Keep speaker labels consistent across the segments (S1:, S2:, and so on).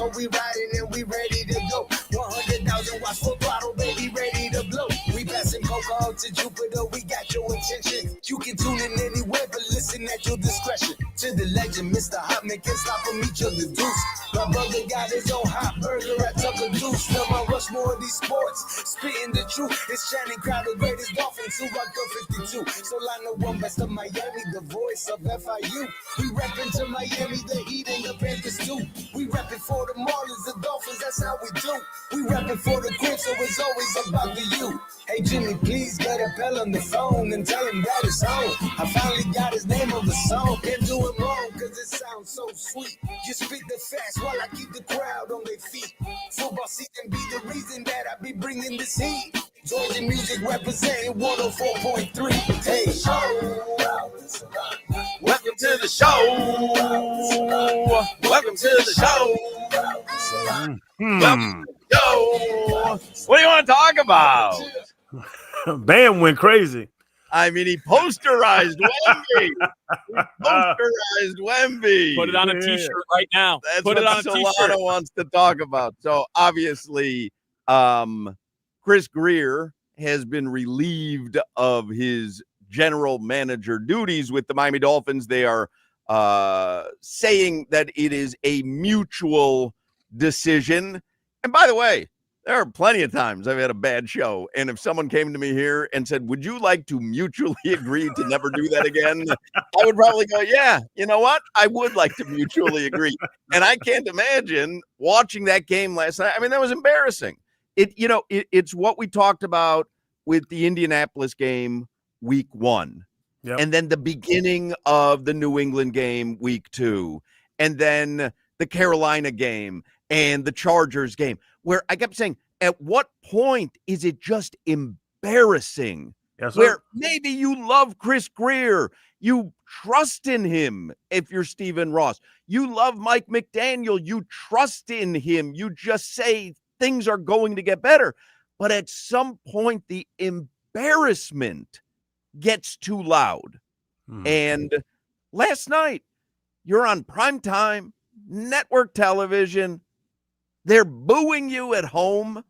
S1: so we riding and we ready to go. 100,000 watts full throttle, baby, ready to blow. We passing Coco to Jupiter, we got your attention. You can tune in anywhere, but listen at your discretion. To the legend, Mr. Hot Man can't stop from each other deuce. My brother got his own hot burger at Tucker Deuce. Now I rush more of these sports, spitting the truth. It's Channing Crowder, greatest Dolphins who rock the 52. Solana one best of Miami, the voice of FIU. We reppin' to Miami, the Heat and the Panthers too. We reppin' for the Marlins, the Dolphins, that's how we do. We reppin' for the Crips, so it's always about the you. Hey Jimmy, please get a Pell on the phone and tell him that it's home. I finally got his name on the song. Can't do it wrong, cause it sounds so sweet. You spit the facts while I keep the crowd on their feet. Football season be the reason that I be bringing this heat. Georgia music representing 104.3. Hey,
S2: welcome to the show. Welcome to the show. Welcome to the show. What do you want to talk about?
S3: Bam went crazy.
S2: I mean, he posterized Wemby.
S4: Put it on a T-shirt right now.
S2: That's
S4: Put
S2: what
S4: it on a
S2: Solana
S4: T-shirt.
S2: wants to talk about. So obviously, Chris Grier has been relieved of his general manager duties with the Miami Dolphins. They are saying that it is a mutual decision. And by the way, there are plenty of times I've had a bad show, and if someone came to me here and said, would you like to mutually agree to never do that again? I would probably go, yeah, you know what? I would like to mutually agree. And I can't imagine watching that game last night. I mean, that was embarrassing. It's what we talked about with the Indianapolis game week 1.
S3: Yep.
S2: And then the beginning of the New England game week 2. And then the Carolina game and the Chargers game, where I kept saying, at what point is it just embarrassing?
S3: Yes, sir.
S2: Where maybe you love Chris Grier, you trust in him if you're Stephen Ross, you love Mike McDaniel, you trust in him, you just say things are going to get better. But at some point, the embarrassment gets too loud. And last night, you're on primetime network television. They're booing you at home.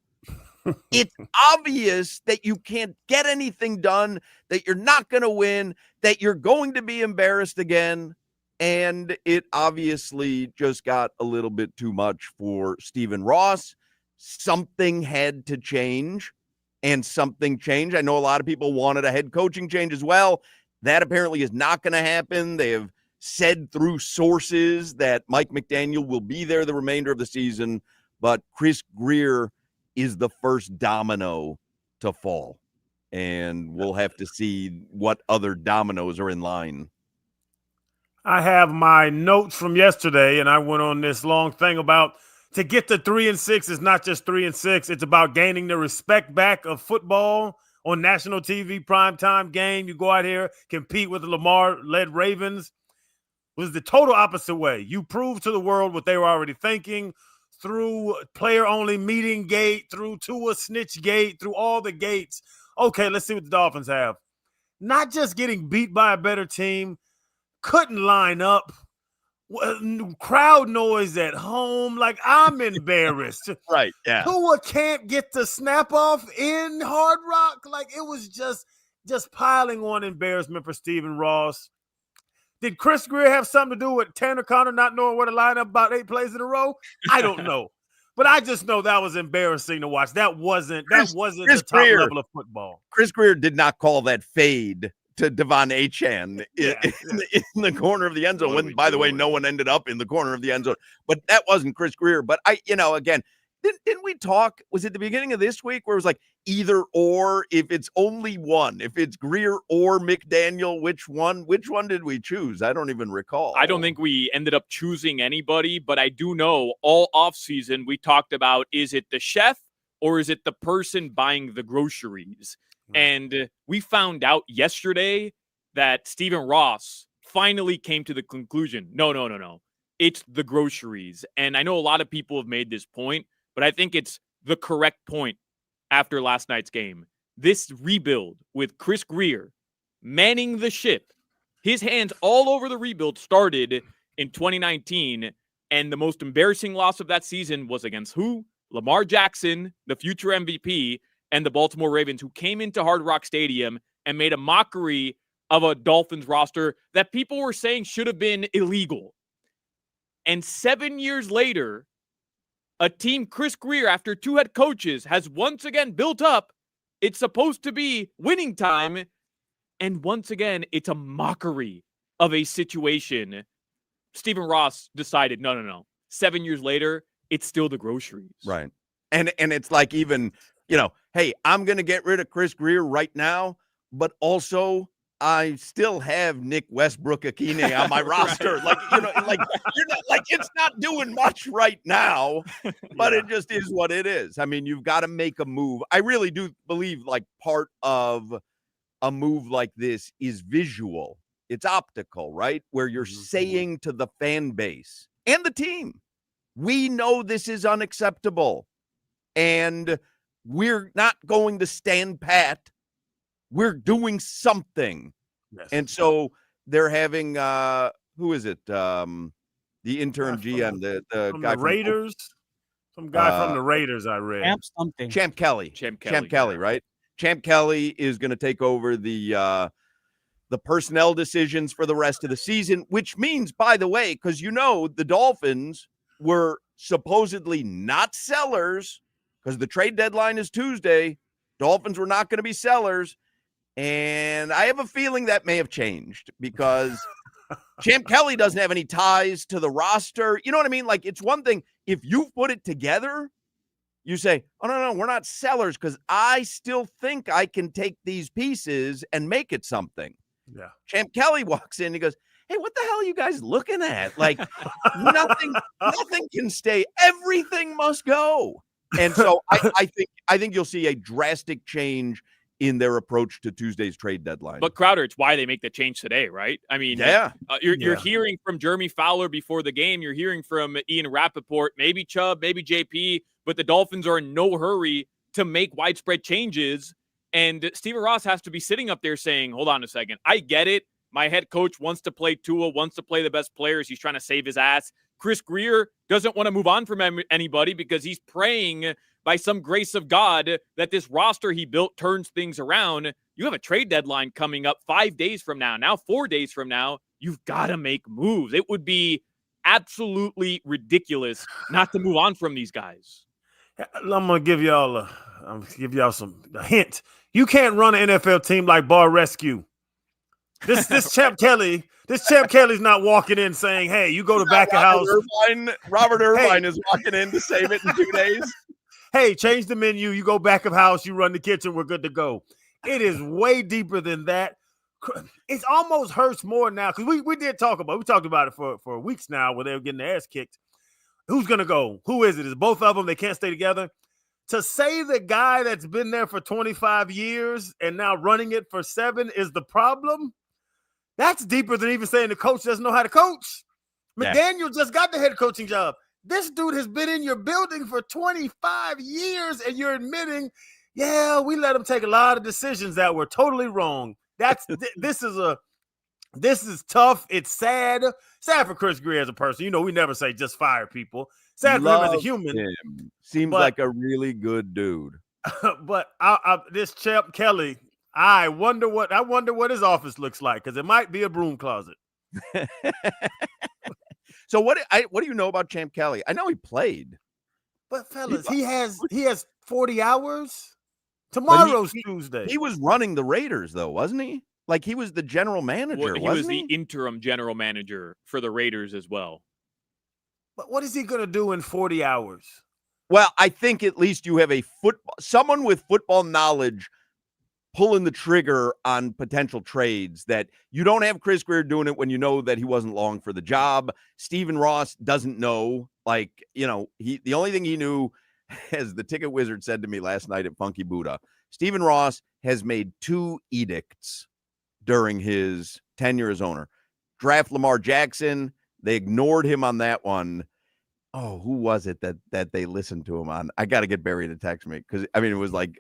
S2: It's obvious that you can't get anything done, that you're not going to win, that you're going to be embarrassed again. And it obviously just got a little bit too much for Stephen Ross. Something had to change, and something changed. I know a lot of people wanted a head coaching change as well. That apparently is not going to happen. They have said through sources that Mike McDaniel will be there the remainder of the season, but Chris Grier is the first domino to fall. And we'll have to see what other dominoes are in line.
S3: I have my notes from yesterday, and I went on this long thing about to get to 3-6 is not just 3-6. It's about gaining the respect back of football on national TV, primetime game. You go out here, compete with the Lamar-led Ravens. It was the total opposite way. You proved to the world what they were already thinking through player-only meeting gate, through Tua snitch gate, through all the gates. Okay, let's see what the Dolphins have. Not just getting beat by a better team, couldn't line up. Crowd noise at home. Like, I'm embarrassed.
S2: Right, yeah.
S3: Tua can't get the snap off in Hard Rock. Like, it was just piling on embarrassment for Stephen Ross. Did Chris Grier have something to do with Tanner Conner not knowing where to line up about 8 plays in a row? I don't know. But I just know that was embarrassing to watch. That wasn't the top level of football.
S2: Chris Grier did not call that fade to Devon Achane in the corner of the end zone. When, by the way, no one ended up in the corner of the end zone. But that wasn't Chris Grier. But again, didn't we talk? Was it the beginning of this week where it was like either or? If it's only one, if it's Grier or McDaniel, which one did we choose? I don't even recall.
S4: I don't think we ended up choosing anybody, but I do know all offseason we talked about, is it the chef or is it the person buying the groceries? And we found out yesterday that Stephen Ross finally came to the conclusion, no. It's the groceries. And I know a lot of people have made this point, but I think it's the correct point after last night's game. This rebuild with Chris Grier manning the ship, his hands all over the rebuild started in 2019. And the most embarrassing loss of that season was against who? Lamar Jackson, the future MVP, and the Baltimore Ravens, who came into Hard Rock Stadium and made a mockery of a Dolphins roster that people were saying should have been illegal. And 7 years later, a team Chris Grier, after 2 head coaches, has once again built up. It's supposed to be winning time. And once again, it's a mockery of a situation. Stephen Ross decided, no. 7 years later, it's still the groceries.
S2: Right. And it's like even, hey, I'm going to get rid of Chris Grier right now, but also I still have Nick Westbrook-Akine on my roster. Like, you're not like, it's not doing much right now, but it just is what it is. I mean, you've got to make a move. I really do believe like part of a move like this is visual. It's optical, right? Where you're saying to the fan base and the team, we know this is unacceptable and we're not going to stand pat. We're doing something.
S3: Yes.
S2: And so they're having, who is it? The interim GM, the guy
S3: from the Raiders. Some guy from the Raiders, I read.
S2: Champ Kelly. Champ Kelly, right? Champ Kelly is going to take over the personnel decisions for the rest of the season, which means, by the way, because the Dolphins were supposedly not sellers because the trade deadline is Tuesday. Dolphins were not going to be sellers. And I have a feeling that may have changed because Champ Kelly doesn't have any ties to the roster. You know what I mean? Like, it's one thing if you've put it together, you say, oh, no, we're not sellers because I still think I can take these pieces and make it something.
S3: Yeah.
S2: Champ Kelly walks in and he goes, hey, what the hell are you guys looking at? Like, nothing can stay. Everything must go. And so I think you'll see a drastic change in their approach to Tuesday's trade deadline.
S4: But Crowder, it's why they make the change today, right? I mean, you're hearing from Jeremy Fowler before the game. You're hearing from Ian Rappaport, maybe Chubb, maybe JP, but the Dolphins are in no hurry to make widespread changes. And Stephen Ross has to be sitting up there saying, hold on a second. I get it. My head coach wants to play Tua, wants to play the best players. He's trying to save his ass. Chris Grier doesn't want to move on from anybody because he's praying by some grace of God that this roster he built turns things around. You have a trade deadline coming up 5 days from now 4 days from now. You've got to make moves. It would be absolutely ridiculous not to move on from these guys.
S3: I'm gonna give y'all a hint. You can't run an NFL team like Bar Rescue. This Champ Kelly's not walking in saying, "Hey, you go to back of house."
S2: Robert Irvine is walking in to save it in 2 days.
S3: Hey, change the menu. You go back of house. You run the kitchen. We're good to go. It is way deeper than that. It almost hurts more now because we talked about it for weeks now where they were getting their ass kicked. Who's gonna go? Who is it? Is both of them? They can't stay together. To say the guy that's been there for 25 years and now running it for 7 is the problem. That's deeper than even saying the coach doesn't know how to coach. McDaniel just got the head coaching job. This dude has been in your building for 25 years, and you're admitting, we let him take a lot of decisions that were totally wrong. This is tough. It's sad. Sad for Chris Grier as a person. We never say just fire people. Sad for him as a human.
S2: Seems like a really good dude.
S3: But this Champ Kelly, I wonder what his office looks like because it might be a broom closet.
S2: So what do you know about Champ Kelly? I know he played.
S3: But fellas, he has 40 hours. Tomorrow's Tuesday.
S2: He was running the Raiders though, wasn't he? Like he was the general manager,
S4: he was the interim general manager for the Raiders as well.
S3: But what is he going to do in 40 hours?
S2: Well, I think at least you have someone with football knowledge pulling the trigger on potential trades that you don't have Chris Grier doing it when you know that he wasn't long for the job. Stephen Ross doesn't know, the only thing he knew, as the ticket wizard said to me last night at Funky Buddha, Stephen Ross has made 2 edicts during his tenure as owner. Draft Lamar Jackson. They ignored him on that one. Oh, who was it that they listened to him on? I got to get Barry to text me because, it was like,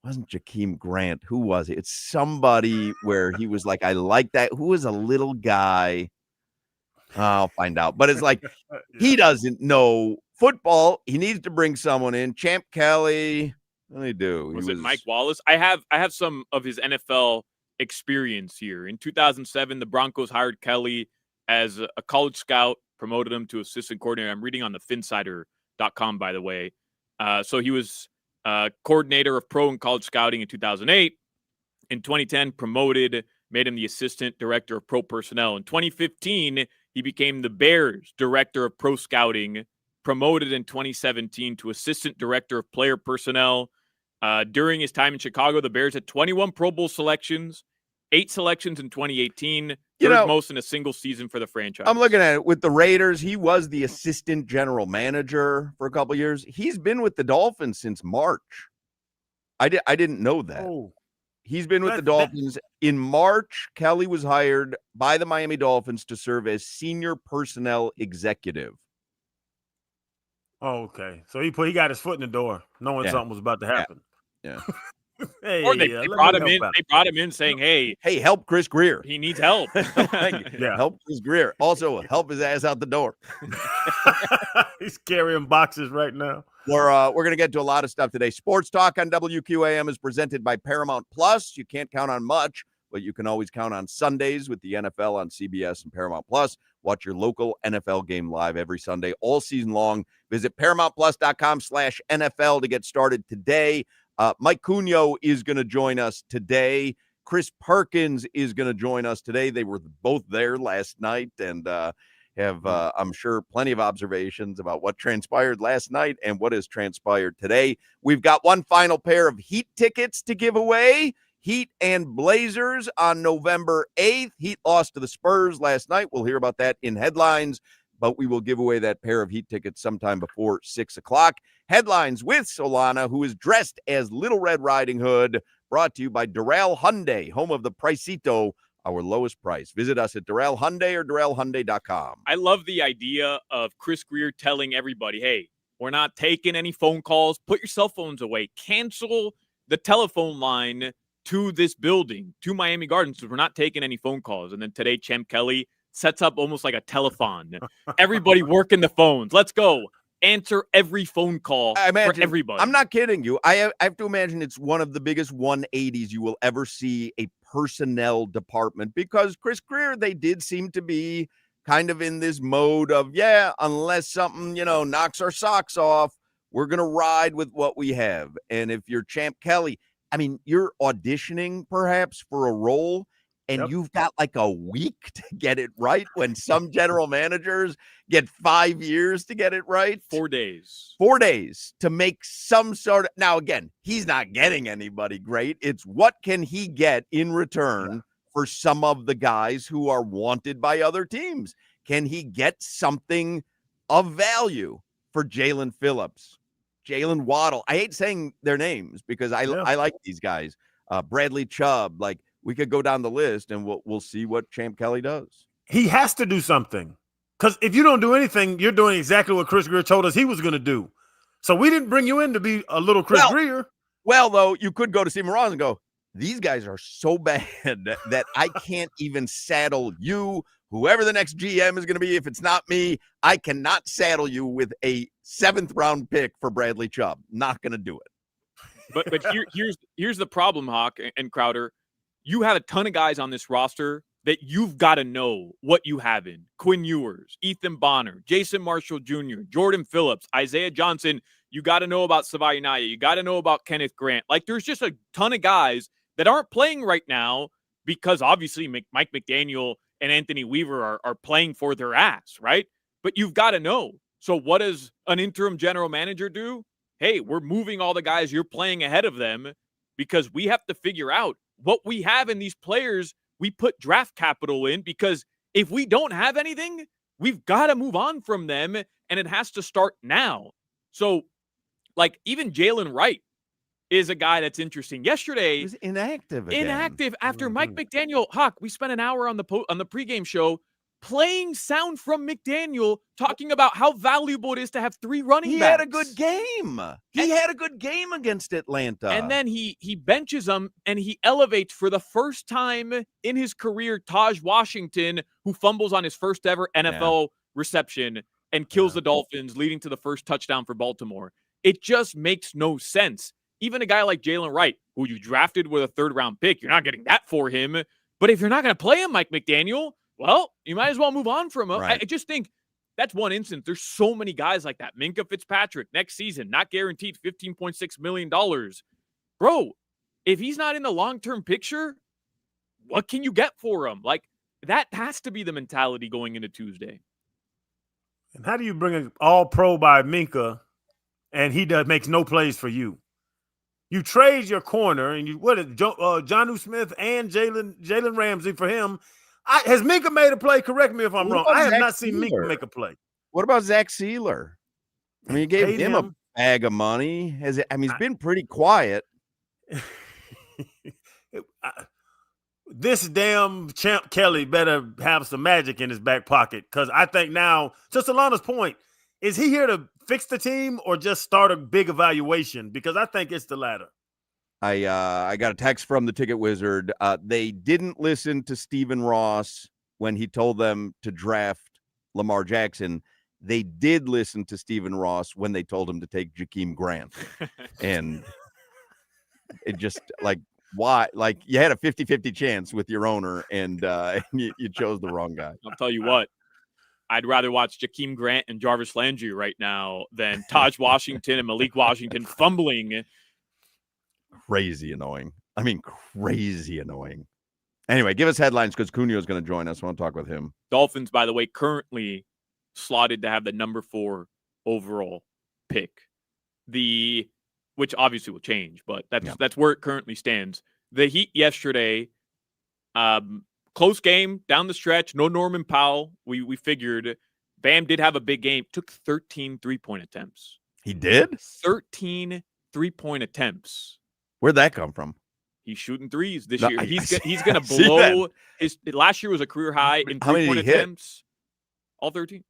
S2: wasn't Jakeem Grant. Who was it? It's somebody where he was like, I like that. Who was a little guy? I'll find out. But it's like he doesn't know football. He needs to bring someone in. Champ Kelly. What did he do?
S4: Was it Mike Wallace? I have some of his NFL experience here. In 2007, the Broncos hired Kelly as a college scout, promoted him to assistant coordinator. I'm reading on the Finsider.com, by the way. So he was coordinator of pro and college scouting in 2008. In 2010, promoted, made him the assistant director of pro personnel. In 2015, he became the Bears director of pro scouting, promoted in 2017 to assistant director of player personnel. During his time in Chicago, the Bears had 21 Pro Bowl selections, 8 selections in 2018, third most in a single season for the franchise.
S2: I'm looking at it with the Raiders. He was the assistant general manager for a couple of years. He's been with the Dolphins since March. I didn't know that.
S3: Oh.
S2: He's been with the Dolphins. In March, Kelly was hired by the Miami Dolphins to serve as senior personnel executive.
S3: Oh, okay. So he got his foot in the door, knowing something was about to happen.
S2: Yeah.
S3: Hey,
S4: or they brought him in. They brought him in saying, "Hey,
S2: help Chris Greer.
S4: He needs help.
S2: Help Chris Greer. Also, help his ass out the door."
S3: He's carrying boxes right now.
S2: We're going to get to a lot of stuff today. Sports Talk on WQAM is presented by Paramount Plus. You can't count on much, but you can always count on Sundays with the NFL on CBS and Paramount Plus. Watch your local NFL game live every Sunday all season long. Visit ParamountPlus.com/NFL to get started today. Mike Cugno is going to join us today. Chris Perkins is going to join us today. They were both there last night and have, I'm sure, plenty of observations about what transpired last night and what has transpired today. We've got one final pair of Heat tickets to give away. Heat and Blazers on November 8th. Heat lost to the Spurs last night. We'll hear about that in headlines, but we will give away that pair of Heat tickets sometime before 6 o'clock. Headlines with Solana, who is dressed as Little Red Riding Hood, brought to you by Doral Hyundai, home of the Pricito, our lowest price. Visit us at Doral Hyundai or DoralHyundai.com.
S4: I love the idea of Chris Greer telling everybody, hey, we're not taking any phone calls. Put your cell phones away. Cancel the telephone line to this building, to Miami Gardens. We're not taking any phone calls. And then today, Champ Kelly sets up almost like a telethon. Everybody working the phones. Let's go. Answer every phone call for everybody.
S2: I'm not kidding you. I have to imagine it's one of the biggest 180s you will ever see a personnel department, because Chris Greer, they did seem to be kind of in this mode of, unless something, knocks our socks off, we're going to ride with what we have. And if you're Champ Kelly, I mean, you're auditioning perhaps for a role, and you've got like a week to get it right, when some general managers get 5 years to get it right.
S4: 4 days.
S2: 4 days to make some sort of. Now, again, he's not getting anybody great. It's what can he get in return for some of the guys who are wanted by other teams? Can he get something of value for Jalen Phillips, Jalen Waddle? I hate saying their names because I like these guys. Bradley Chubb, like, we could go down the list and we'll see what Champ Kelly does.
S3: He has to do something, because if you don't do anything, you're doing exactly what Chris Greer told us he was going to do. So we didn't bring you in to be a little Chris Greer.
S2: Well, though, you could go to Steve Ross and go, these guys are so bad that I can't even saddle you, whoever the next GM is going to be. If it's not me, I cannot saddle you with a 7th round pick for Bradley Chubb. Not going to do it.
S4: But here's the problem, Hoch and Crowder. You have a ton of guys on this roster that you've got to know what you have in. Quinn Ewers, Ethan Bonner, Jason Marshall Jr., Jordan Phillips, Isaiah Johnson. You got to know about Savai Naya. You got to know about Kenneth Grant. Like, there's just a ton of guys that aren't playing right now because obviously Mike McDaniel and Anthony Weaver are playing for their ass, right? But you've got to know. So what does an interim general manager do? Hey, we're moving all the guys you're playing ahead of them because we have to figure out what we have in these players we put draft capital in, because if we don't have anything, we've got to move on from them, and it has to start now. So, like, even Jalen Wright is a guy that's interesting. Yesterday,
S2: he was inactive again.
S4: Inactive after Mike McDaniel. Hoch, we spent an hour on the pregame show playing sound from McDaniel talking about how valuable it is to have 3 running
S2: He
S4: backs.
S2: had a good game. He had a good game against Atlanta.
S4: And then he benches him and he elevates for the first time in his career Taj Washington, who fumbles on his first ever NFL reception and kills the Dolphins, leading to the first touchdown for Baltimore. It just makes no sense. Even a guy like Jalen Wright, who you drafted with a 3rd-round pick, you're not getting that for him. But if you're not going to play him, Mike McDaniel, well, you might as well move on from him.
S2: Right.
S4: I just think that's one instance. There's so many guys like that. Minkah Fitzpatrick, next season, not guaranteed $15.6 million. Bro, if he's not in the long-term picture, what can you get for him? Like, that has to be the mentality going into Tuesday.
S3: And how do you bring an all-pro by Minkah and he makes no plays for you? You trade your corner and Jonnu Smith and Jalen Ramsey for him. Has Minkah made a play? Correct me if I'm wrong. I have not seen Minkah make a play.
S2: What about Zach Sealer? I mean, you gave him a bag of money. He's been pretty quiet.
S3: This damn Champ Kelly better have some magic in his back pocket, because I think now, to Solana's point, is he here to fix the team or just start a big evaluation? Because I think it's the latter.
S2: I got a text from the Ticket Wizard. They didn't listen to Stephen Ross when he told them to draft Lamar Jackson. They did listen to Stephen Ross when they told him to take Jakeem Grant. And it just, like, why? Like, you had a 50-50 chance with your owner, and you chose the wrong guy.
S4: I'll tell you what. I'd rather watch Jakeem Grant and Jarvis Landry right now than Taj Washington and Malik Washington fumbling.
S2: Crazy annoying. I mean, crazy annoying. Anyway, give us headlines, because Cunha is going to join us. I want to talk with him.
S4: Dolphins, by the way, currently slotted to have the number 4 overall pick. Which obviously will change, but that's where it currently stands. The Heat yesterday, close game down the stretch. No Norman Powell. We figured Bam did have a big game. Took 13 3-point attempts.
S2: He did?
S4: 13 3-point attempts.
S2: Where'd that come from?
S4: He's shooting threes this year. He's going to
S2: see
S4: blow his. Last year was a career high in 3-point attempts. All 13.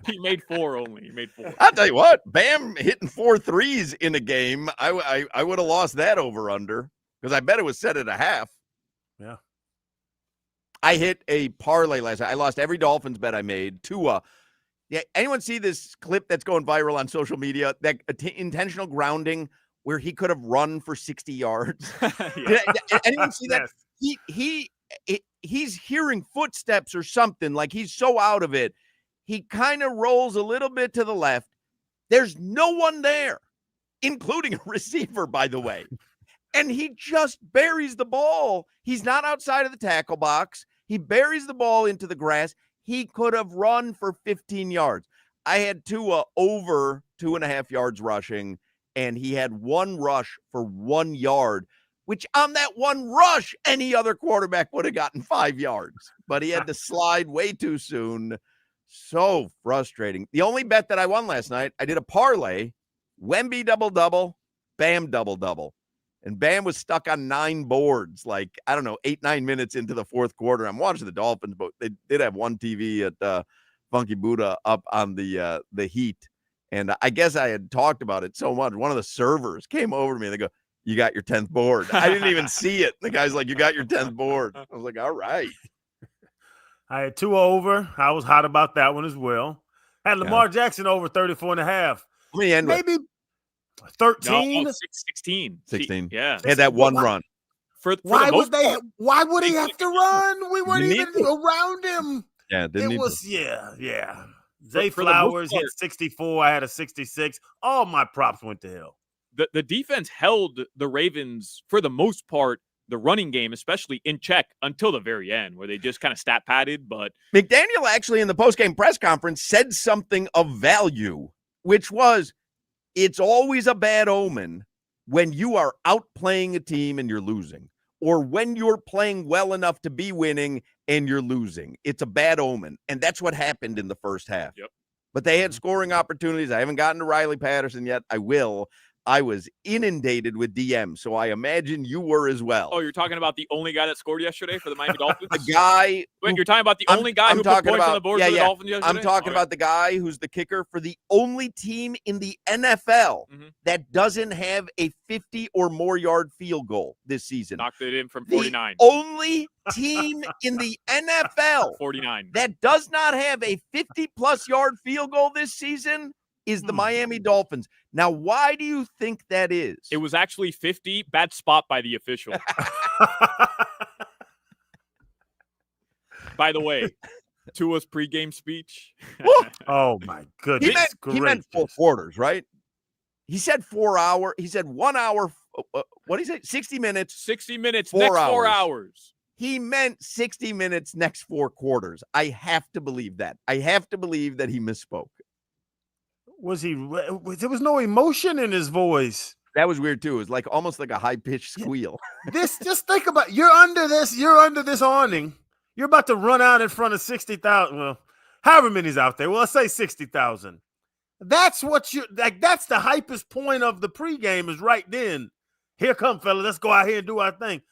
S4: He made 4 only. He made 4.
S2: I'll tell you what, Bam hitting 4 threes in a game. I would have lost that over under, because I bet it was set at a half.
S3: Yeah.
S2: I hit a parlay last night. I lost every Dolphins bet I made. Tua. Yeah. Anyone see this clip that's going viral on social media? That intentional grounding where he could have run for 60 yards. Did anyone see that? Yes. He's hearing footsteps or something. Like, he's so out of it. He kind of rolls a little bit to the left. There's no one there, including a receiver, by the way. And he just buries the ball. He's not outside of the tackle box. He buries the ball into the grass. He could have run for 15 yards. I had Tua over 2.5 yards rushing, and he had 1 rush for 1 yard, which on that 1 rush, any other quarterback would have gotten 5 yards. But he had to slide way too soon. So frustrating. The only bet that I won last night, I did a parlay. Wemby double-double, Bam double-double. And Bam was stuck on 9 boards, like, I don't know, 8-9 minutes into the fourth quarter. I'm watching the Dolphins, but they did have one TV at Funky Buddha up on the Heat. And I guess I had talked about it so much. One of the servers came over to me and they go, "You got your 10th board." I didn't even see it. The guy's like, "You got your 10th board." I was like, all right.
S3: I had 2 over. I was hot about that one as well. Had Lamar Jackson over 34.5.
S2: How many end with?
S3: Maybe 13?
S4: No, 16.
S2: 16.
S4: Yeah.
S2: Had that one run.
S4: For
S3: why
S4: the
S3: would why would he have to run? We weren't even around him.
S2: Yeah,
S3: yeah. Zay Flowers hit 64. I had a 66. All my props went to hell.
S4: The defense held the Ravens, for the most part, the running game, especially, in check until the very end, where they just kind of stat padded. But
S2: McDaniel actually in the postgame press conference said something of value, which was, it's always a bad omen when you are outplaying a team and you're losing, or when you're playing well enough to be winning and you're losing. It's a bad omen. And that's what happened in the first half.
S4: Yep.
S2: But they had scoring opportunities. I haven't gotten to Riley Patterson yet. I will. I was inundated with DMs, so I imagine you were as well.
S4: Oh, you're talking about the only guy that scored yesterday for the Miami Dolphins?
S2: The guy.
S4: Wait, you're talking about the only guy who put points on the board for the Dolphins yesterday?
S2: I'm talking about the guy who's the kicker for the only team in the NFL that doesn't have a 50 or more yard field goal this season.
S4: Knocked it in from 49.
S2: The only team in the NFL
S4: 49
S2: that does not have a 50-plus yard field goal this season is the Miami Dolphins. Now, why do you think that is?
S4: It was actually 50. Bad spot by the official. By the way, Tua's pregame speech.
S3: Oh, my goodness.
S2: He meant 4 quarters, right? He said 4 hours. He said 1 hour. What did he say? 60 minutes.
S4: 60 minutes.
S2: 4
S4: next
S2: hours.
S4: 4 hours.
S2: He meant 60 minutes next 4 quarters. I have to believe that. I have to believe that he misspoke.
S3: There was no emotion in his voice.
S2: That was weird too. It was like almost like a high-pitched squeal.
S3: Just think about, you're under this awning. You're about to run out in front of 60,000. Well, however many's out there. Well, let's say 60,000. That's what that's the hypest point of the pregame is right then. Here come, fellas. Let's go out here and do our thing.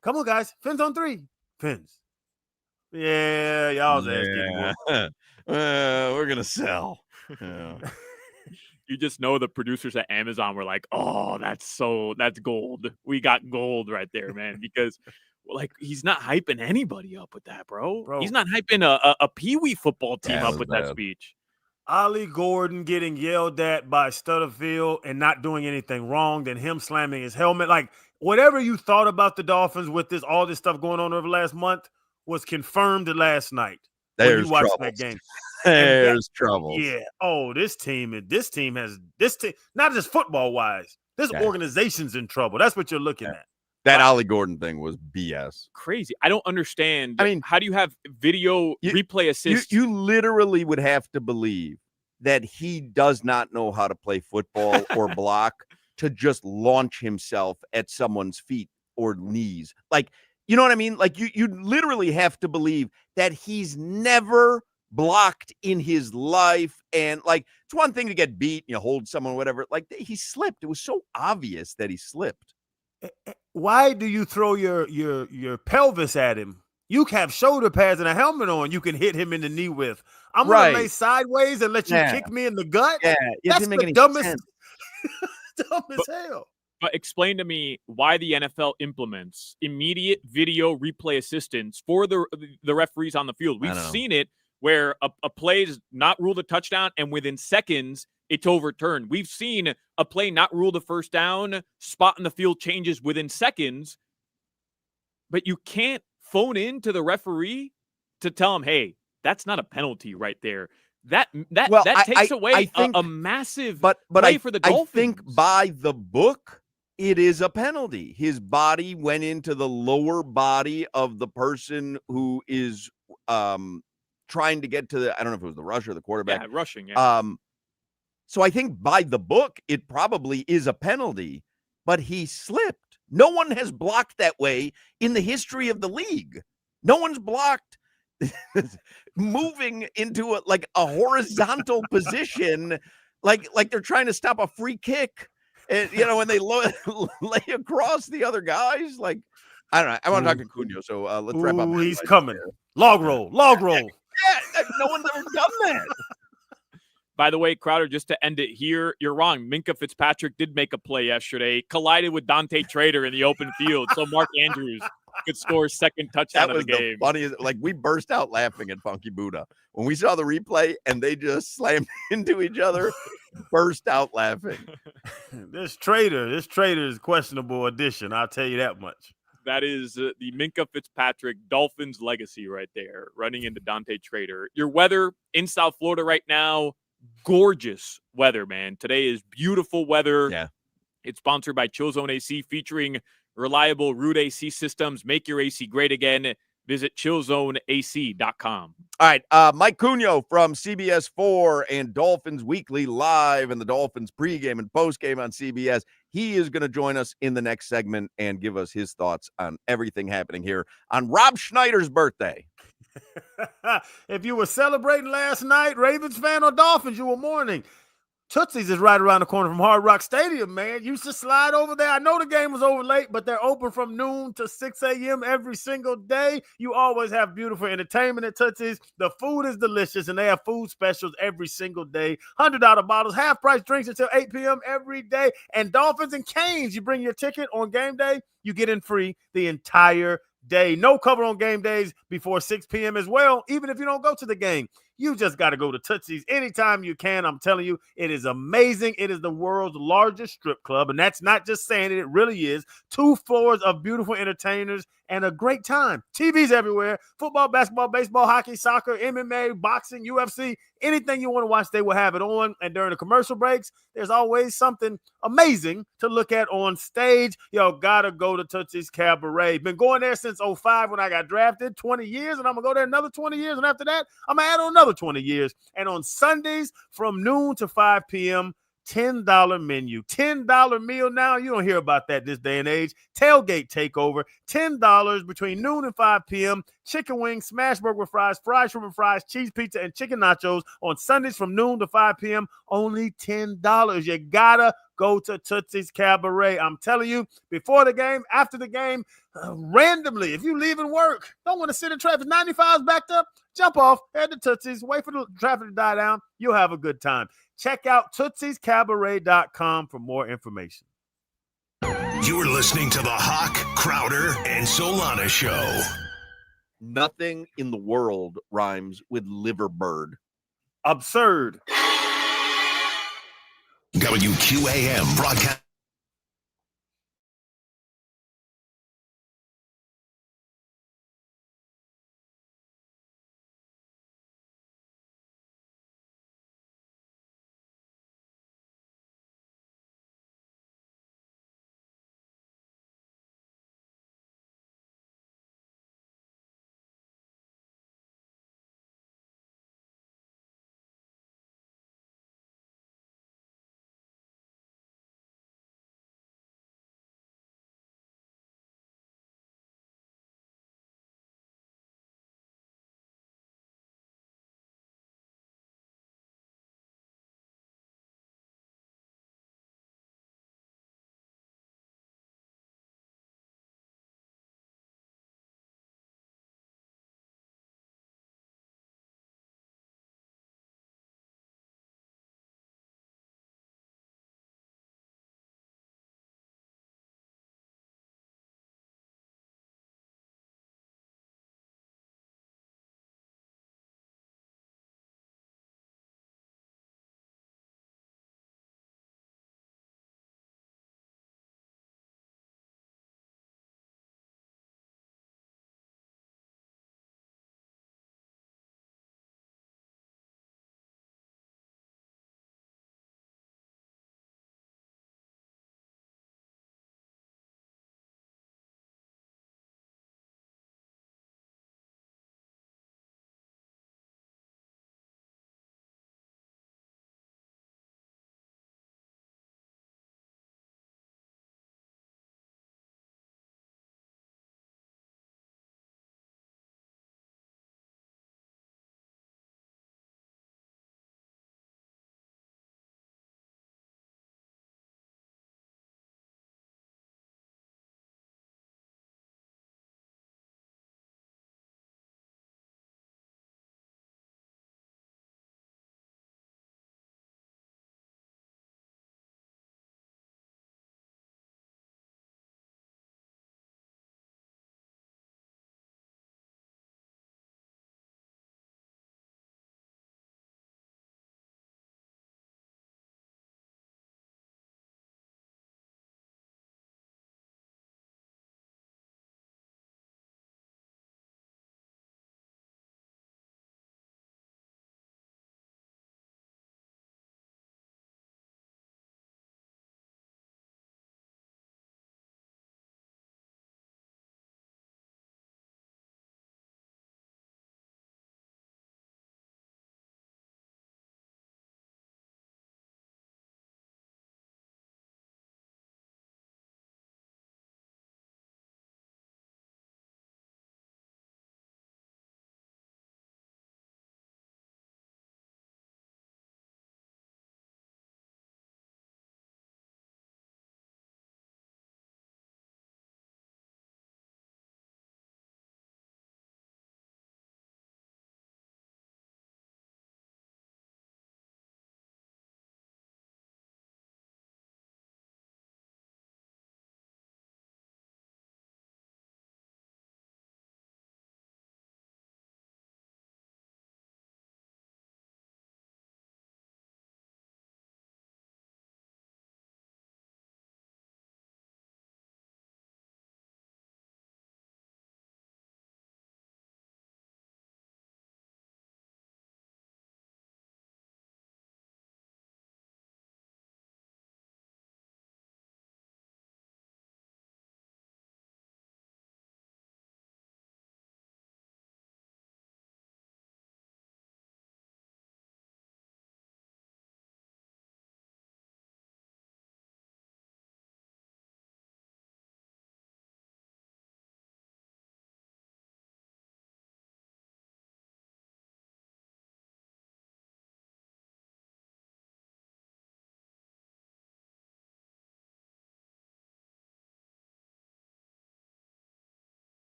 S3: Come on, guys. Fins on 3. Fins. Yeah, y'all's ass getting work.
S2: We're gonna sell. Yeah.
S4: You just know the producers at Amazon were like, "Oh, that's gold. We got gold right there, man." Because, like, he's not hyping anybody up with that, bro. He's not hyping a peewee football team up with that speech.
S3: Ollie Gordon getting yelled at by Stutterfield and not doing anything wrong, then him slamming his helmet. Like, whatever you thought about the Dolphins with all this stuff going on over the last month was confirmed last night.
S2: There's
S3: when you watched
S2: troubles.
S3: that game.
S2: There's trouble.
S3: Yeah. Oh, this team, not just football wise, this organization's in trouble. That's what you're looking at.
S2: That Ollie Gordon thing was BS.
S4: Crazy. I don't understand.
S2: I mean,
S4: how do you have video replay assist?
S2: You literally would have to believe that he does not know how to play football or block to just launch himself at someone's feet or knees. Like, you know what I mean? Like, you literally have to believe that he's never blocked in his life. And, like, it's one thing to get beat, hold someone, whatever. Like, he slipped. It was so obvious that he slipped.
S3: Why do you throw your pelvis at him? You have shoulder pads and a helmet on. You can hit him in the knee with. I'm going to lay sideways and let you kick me in the gut?
S2: Yeah.
S3: That's the dumbest. Dumb as hell.
S4: But explain to me why the NFL implements immediate video replay assistance for the referees on the field. We've seen it where a play is not ruled a touchdown, and within seconds, it's overturned. We've seen a play not ruled a first down, spot in the field changes within seconds, but you can't phone in to the referee to tell him, hey, that's not a penalty right there. That takes away a massive play for the Dolphins.
S2: I think by the book, it is a penalty. His body went into the lower body of the person who is trying to get to I don't know if it was the rusher or the quarterback.
S4: Yeah, rushing, yeah.
S2: So I think by the book, it probably is a penalty, but he slipped. No one has blocked that way in the history of the league. No one's blocked moving into a horizontal position, like they're trying to stop a free kick, and when they lay across the other guys. Like, I don't know. I want to talk to Cunha, so let's wrap up.
S3: He's coming. Log roll.
S2: Yeah, no one's ever done that.
S4: By the way, Crowder, just to end it here, you're wrong. Minka Fitzpatrick did make a play yesterday, collided with Dante Trader in the open field, so Mark Andrews could score his second touchdown of the game.
S2: The funniest. Like, we burst out laughing at Funky Buddha when we saw the replay and they just slammed into each other. Burst out laughing.
S3: This Trader is questionable addition. I'll tell you that much.
S4: That is the Minka Fitzpatrick Dolphins legacy right there, running into Dante Trader. Your weather in South Florida right now, gorgeous weather, man. Today is beautiful weather.
S2: Yeah.
S4: It's sponsored by Chill Zone AC, featuring reliable Root AC systems. Make your AC great again. Visit chillzoneac.com.
S2: All right, Mike Cunha from CBS 4 and Dolphins Weekly live and the Dolphins pregame and postgame on CBS. He is going to join us in the next segment and give us his thoughts on everything happening here on Rob Schneider's birthday.
S3: If you were celebrating last night, Ravens fan or Dolphins, you were mourning. Tootsie's is right around the corner from Hard Rock Stadium, man. You should slide over there. I know the game was over late, but they're open from noon to 6 a.m. every single day. You always have beautiful entertainment at Tootsie's. The food is delicious, and they have food specials every single day. $100 bottles, half-price drinks until 8 p.m. every day. And Dolphins and Canes, you bring your ticket on game day, you get in free the entire day. No cover on game days before 6 p.m. as well, even if you don't go to the game. You just got to go to Tootsie's anytime you can. I'm telling you, it is amazing. It is the world's largest strip club, and that's not just saying it. It really is. 2 floors of beautiful entertainers and a great time. TVs everywhere. Football, basketball, baseball, hockey, soccer, MMA, boxing, UFC, anything you want to watch, they will have it on. And during the commercial breaks, there's always something amazing to look at on stage. Yo, gotta go to Tootsie's Cabaret. Been going there since 05 when I got drafted, 20 years, and I'm gonna go there another 20 years. And after that, I'm gonna add on another 20 years. And on Sundays from noon to 5 p.m., $10 menu, $10 meal now. You don't hear about that this day and age. Tailgate takeover, $10 between noon and 5 p.m. Chicken wings, smash burger with fries, fried shrimp and fries, cheese pizza, and chicken nachos on Sundays from noon to 5 p.m. Only $10. You gotta go to Tootsie's Cabaret. I'm telling you, before the game, after the game, randomly, if you leaving work, don't want to sit in traffic, 95's backed up, jump off, head to Tootsie's, wait for the traffic to die down. You'll have a good time. Check out Tootsie'sCabaret.com for more information.
S1: You're listening to the Hoch, Crowder, and Solana Show.
S2: Nothing in the world rhymes with liverbird.
S3: Absurd.
S1: WQAM broadcast.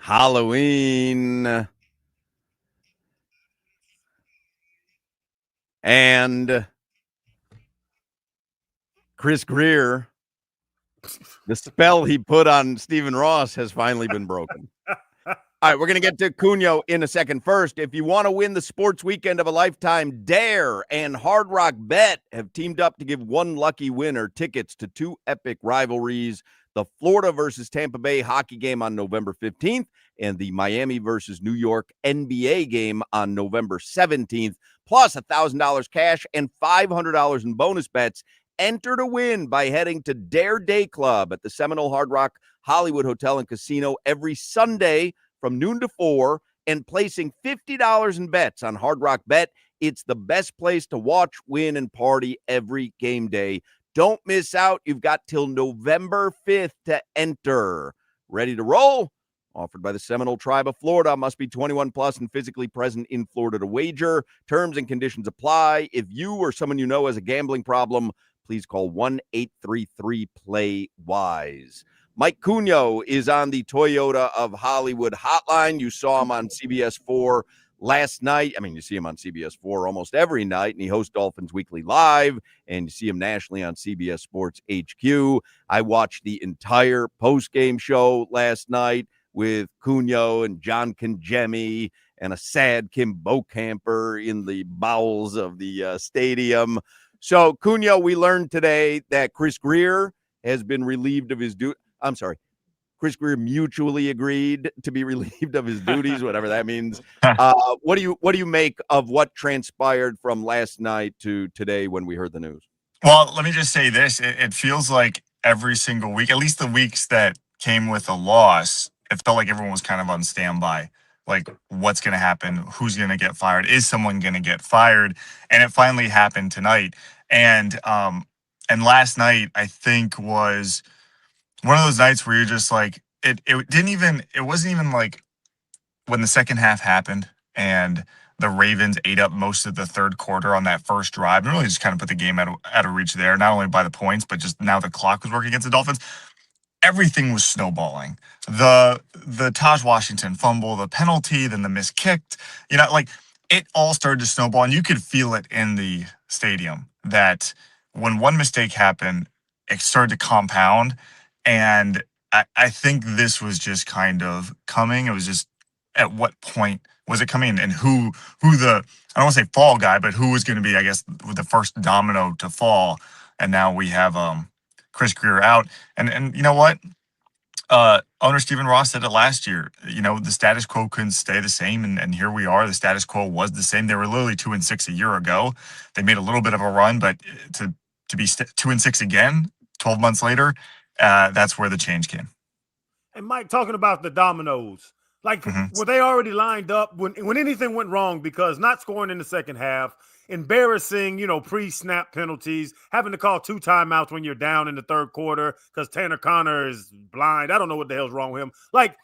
S2: Halloween. And Chris Greer, the spell he put on Stephen Ross has finally been broken. All right, we're going to get to Cunio in a second. First, if you want to win the sports weekend of a lifetime, Dare and Hard Rock Bet have teamed up to give one lucky winner tickets to two epic rivalries, the Florida versus Tampa Bay hockey game on November 15th and the Miami versus New York NBA game on November 17th, plus $1,000 cash and $500 in bonus bets. Enter to win by heading to Dare Day Club at the Seminole Hard Rock Hollywood Hotel and Casino every Sunday from noon to 4 and placing $50 in bets on Hard Rock Bet. It's the best place to watch, win, and party every game day. Don't miss out. You've got till November 5th to enter. Ready to roll? Offered by the Seminole Tribe of Florida. Must be 21 plus and physically present in Florida to wager. Terms and conditions apply. If you or someone you know has a gambling problem, please call 1-833-PLAY-WISE. Mike Cunio is on the Toyota of Hollywood hotline. You saw him on CBS 4 last night. I mean, you see him on CBS 4 almost every night, and he hosts Dolphins Weekly Live, and you see him nationally on CBS Sports HQ. I watched the entire post-game show last night with Cunio and John Kangemi and a sad Kim Bokamper in the bowels of the stadium. So, Cunio, we learned today that Chris Greer has been relieved of his duty. I'm sorry. Chris Greer mutually agreed to be relieved of his duties, whatever that means. What do you make of what transpired from last night to today when we heard the news?
S5: Well, let me just say this. It feels like every single week, at least the weeks that came with a loss, it felt like everyone was kind of on standby. Like, what's going to happen? Who's going to get fired? Is someone going to get fired? And it finally happened tonight. And last night, I think, was one of those nights where you're just like, it wasn't even like when the second half happened and the Ravens ate up most of the third quarter on that first drive and really just kind of put the game out of reach there, not only by the points, but just now the clock was working against the Dolphins. Everything was snowballing. The Taj Washington fumble, the penalty, then the missed kick, like it all started to snowball, and you could feel it in the stadium that when one mistake happened, it started to compound. And I think this was just kind of coming. It was just, at what point was it coming, and who the, I don't want to say fall guy, but who was going to be, I guess, the first domino to fall. And now we have Chris Greer out. And you know what? Owner Stephen Ross said it last year. The status quo couldn't stay the same, and here we are. The status quo was the same. They were literally 2-6 a year ago. They made a little bit of a run, but to be 2-6 again 12 months later, that's where the change came.
S3: And Mike, talking about the dominoes, like, were they already lined up when anything went wrong? Because not scoring in the second half, embarrassing, pre-snap penalties, having to call 2 timeouts when you're down in the third quarter because Tanner Connor is blind. I don't know what the hell's wrong with him. Like,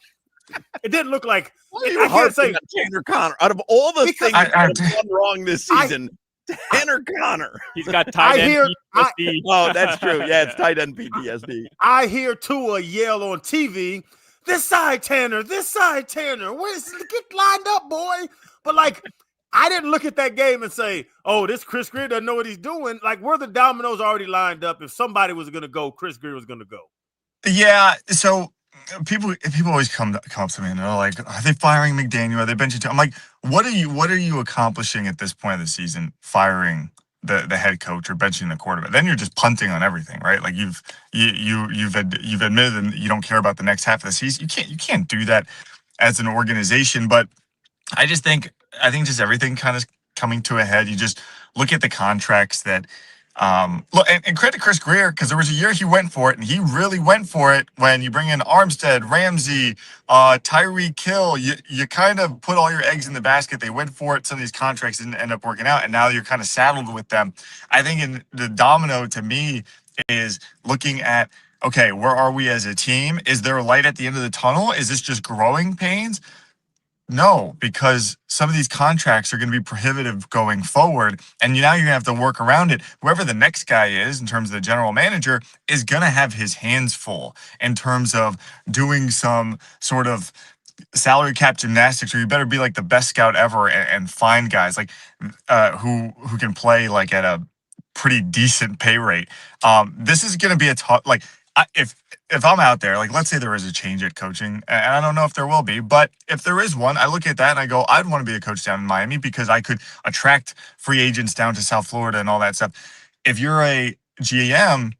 S3: it didn't look like
S2: I can't say Tanner Connor. Out of all the things that have gone wrong this season, Tanner Connor.
S4: He's got tight end PTSD.
S2: Oh, that's true. Yeah, it's tight end PTSD.
S3: I hear Tua yell on TV, "This side, Tanner. This side, Tanner. Get lined up, boy." But, like, I didn't look at that game and say, "Oh, this Chris Greer doesn't know what he's doing." Like, were the dominoes already lined up? If somebody was going to go, Chris Greer was going to go.
S5: Yeah. So people always come up to me and they're like, "Are they firing McDaniel? Are they benching?" I'm like, "What are you accomplishing at this point of the season? Firing the head coach or benching the quarterback? Then you're just punting on everything, right? Like you've admitted that you don't care about the next half of the season. You can't do that as an organization." But I think just everything kind of coming to a head. You just look at the contracts that look, and credit to Chris Greer, because there was a year he went for it, and he really went for it. When you bring in Armstead, Ramsey, Tyreek Hill, you kind of put all your eggs in the basket. They went for it. Some of these contracts didn't end up working out, and now you're kind of saddled with them. I think in the domino to me is looking at, okay, where are we as a team? Is there a light at the end of the tunnel? Is this just growing pains? No, because some of these contracts are going to be prohibitive going forward, and now you're going to have to work around it. Whoever the next guy is, in terms of the general manager, is going to have his hands full in terms of doing some sort of salary cap gymnastics, or you better be like the best scout ever and find guys like who can play like at a pretty decent pay rate. This is going to be a tough like if I'm out there, like let's say there is a change at coaching, and I don't know if there will be, but if there is one, I look at that and I go, I'd want to be a coach down in Miami because I could attract free agents down to South Florida and all that stuff. If you're a GM,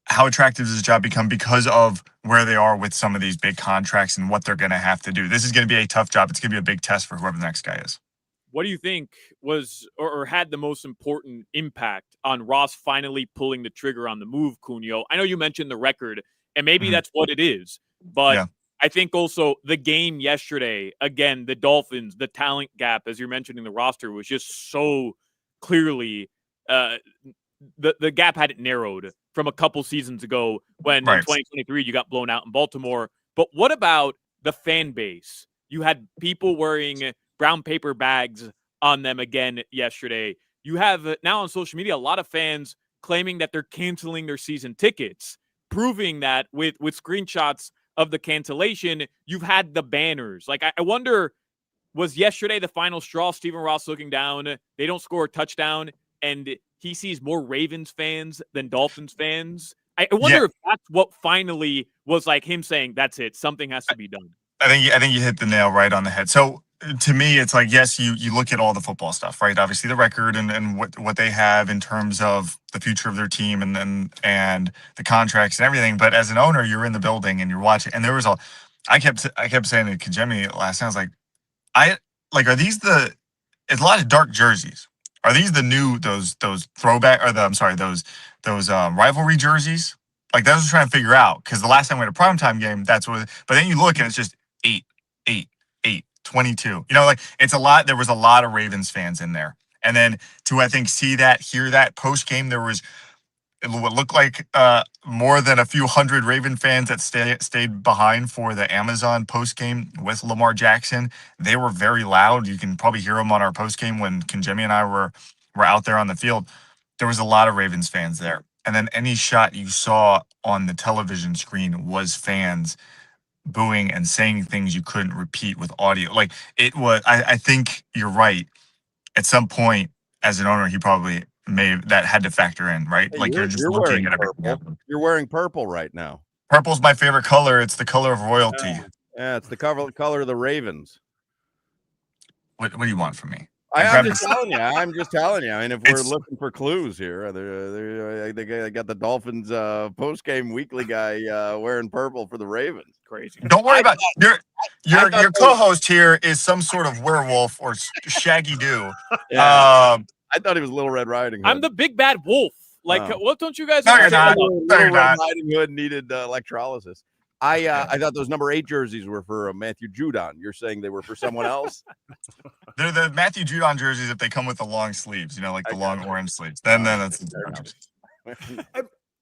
S5: how attractive does this job become because of where they are with some of these big contracts and what they're going to have to do? This is going to be a tough job. It's going to be a big test for whoever the next guy is.
S4: What do you think was or had the most important impact on Ross finally pulling the trigger on the move, Cunio? I know you mentioned the record, and maybe that's what it is. But I think also the game yesterday, again, the Dolphins, the talent gap, as you're mentioning the roster, was just so clearly the gap hadn't narrowed from a couple seasons ago when in 2023 you got blown out in Baltimore. But what about the fan base? You had people wearing brown paper bags on them again yesterday. You have now on social media a lot of fans claiming that they're canceling their season tickets, proving that with screenshots of the cancellation. You've had the banners. Like, I wonder, was yesterday the final straw? Stephen Ross looking down, they don't score a touchdown, and he sees more Ravens fans than Dolphins fans. I wonder if that's what finally was like him saying, that's it, something has to be done.
S5: I think you hit the nail right on the head. So to me, it's like, yes, you look at all the football stuff, right? Obviously the record and what they have in terms of the future of their team and the contracts and everything. But as an owner, you're in the building and you're watching. And there was I kept saying to Kajemi last night, I was like, are these it's a lot of dark jerseys. Are these the new those throwback or those rivalry jerseys? Like that was trying to figure out, because the last time we had a primetime game, that's what. But then you look and it's just 8, 8, 8, 22. You know, like it's a lot. There was a lot of Ravens fans in there, and then to I think see that, hear that post game, there was what looked like more than a few hundred Raven fans that stayed behind for the Amazon post game with Lamar Jackson. They were very loud. You can probably hear them on our post game when Kajemi and I were out there on the field. There was a lot of Ravens fans there. And then any shot you saw on the television screen was fans booing and saying things you couldn't repeat with audio. Like it was, I think you're right. At some point, as an owner, he probably that had to factor in, right?
S2: Hey,
S5: like you're just looking at everything.
S2: You're wearing purple right now.
S5: Purple's my favorite color. It's the color of royalty.
S2: Yeah, it's the color of the Ravens.
S5: What do you want from me?
S2: I'm just telling you. I mean, if we're looking for clues here, they got the Dolphins post game weekly guy wearing purple for the Ravens. Crazy.
S5: Don't worry about your co-host here is some sort of werewolf or Shaggy Doo.
S2: Yeah. I thought he was Little Red Riding Hood.
S4: I'm the big bad wolf. Like, what don't you guys?
S5: No, you're not.
S2: Little Red Riding Hood needed electrolysis. I thought those number 8 jerseys were for Matthew Judon. You're saying they were for someone else?
S5: They're the Matthew Judon jerseys if they come with the long sleeves, you know, like the long orange sleeves. Then that's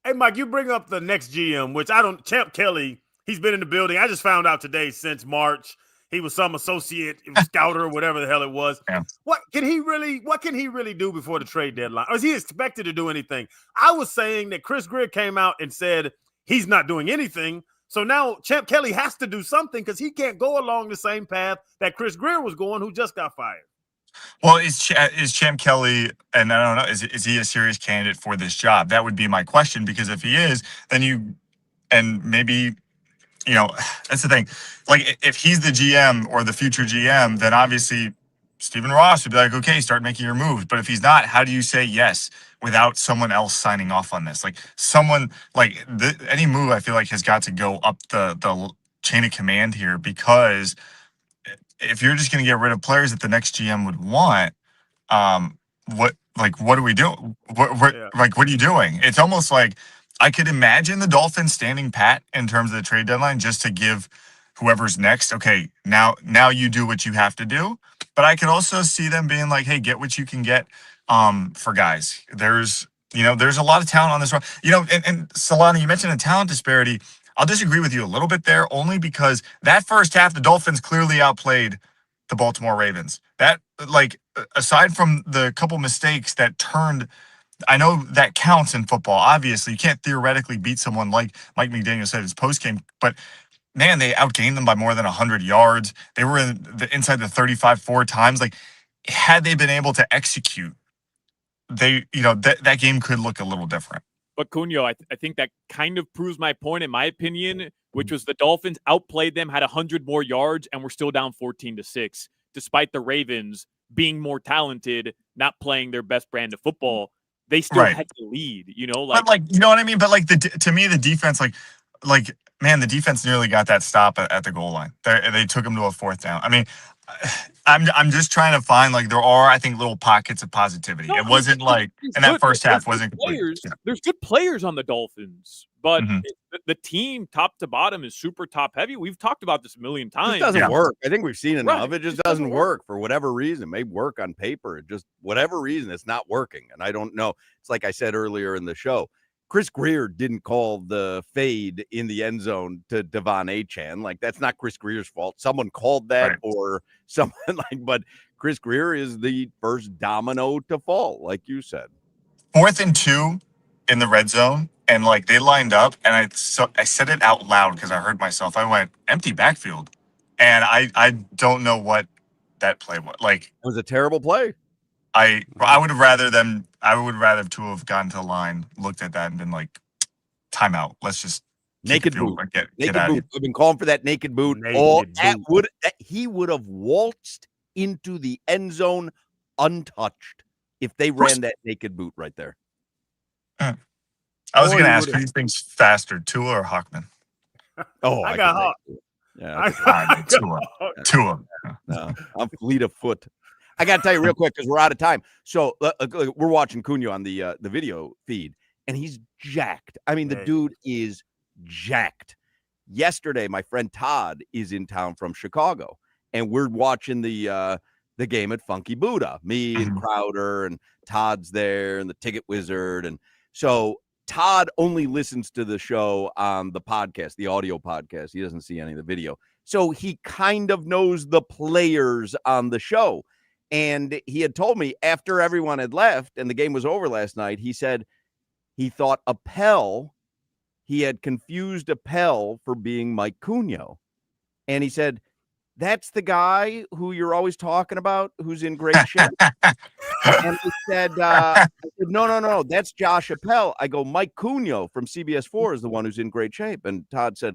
S3: Hey, Mike, you bring up the next GM, which Champ Kelly, he's been in the building. I just found out today since March. He was some associate scouter or whatever the hell it was.
S5: Yeah.
S3: What can he really do before the trade deadline? Or is he expected to do anything? I was saying that Chris Greer came out and said he's not doing anything. So now Champ Kelly has to do something because he can't go along the same path that Chris Greer was going, who just got fired.
S5: Well, is Champ Kelly, and I don't know, is he a serious candidate for this job? That would be my question, because if he is, then maybe, you know, that's the thing. Like, if he's the GM or the future GM, then obviously Stephen Ross would be like, okay, start making your moves. But if he's not, how do you say yes without someone else signing off on this? Like any move, I feel like has got to go up the chain of command here, because if you're just going to get rid of players that the next GM would want, what are we doing? What are you doing? It's almost like I could imagine the Dolphins standing pat in terms of the trade deadline just to give whoever's next, okay, now you do what you have to do. But I could also see them being like, hey, get what you can get for guys. There's a lot of talent on this run. You know, and Solana, you mentioned a talent disparity. I'll disagree with you a little bit there, only because that first half, the Dolphins clearly outplayed the Baltimore Ravens. That, like, aside from the couple mistakes that turned, I know that counts in football. Obviously, you can't theoretically beat someone like Mike McDaniel said his post game, but man, they outgained them by more than 100 yards. They were inside the 35 4 times. Like, had they been able to execute, that game could look a little different.
S4: But Cunha, I think that kind of proves my point, in my opinion, which was the Dolphins outplayed them, had 100 more yards, and were still down 14-6, despite the Ravens being more talented, not playing their best brand of football. They still had to lead,
S5: But you know what I mean? But to me, the defense, man, the defense nearly got that stop at the goal line. They took them to a 4th down. I mean, I'm just trying to find, there are, I think, little pockets of positivity. It wasn't in that first half wasn't complete.
S4: There's good players on the Dolphins, but the team top to bottom is super top heavy. We've talked about this a million times.
S2: It doesn't work. I think we've seen enough. It just doesn't work for whatever reason. It may work on paper. It just, whatever reason, it's not working. And I don't know. It's like I said earlier in the show. Chris Greer didn't call the fade in the end zone to Devon Achane. That's not Chris Greer's fault. Someone called that or someone but Chris Greer is the first domino to fall, like you said.
S5: 4th and 2 in the red zone, and they lined up, and I said it out loud because I heard myself. I went, empty backfield. And I don't know what that play was.
S2: It was a terrible play.
S5: I would have rather to have gotten to the line, looked at that, and been like, timeout. Let's just
S2: naked boot.
S5: Get out of here.
S2: I've been calling for that naked boot. He would have waltzed into the end zone untouched if they ran that naked boot right there.
S5: I was going to ask, who things faster, Tua or Hochman?
S2: Oh,
S3: I got Hawk.
S2: Yeah,
S5: Tua.
S2: No, I'm fleet of foot. I got to tell you real quick because we're out of time. So we're watching Cunha on the video feed, and he's jacked. I mean, the dude is jacked. Yesterday, my friend Todd is in town from Chicago, and we're watching the game at Funky Buddha. Me and Crowder and Todd's there, and the Ticket Wizard, and so Todd only listens to the show on the podcast, the audio podcast. He doesn't see any of the video, so he kind of knows the players on the show. And he had told me after everyone had left and the game was over last night, he said he thought he had confused Appel for being Mike Cunha. And he said, that's the guy who you're always talking about, who's in great shape. And he said, no, that's Josh Appel. I go, Mike Cunha from CBS 4 is the one who's in great shape. And Todd said,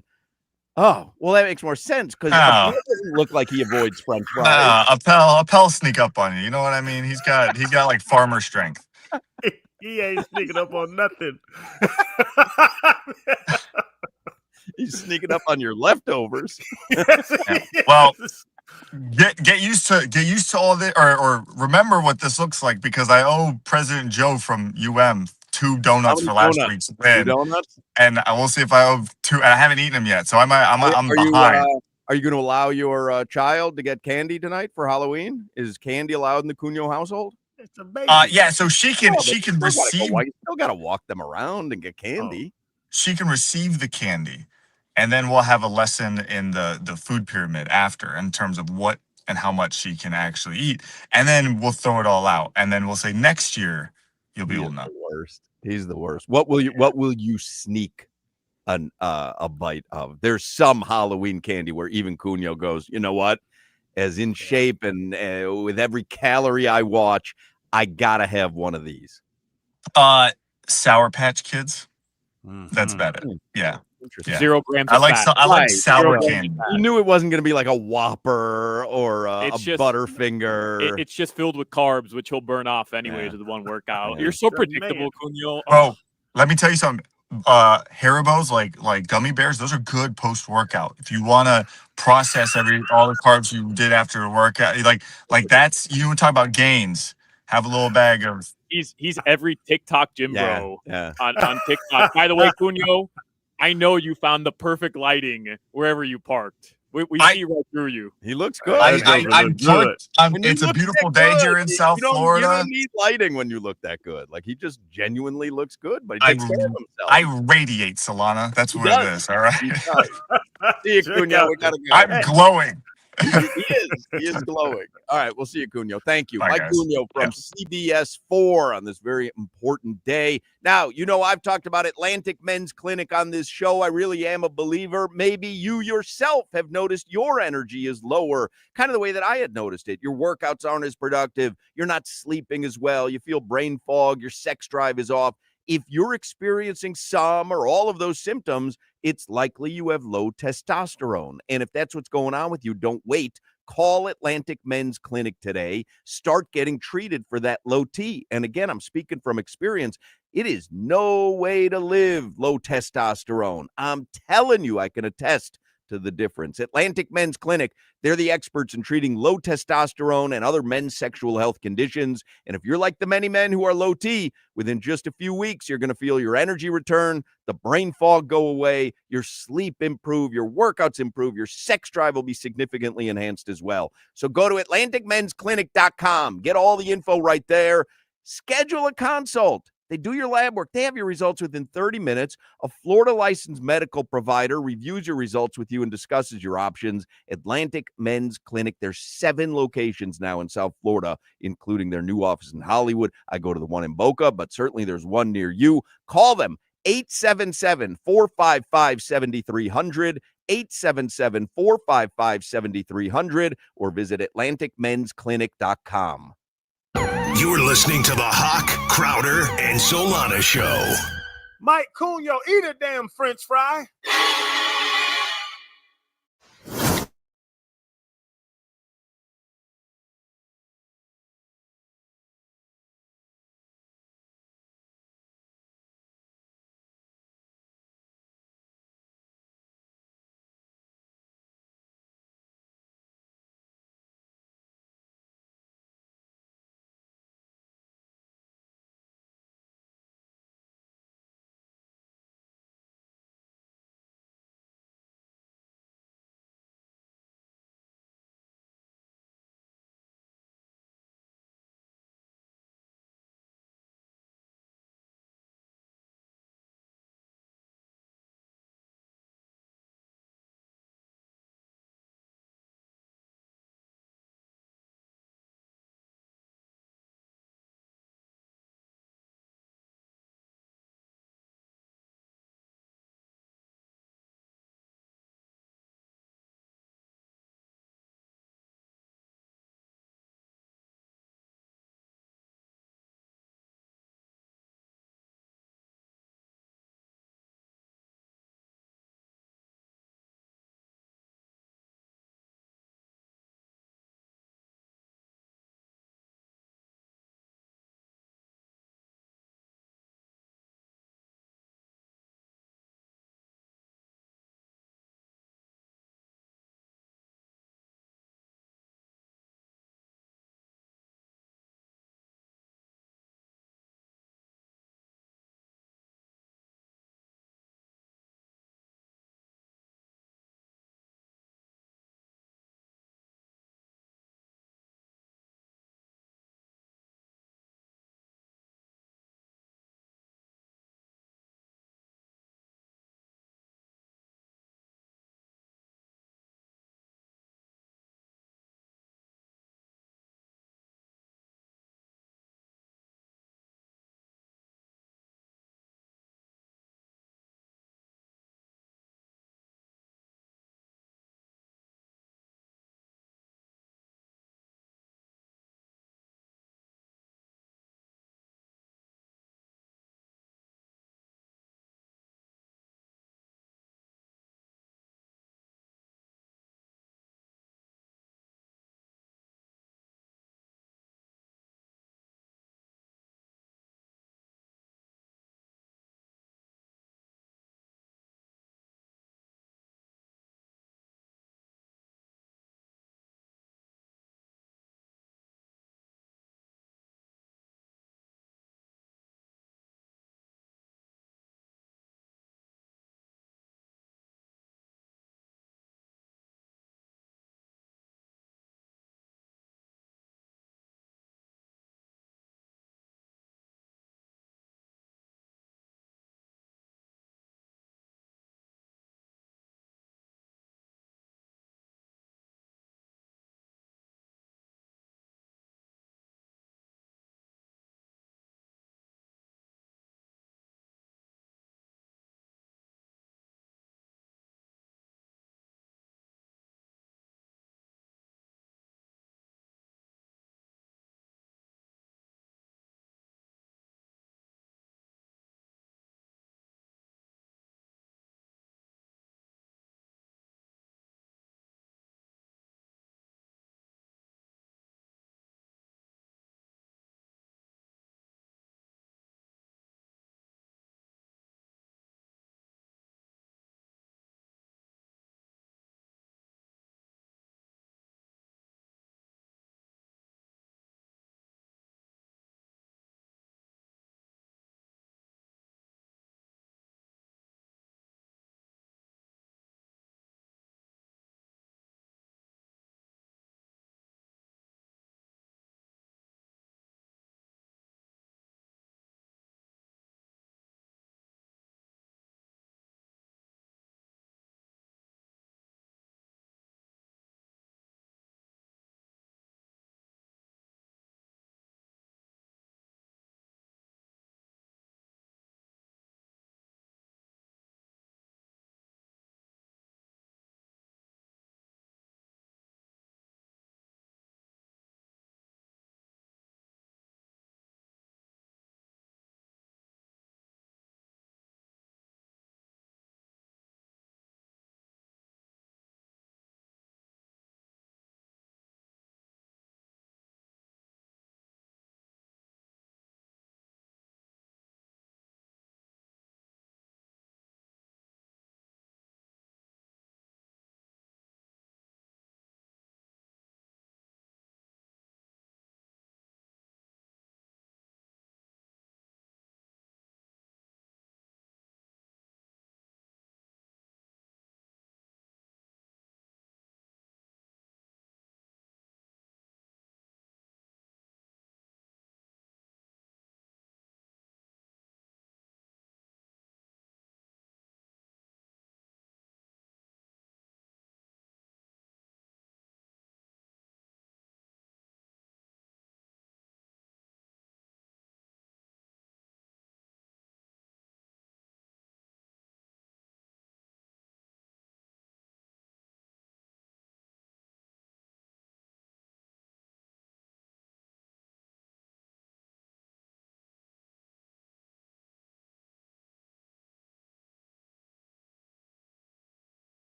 S2: oh, well, that makes more sense because it doesn't look like he avoids French fries.
S5: Appel sneak up on you. You know what I mean? He's got farmer strength.
S3: He ain't sneaking up on nothing.
S2: He's sneaking up on your leftovers.
S5: Well, get used to all this, or remember what this looks like, because I owe President Joe from UM 2 donuts for last week's win. 2
S2: donuts?
S5: And I will see if I owe 2. And I haven't eaten them yet, so I'm behind.
S2: Are you going to allow your child to get candy tonight for Halloween? Is candy allowed in the Cunha household?
S3: It's a baby.
S5: Yeah. So she can receive.
S2: You still got to walk them around and get candy.
S5: She can receive the candy, and then we'll have a lesson in the food pyramid after, in terms of what and how much she can actually eat, and then we'll throw it all out, and then we'll say next year you'll be old enough.
S2: He's the worst. What will you sneak a bite of? There's some Halloween candy where even Cunha goes, you know what? As in shape and with every calorie I watch, I gotta have one of these.
S5: Sour Patch Kids. That's about it. Yeah.
S2: Interesting.
S4: 0 grams.
S5: I like sour candy.
S2: You knew it wasn't going to be like a Whopper or a Butterfinger.
S4: It's just filled with carbs, which he'll burn off anyways with the one workout. You're so predictable, Cunha.
S5: Bro, let me tell you something. Haribo's, like gummy bears, those are good post-workout. If you want to process all the carbs you did after a workout, like that's, you would talk about gains. Have a little bag of.
S4: He's every TikTok gym bro on TikTok. By the way, Cunha, I know you found the perfect lighting wherever you parked. We see right through you.
S2: He looks good.
S5: It's a beautiful day here in South Florida.
S2: You don't need lighting when you look that good. Like, he just genuinely looks good, but he takes care of himself.
S5: I radiate, Solana. That's what it is. All right.
S2: See you, Cunha. We gotta go.
S5: I'm glowing.
S2: He is glowing. All right, we'll see you, Cunio. Thank you.
S5: Bye,
S2: Mike
S5: guys.
S2: Cunio from
S5: Yeah.
S2: CBS 4 on this very important day. Now, I've talked about Atlantic Men's Clinic on this show. I really am a believer. Maybe you yourself have noticed your energy is lower, kind of the way that I had noticed it. Your workouts aren't as productive. You're not sleeping as well. You feel brain fog. Your sex drive is off. If you're experiencing some or all of those symptoms, it's likely you have low testosterone. And if that's what's going on with you, don't wait. Call Atlantic Men's Clinic today. Start getting treated for that low T. And again, I'm speaking from experience. It is no way to live low testosterone. I'm telling you, I can attest to the difference. Atlantic Men's Clinic, they're the experts in treating low testosterone and other men's sexual health conditions. And if you're like the many men who are low T, within just a few weeks, you're going to feel your energy return, the brain fog go away, your sleep improve, your workouts improve, your sex drive will be significantly enhanced as well. So go to AtlanticMen'sClinic.com. Get all the info right there. Schedule a consult. They do your lab work. They have your results within 30 minutes. A Florida licensed medical provider reviews your results with you and discusses your options. Atlantic Men's Clinic. There's 7 locations now in South Florida, including their new office in Hollywood. I go to the one in Boca, but certainly there's one near you. Call them 877-455-7300, 877-455-7300, or visit AtlanticMen'sClinic.com.
S1: You're listening to the Hoch, Crowder, and Solana Show.
S3: Mike Cunio, eat a damn French fry.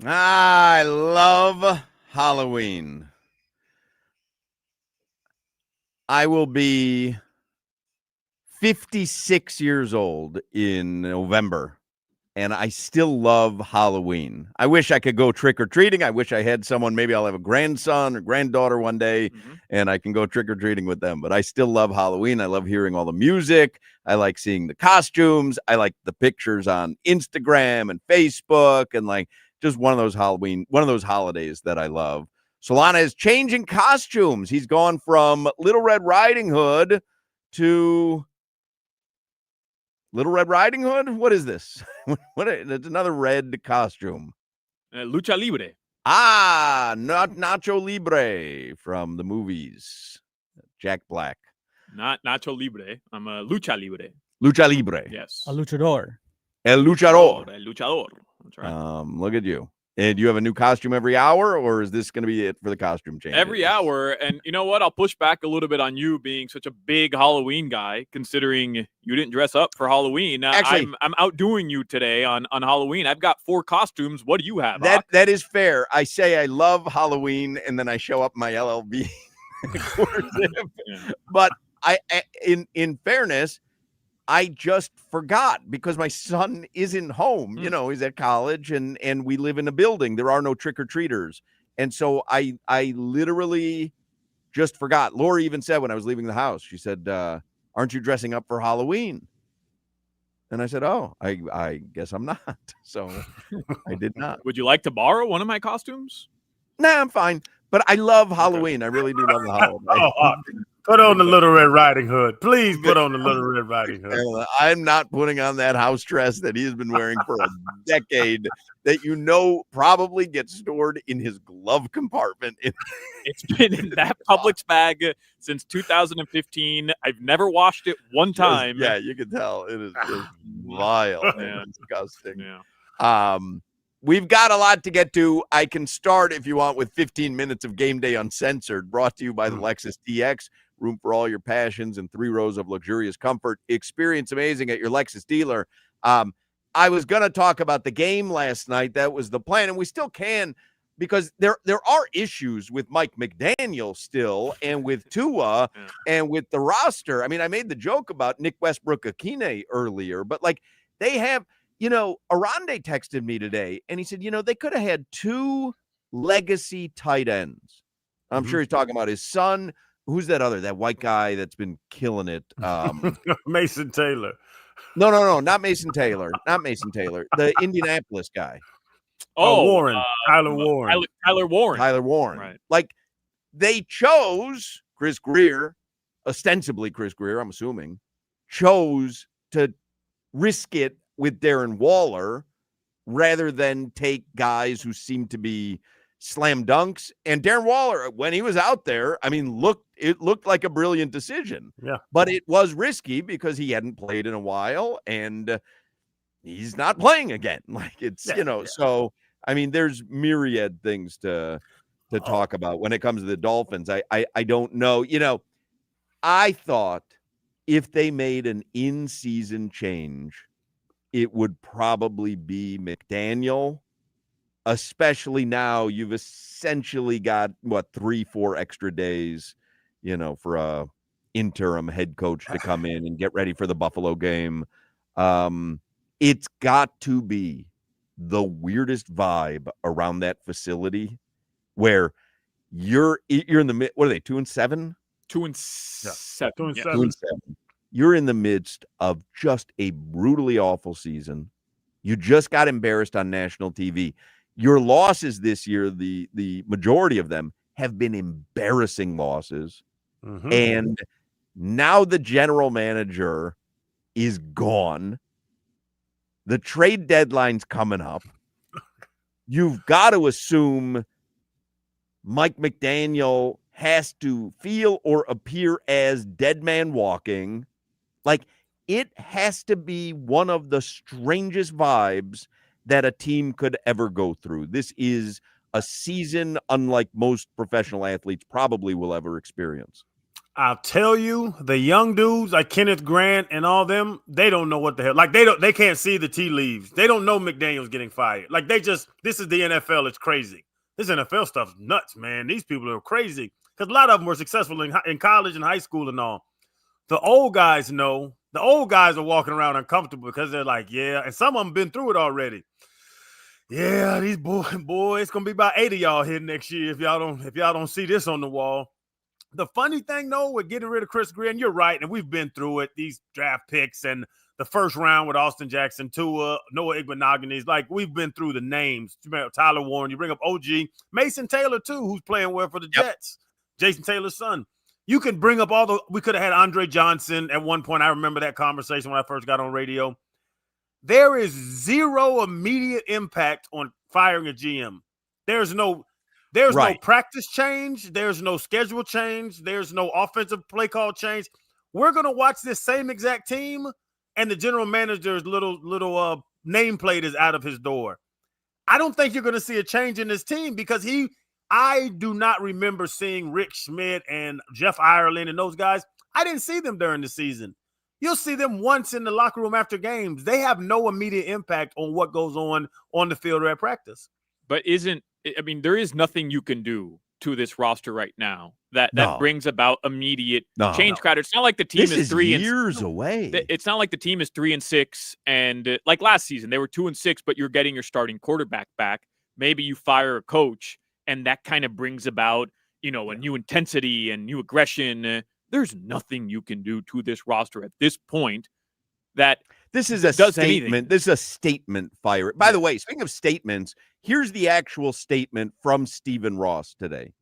S2: I love Halloween. I will be 56 years old in November, and I still love Halloween. I wish I could go trick-or-treating. I wish I had someone, maybe I'll have a grandson or granddaughter one day, and I can go trick-or-treating with them. But I still love Halloween. I love hearing all the music. I like seeing the costumes. I like the pictures on Instagram and Facebook, and like just one of those holidays that I love. Solana is changing costumes. He's gone from Little Red Riding Hood to Little Red Riding Hood? What is this? It's another red costume.
S4: Lucha Libre.
S2: Not Nacho Libre from the movies. Jack Black.
S4: Not Nacho Libre. I'm a Lucha Libre.
S2: Lucha Libre.
S4: Yes.
S6: A luchador.
S2: El Luchador.
S4: El Luchador. That's right.
S2: Look at you. And do you have a new costume every hour, or is this going to be it for the costume change?
S4: Every hour. And you know what? I'll push back a little bit on you being such a big Halloween guy, considering you didn't dress up for Halloween.
S2: Actually,
S4: I'm outdoing you today on Halloween. I've got 4 costumes. What do you have?
S2: That is fair. I say I love Halloween, and then I show up in my LLB. But in fairness, I just forgot because my son isn't home. You know, he's at college and we live in a building. There are no trick-or-treaters. And so I literally just forgot. Lori even said when I was leaving the house, she said, aren't you dressing up for Halloween? And I said, oh, I guess I'm not. So I did not.
S4: Would you like to borrow one of my costumes?
S2: Nah, I'm fine. But I love Halloween. I really do love the holiday.
S3: Put on the Little Red Riding Hood. Please put on the Little Red Riding Hood.
S2: I'm not putting on that house dress that he has been wearing for a decade that probably gets stored in his glove compartment.
S4: It's been in that Publix bag since 2015. I've never washed it one time.
S2: Yeah, you can tell. It is just vile and disgusting.
S4: Yeah.
S2: We've got a lot to get to. I can start, if you want, with 15 minutes of Game Day Uncensored, brought to you by the Lexus DX. Room for all your passions and 3 rows of luxurious comfort. Experience amazing at your Lexus dealer. I was going to talk about the game last night. That was the plan, and we still can, because there are issues with Mike McDaniel still, and with Tua, and with the roster. I mean, I made the joke about Nick Westbrook-Akine earlier, but like they have, Arande texted me today, and he said, they could have had 2 legacy tight ends. I'm sure he's talking about his son. Who's that white guy that's been killing it?
S3: Mason Taylor.
S2: No, not Mason Taylor. Not Mason Taylor. The Indianapolis guy.
S3: Warren. Tyler Warren.
S4: Tyler Warren.
S2: Tyler Warren.
S4: Right.
S2: Like, they chose Chris Greer, ostensibly Chris Greer, I'm assuming, chose to risk it with Darren Waller rather than take guys who seem to be slam dunks. And Darren Waller, when he was out there, I mean, it looked like a brilliant decision.
S3: Yeah.
S2: But it was risky because he hadn't played in a while, and he's not playing again. Like, it's, so, I mean, there's myriad things to talk about when it comes to the Dolphins. I don't know. I thought if they made an in-season change, it would probably be McDaniel. Especially now, you've essentially got 3-4 extra days, for a interim head coach to come in and get ready for the Buffalo game. It's got to be the weirdest vibe around that facility, where you're in the mid. What are they? 2-7?
S4: 2-7.
S3: 2-7.
S2: You're in the midst of just a brutally awful season. You just got embarrassed on national TV. Your losses this year, the majority of them have been embarrassing losses. And now the general manager is gone. The trade deadline's coming up. You've got to assume Mike McDaniel has to feel or appear as dead man walking. Like, it has to be one of the strangest vibes that a team could ever go through. This is a season unlike most professional athletes probably will ever experience.
S3: I'll tell you, the young dudes like Kenneth Grant and all them, they don't know what the hell. Like they can't see the tea leaves. They don't know McDaniel's getting fired. Like this is the NFL. It's crazy. This NFL stuff's nuts, man. These people are crazy because a lot of them were successful in college and high school and all. The old guys know. The old guys are walking around uncomfortable because they're like, yeah, and some of them been through it already. Yeah, these boys, it's gonna be about 8 of y'all here next year if y'all don't see this on the wall. The funny thing, though, with getting rid of Chris Greer, and you're right, and we've been through it, these draft picks and the first round with Austin Jackson, Tua, Noah Igbenogany, like we've been through the names. Tyler Warren, you bring up OG, Mason Taylor, too, who's playing well for the Jets, Jason Taylor's son. You can bring up we could have had Andre Johnson at one point. I remember that conversation when I first got on radio. There is zero immediate impact on firing a GM. There's no practice change. There's no schedule change. There's no offensive play call change. We're going to watch this same exact team, and the general manager's little nameplate is out of his door. I don't think you're going to see a change in this team because I do not remember seeing Rick Schmidt and Jeff Ireland and those guys. I didn't see them during the season. You'll see them once in the locker room after games. They have no immediate impact on what goes on the field or at practice.
S4: But there is nothing you can do to this roster right now that brings about immediate change. Crowder. It's not like the team is 3
S2: years away.
S4: It's not like the team is 3-6 and like last season they were 2-6, but you're getting your starting quarterback back. Maybe you fire a coach, and that kind of brings about a new intensity and new aggression. There's nothing you can do to this roster at this point that
S2: this is a statement. Anything. This is a statement fire. By the way, speaking of statements, here's the actual statement from Stephen Ross today.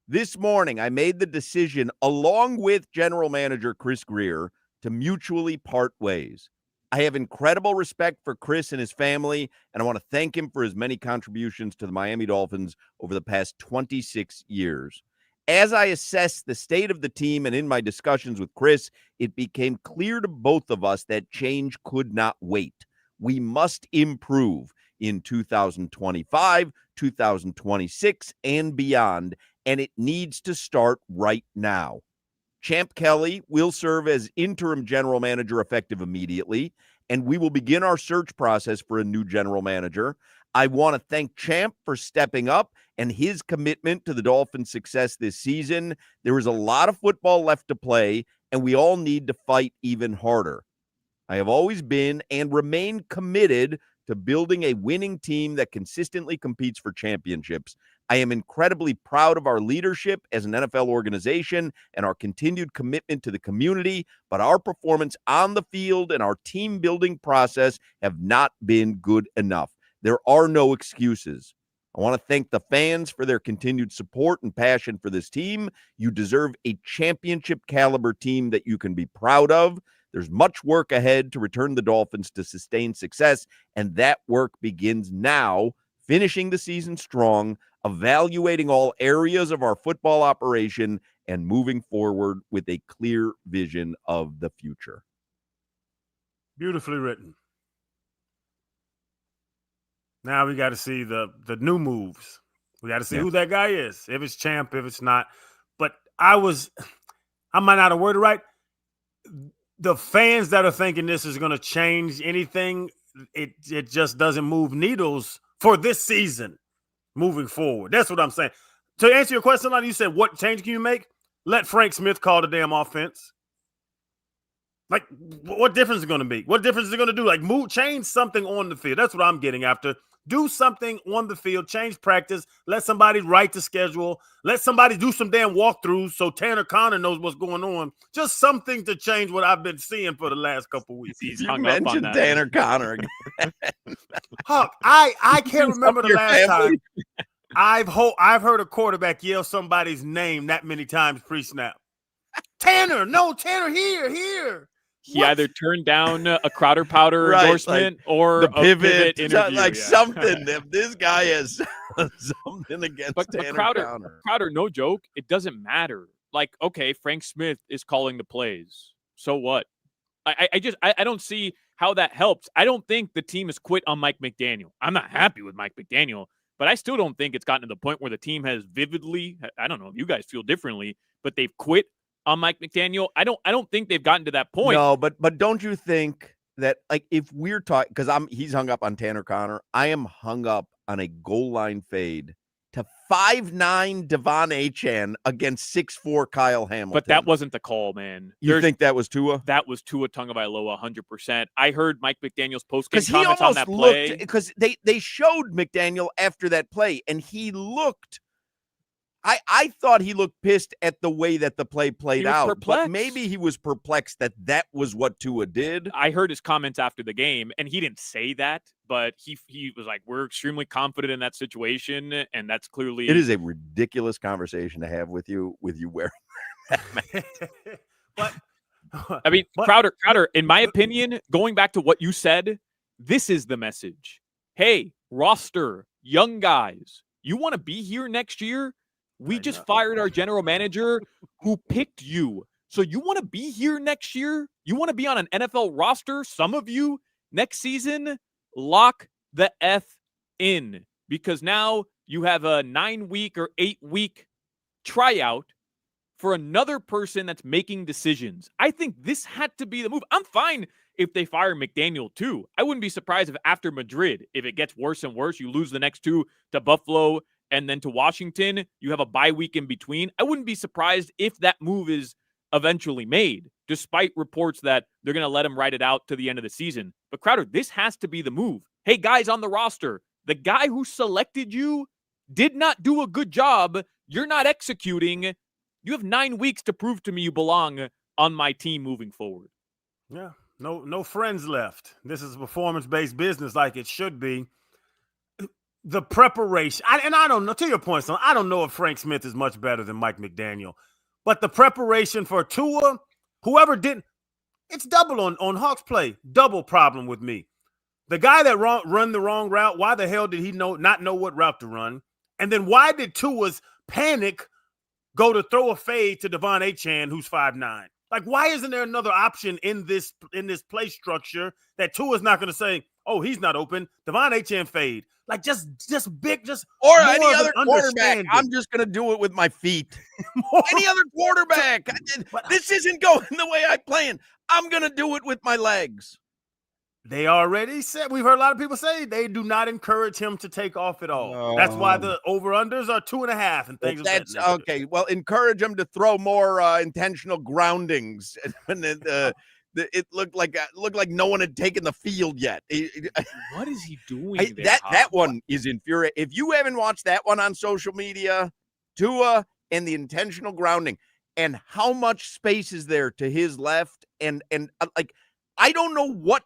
S2: This morning, I made the decision, along with general manager Chris Greer, to mutually part ways. I have incredible respect for Chris and his family, and I want to thank him for his many contributions to the Miami Dolphins over the past 26 years. As I assessed the state of the team and in my discussions with Chris, it became clear to both of us that change could not wait. We must improve in 2025, 2026, and beyond, and it needs to start right now. Champ Kelly will serve as interim general manager effective immediately, and we will begin our search process for a new general manager. I want to thank Champ for stepping up and his commitment to the Dolphins' success this season. There is a lot of football left to play, and we all need to fight even harder. I have always been and remain committed to building a winning team that consistently competes for championships. I am incredibly proud of our leadership as an NFL organization and our continued commitment to the community, but our performance on the field and our team building process have not been good enough. There are no excuses. I want to thank the fans for their continued support and passion for this team. You deserve a championship caliber team that you can be proud of. There's much work ahead to return the Dolphins to sustained success, and that work begins now, finishing the season strong, evaluating all areas of our football operation, and moving forward with a clear vision of the future.
S3: Beautifully written. Now we got to see the new moves. We got to see who that guy is. If it's Champ, if it's not. But I might not have worded right. The fans that are thinking this is going to change anything, it just doesn't move needles for this season moving forward. That's what I'm saying. To answer your question, Lonnie, you said, what change can you make? Let Frank Smith call the damn offense. Like, what difference is it going to be? What difference is it going to do? Like, change something on the field. That's what I'm getting after. Do something on the field. Change practice. Let somebody write the schedule. Let somebody do some damn walkthroughs so Tanner Connor knows what's going on. Just something to change what I've been seeing for the last couple of weeks.
S2: You mentioned Tanner Connor.
S3: Huck, I can't remember the last time I've heard a quarterback yell somebody's name that many times pre-snap. Tanner, here.
S4: He either turned down a Crowder Powder endorsement or
S2: the pivot
S4: interview.
S2: Like something. If this guy has something against Tanner
S4: Crowder, no joke, it doesn't matter. Like, okay, Frank Smith is calling the plays. So what? I don't see how that helps. I don't think the team has quit on Mike McDaniel. I'm not happy with Mike McDaniel, but I still don't think it's gotten to the point where the team has vividly, I don't know if you guys feel differently, but they've quit on Mike McDaniel. I don't think they've gotten to that point.
S2: No, but don't you think that, like, if we're talking, because he's hung up on Tanner Connor, I am hung up on a goal line fade to 5'9" Devon Achane against 6'4" Kyle Hamilton.
S4: But that wasn't the call, man.
S2: You think that was Tua?
S4: That was Tua Tagovailoa 100%. I heard Mike McDaniel's post-game
S2: Because he
S4: comments on
S2: almost
S4: that play.
S2: looked, because they showed McDaniel after that play, and he looked, I thought he looked pissed at the way that the play played out.
S4: Perplexed.
S2: But maybe he was perplexed that was what Tua did.
S4: I heard his comments after the game, and he didn't say that, but he was like, we're extremely confident in that situation, and that's clearly...
S2: It is a ridiculous conversation to have with you wearing that mask.
S3: But
S4: I mean, Crowder, in my opinion, going back to what you said, this is the message. Hey, roster, young guys, you want to be here next year? We just fired our general manager who picked you. So you want to be here next year? You want to be on an NFL roster? Some of you next season, lock the F in, because now you have a 9-week or 8-week tryout for another person that's making decisions. I think this had to be the move. I'm fine if they fire McDaniel too. I wouldn't be surprised if after Madrid, if it gets worse and worse, you lose the next two to Buffalo and then to Washington, you have a bye week in between. I wouldn't be surprised if that move is eventually made, despite reports that they're going to let him ride it out to the end of the season. But Crowder, this has to be the move. Hey, guys on the roster, the guy who selected you did not do a good job. You're not executing. You have 9 weeks to prove to me you belong on my team moving forward.
S3: Yeah, no friends left. This is a performance-based business like it should be. The preparation, I don't know, to your point, son, I don't know if Frank Smith is much better than Mike McDaniel, but the preparation for Tua, whoever didn't, it's double on Hawks play. Double problem with me. The guy that run the wrong route, why the hell did he not know what route to run? And then why did Tua's panic go to throw a fade to Devon Achane, who's 5'9"? Like, why isn't there another option in this play structure that Tua's not going to say, oh, he's not open, Devon Achane fade? Like, just big, just
S2: or any other quarterback. I'm just going to do it with my feet. Any other quarterback. This isn't going the way I planned. I'm going to do it with my legs.
S3: They already said, we've heard a lot of people say they do not encourage him to take off at all.
S2: Oh.
S3: That's why the over-unders are 2.5 and things.
S2: That's okay. Well, encourage him to throw more intentional groundings. And it looked like no one had taken the field yet.
S4: What is he doing?
S2: That one is infuriating. If you haven't watched that one on social media, Tua and the intentional grounding, and how much space is there to his left, and like, I don't know what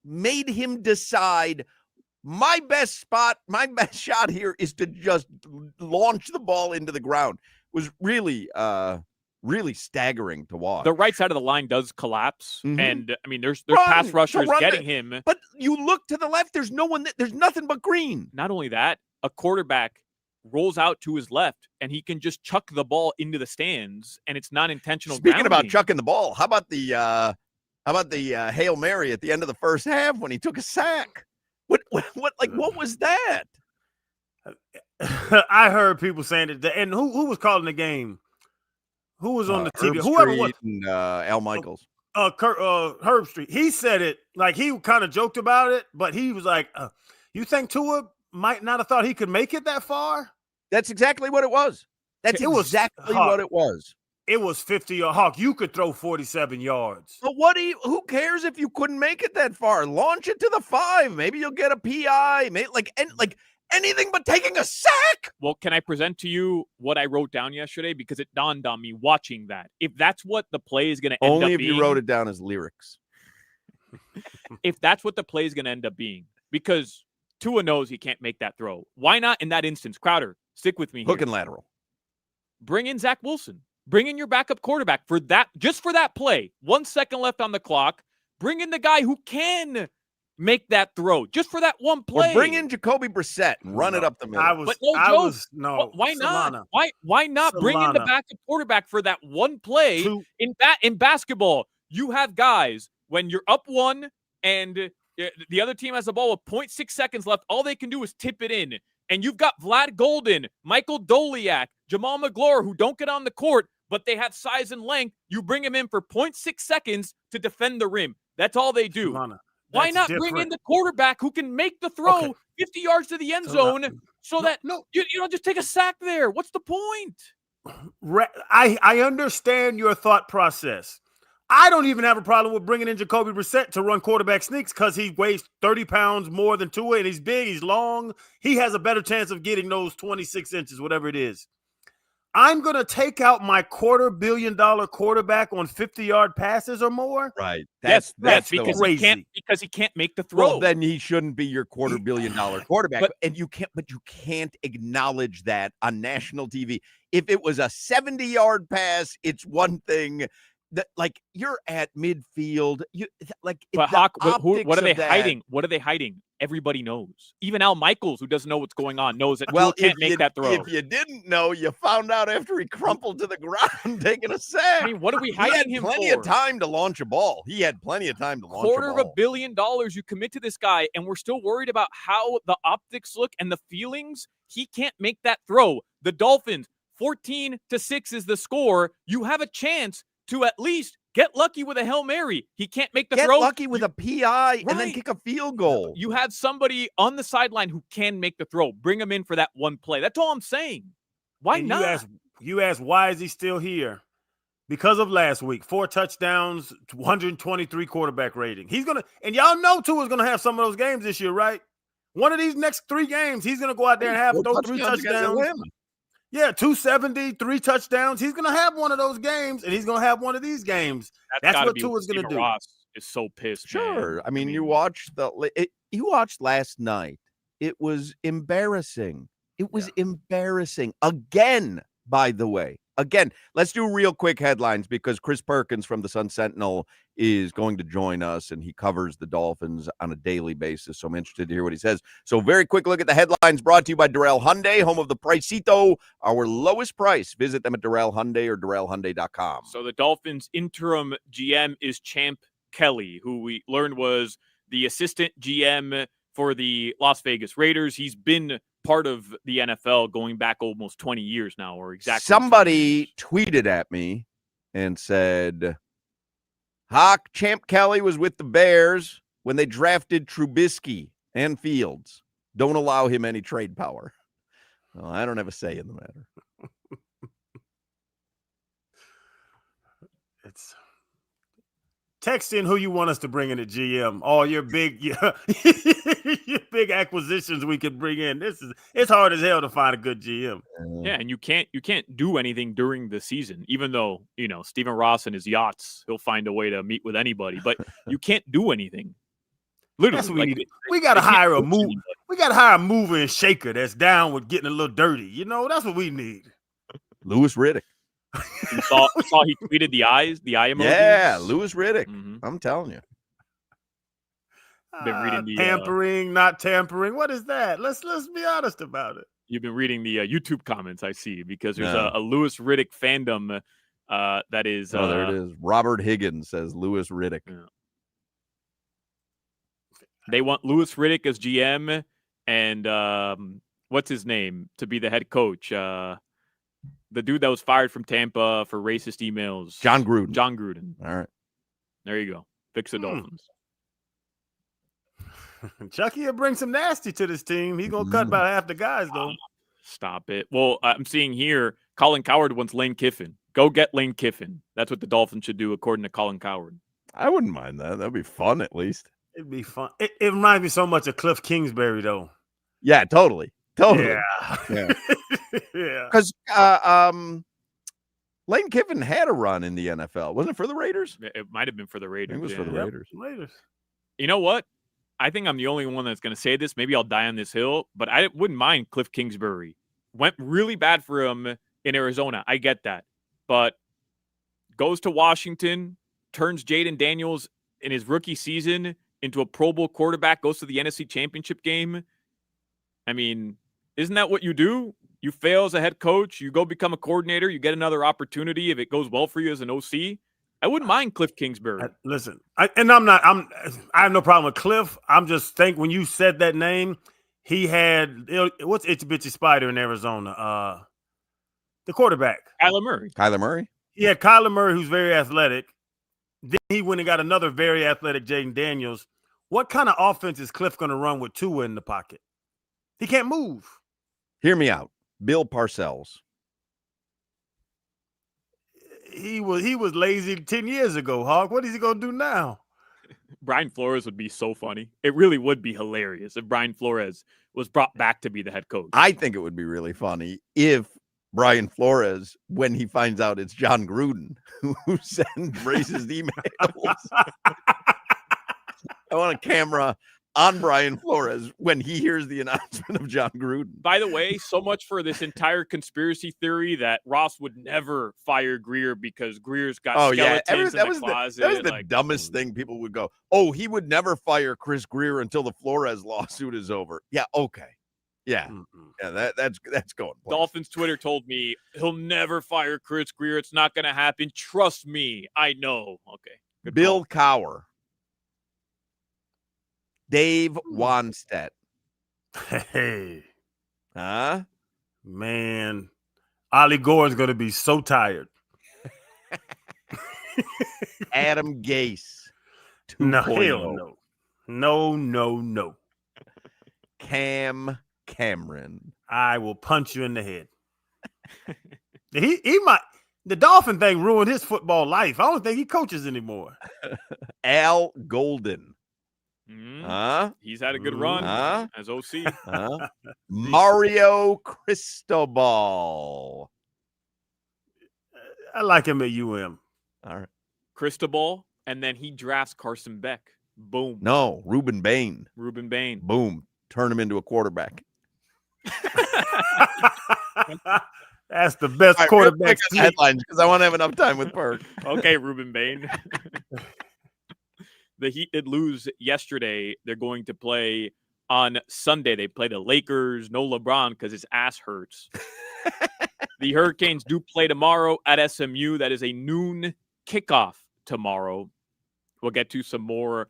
S2: made him decide my best shot here is to just launch the ball into the ground. It was really staggering to watch.
S4: The right side of the line does collapse, and I mean, there's
S2: Run,
S4: pass rushers
S2: so
S4: getting him.
S2: But you look to the left, there's no one. There's nothing but green.
S4: Not only that, a quarterback rolls out to his left, and he can just chuck the ball into the stands, and it's not intentional.
S2: Speaking about chucking the ball, how about the Hail Mary at the end of the first half when he took a sack? What was that?
S3: I heard people saying that, and who was calling the game? Who was on the TV? Whoever was.
S2: And, Al Michaels.
S3: Herb Street. He said it like he kind of joked about it, but he was like, "You think Tua might not have thought he could make it that far?"
S2: That's exactly what it was. That's exactly what it was.
S3: It was 50 or Hawk. You could throw 47 yards.
S2: But who cares if you couldn't make it that far? Launch it to the 5. Maybe you'll get a PI. Anything but taking a sack.
S4: Well, can I present to you what I wrote down yesterday? Because it dawned on me watching that. If that's what the play is going to end up being.
S2: Only if you wrote it down as lyrics.
S4: If that's what the play is going to end up being. Because Tua knows he can't make that throw. Why not in that instance? Crowder, stick with me here.
S2: Hook and lateral.
S4: Bring in Zach Wilson. Bring in your backup quarterback for that, just for that play. 1 second left on the clock. Bring in the guy who can make that throw just for that one play.
S2: Or bring in Jacoby Brissett and run it up the middle.
S4: Why not? Why not bring in the backup quarterback for that one play? In basketball, you have guys when you're up 1 and the other team has the ball with 0.6 seconds left. All they can do is tip it in. And you've got Vlad Golden, Michael Doliak, Jamal McGlure, who don't get on the court, but they have size and length. You bring them in for 0.6 seconds to defend the rim. That's all they do.
S3: Solana,
S4: Why not bring in the quarterback who can make the throw 50 yards to the end zone you don't just take a sack there? What's the point?
S3: I understand your thought process. I don't even have a problem with bringing in Jacoby Brissett to run quarterback sneaks because he weighs 30 pounds more than Tua, and he's big, he's long. He has a better chance of getting those 26 inches, whatever it is. I'm going to take out my $250 million quarterback on 50-yard passes or more.
S2: Right.
S4: That's because
S3: crazy.
S4: He can't make the throw.
S2: Well, then he shouldn't be your $250 million quarterback. But you can't acknowledge that on national TV. If it was a 70-yard pass, it's one thing. That, like, you're at midfield.
S4: But Hoch, what are they hiding? What are they hiding? Everybody knows. Even Al Michaels, who doesn't know what's going on, knows that Tua can't make that throw.
S2: If you didn't know, you found out after he crumpled to the ground taking a sack.
S4: I mean, what are we hiding him for?
S2: He had plenty of time to launch a ball.
S4: $250 million you commit to this guy, and we're still worried about how the optics look and the feelings. He can't make that throw. The Dolphins, 14-6 is the score. You have a chance to at least get lucky with a Hail Mary. He can't make the throw.
S2: Get lucky with a PI and then kick a field goal.
S4: You have somebody on the sideline who can make the throw. Bring him in for that one play. That's all I'm saying. Why not?
S3: You ask, why is he still here? Because of last week. 4 touchdowns, 123 quarterback rating. He's going to – and y'all know Tua's going to have some of those games this year, right? One of these next 3 games, he's going to go out there and have those 3 touchdowns. Yeah, 270, 3 touchdowns. He's going to have one of those games, and he's going to have one of these games. That's what Tua's going to do.
S4: Ross is so pissed.
S2: Sure.
S4: Man.
S2: I mean, you watched last night. It was embarrassing. It was embarrassing. Again, by the way. Again, let's do real quick headlines because Chris Perkins from the Sun Sentinel is going to join us, and he covers the Dolphins on a daily basis. So I'm interested to hear what he says. So very quick look at the headlines brought to you by Darrell Hyundai, home of the Pricito, our lowest price. Visit them at Darrell Hyundai or DarrellHyundai.com.
S4: So the Dolphins interim GM is Champ Kelly, who we learned was the assistant GM for the Las Vegas Raiders. He's been part of the NFL going back almost 20 years now, or exactly.
S2: Somebody tweeted at me and said, Hoch, Champ Kelly was with the Bears when they drafted Trubisky and Fields. Don't allow him any trade power. Well, I don't have a say in the matter.
S3: It's text in who you want us to bring in at GM. All your big, your big acquisitions we could bring in. It's hard as hell to find a good GM.
S4: Yeah, and you can't do anything during the season, even though Stephen Ross and his yachts, he'll find a way to meet with anybody. But you can't do anything. Literally,
S3: that's what we need. We got to hire a move. We got to hire a mover and shaker that's down with getting a little dirty. That's what we need.
S2: Louis Riddick.
S4: You saw he tweeted the eye emojis.
S2: Yeah, Louis Riddick. Mm-hmm. I'm telling you.
S4: Been reading the
S3: tampering, not tampering. What is that? Let's be honest about it.
S4: You've been reading the YouTube comments, I see, because there's a Louis Riddick fandom that is.
S2: There it is. Robert Higgins says Louis Riddick.
S4: Yeah. They want Louis Riddick as GM and what's his name to be the head coach. The dude that was fired from Tampa for racist emails.
S2: John Gruden.
S4: All right. There you go. Fix the Dolphins.
S3: Chucky will bring some nasty to this team. He's going to cut about half the guys, though.
S4: Stop it. Well, I'm seeing here Colin Cowherd wants Lane Kiffin. Go get Lane Kiffin. That's what the Dolphins should do, according to Colin Cowherd.
S2: I wouldn't mind that. That'd be fun, at least.
S3: It'd be fun. It reminds me so much of Cliff Kingsbury, though.
S2: Yeah, totally.
S3: Yeah.
S2: Yeah. Because Lane Kiffin had a run in the NFL. Wasn't it for the Raiders?
S4: It might have been for the Raiders.
S2: It was for the Raiders.
S4: You know what? I think I'm the only one that's going to say this. Maybe I'll die on this hill, but I wouldn't mind Cliff Kingsbury. Went really bad for him in Arizona. I get that. But goes to Washington, turns Jaden Daniels in his rookie season into a Pro Bowl quarterback, goes to the NFC Championship game. I mean, isn't that what you do? You fail as a head coach, you go become a coordinator, you get another opportunity if it goes well for you as an OC. I wouldn't mind Cliff Kingsbury.
S3: I have no problem with Cliff. I'm just thinking when you said that name, he had what's Itsy Bitsy Spider in Arizona? The quarterback.
S4: Kyler Murray.
S3: He had Kyler Murray, who's very athletic. Then he went and got another very athletic Jaden Daniels. What kind of offense is Cliff going to run with Tua in the pocket? He can't move.
S2: Hear me out. Bill Parcells.
S3: He was lazy 10 years ago, Hawk. What is he going to do now?
S4: Brian Flores would be so funny. It really would be hilarious if Brian Flores was brought back to be the head coach.
S2: I think it would be really funny if Brian Flores, when he finds out it's John Gruden who sends racist emails. I want a camera on Brian Flores when he hears the announcement of John Gruden.
S4: By the way, so much for this entire conspiracy theory that Ross would never fire Greer because Greer's got skeletons in the closet.
S2: That was the dumbest thing people would go, oh, he would never fire Chris Greer until the Flores lawsuit is over. Yeah, okay. Yeah, that's going.
S4: Dolphins Twitter told me he'll never fire Chris Greer. It's not going to happen. Trust me. I know. Okay.
S2: Good Bill Cowher. Dave Wanstedt.
S3: Hey.
S2: Huh?
S3: Man, Ollie Gore's going to be so tired.
S2: Adam Gase.
S3: No, hell no. No.
S2: Cam Cameron.
S3: I will punch you in the head. He might. The Dolphin thing ruined his football life. I don't think he coaches anymore.
S2: Al Golden.
S4: He's had a good run as OC.
S2: Mario Cristobal.
S3: I like him at UM.
S2: All right.
S4: Cristobal, and then he drafts Carson Beck. Boom.
S2: No, Reuben Bain.
S4: Boom.
S2: Turn him into a quarterback.
S3: That's the best quarterback.
S2: Headlines because I want to have enough time with Perk.
S4: Okay, Reuben Bain. The Heat did lose yesterday. They're going to play on Sunday. They play the Lakers. No LeBron because his ass hurts. The Hurricanes do play tomorrow at SMU. That is a noon kickoff tomorrow. We'll get to some more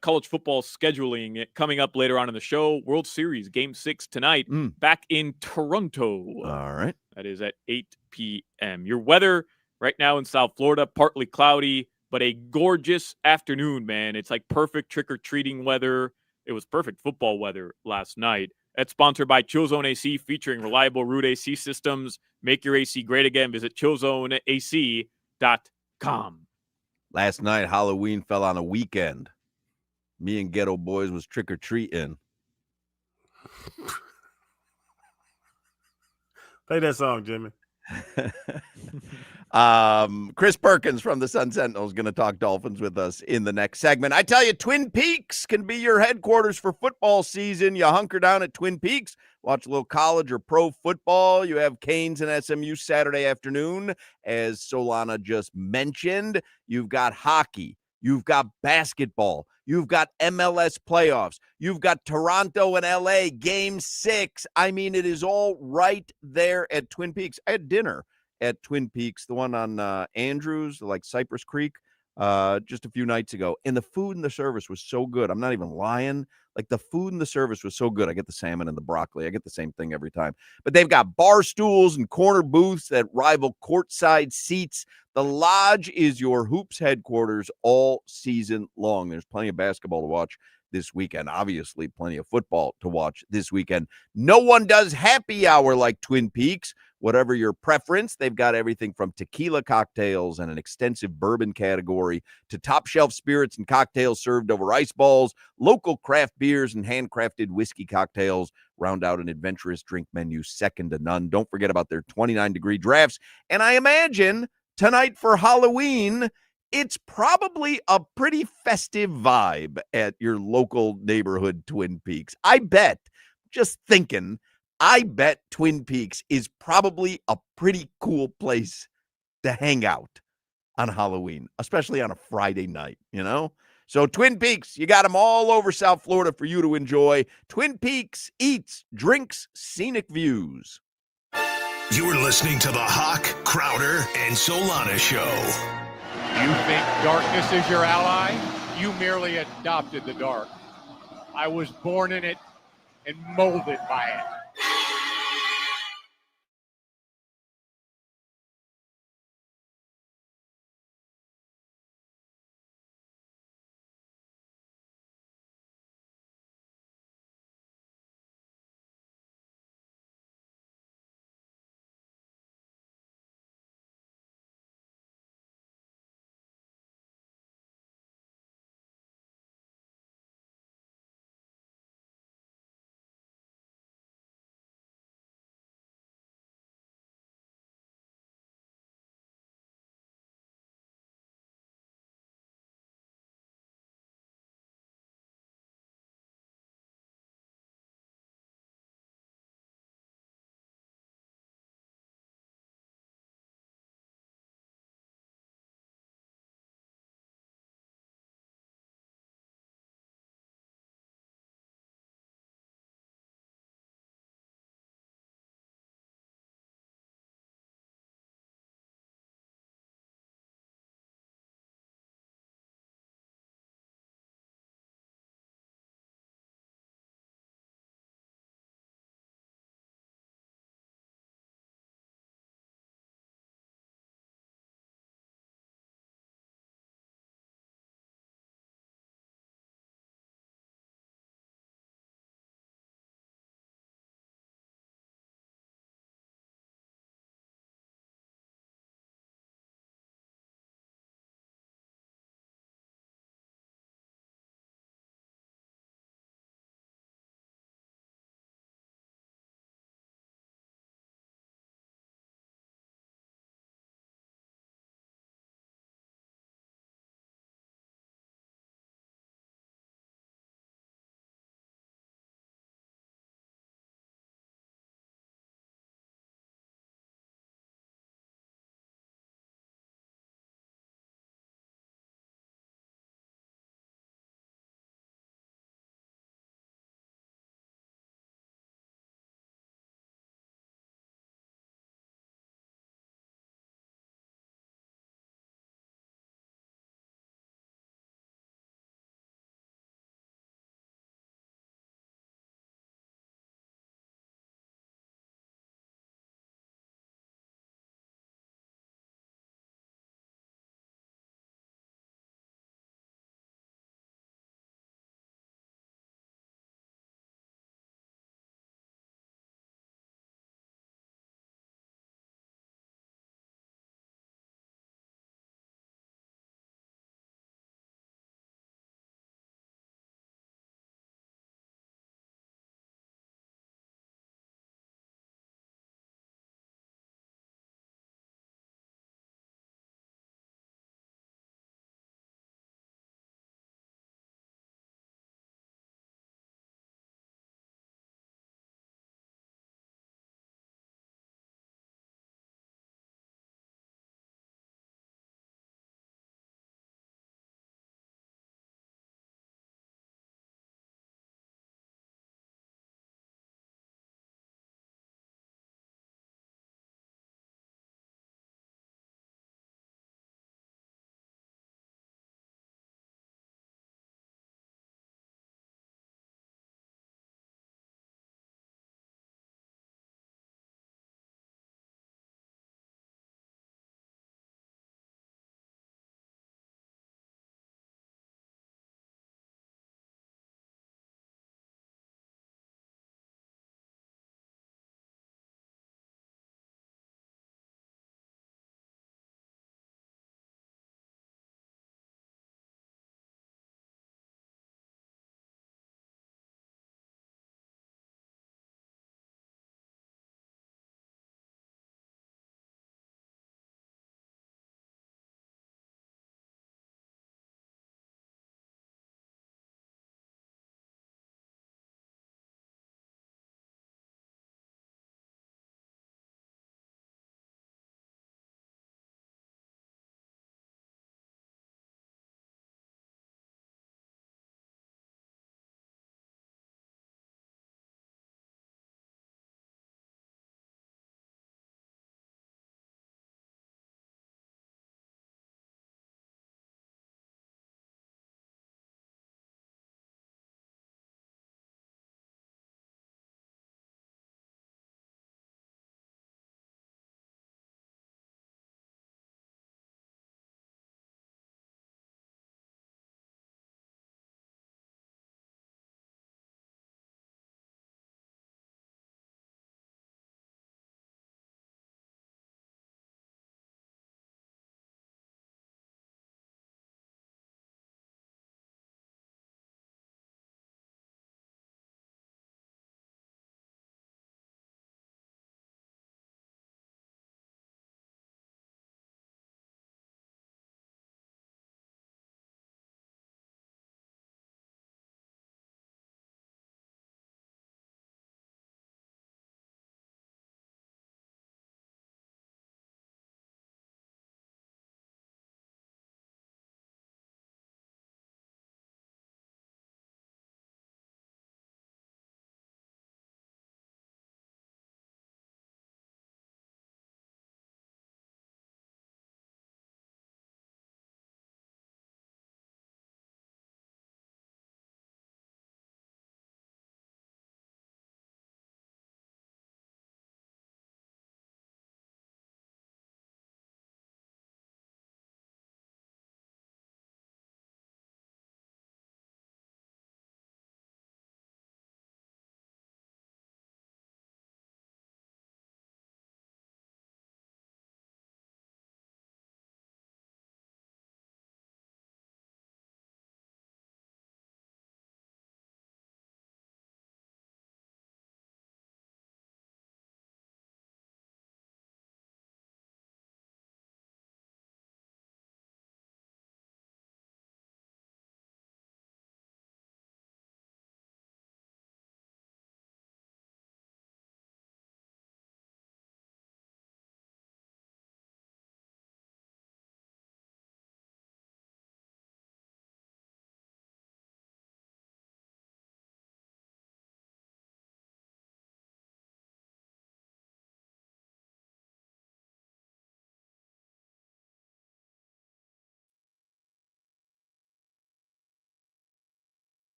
S4: college football scheduling coming up later on in the show. World Series Game 6 tonight back in Toronto.
S2: All right.
S4: That is at 8 p.m. Your weather right now in South Florida, partly cloudy, but a gorgeous afternoon, man. It's like perfect trick-or-treating weather. It was perfect football weather last night. It's sponsored by ChillZone AC, featuring reliable root AC systems. Make your AC great again. Visit chillzoneac.com.
S2: Last night, Halloween fell on a weekend. Me and Ghetto Boys was trick-or-treating.
S3: Play that song, Jimmy.
S2: Chris Perkins from the Sun Sentinel is going to talk Dolphins with us in the next segment. I tell you, Twin Peaks can be your headquarters for football season. You hunker down at Twin Peaks, watch a little college or pro football. You have Canes and SMU Saturday afternoon, as Solana just mentioned. You've got hockey. You've got basketball. You've got MLS playoffs. You've got Toronto and LA Game 6. I mean, it is all right there at Twin Peaks. I had dinner at Twin Peaks, the one on Andrews, like Cypress Creek, just a few nights ago. And the food and the service was so good. I'm not even lying. Like, the food and the service was so good. I get the salmon and the broccoli. I get the same thing every time. But they've got bar stools and corner booths that rival courtside seats. The Lodge is your hoops headquarters all season long. There's plenty of basketball to watch this weekend. Obviously, plenty of football to watch this weekend. No one does happy hour like Twin Peaks. Whatever your preference, they've got everything from tequila cocktails and an extensive bourbon category to top shelf spirits and cocktails served over ice balls, local craft beers and handcrafted whiskey cocktails round out an adventurous drink menu second to none. Don't forget about their 29-degree drafts. And I imagine tonight for Halloween, it's probably a pretty festive vibe at your local neighborhood Twin Peaks. I bet Twin Peaks is probably a pretty cool place to hang out on Halloween, especially on a Friday night, you know? So Twin Peaks, you got them all over South Florida for you to enjoy. Twin Peaks eats, drinks, scenic views.
S6: You're listening to the Hoch, Crowder, and Solana Show.
S7: You think darkness is your ally? You merely adopted the dark. I was born in it and molded by it.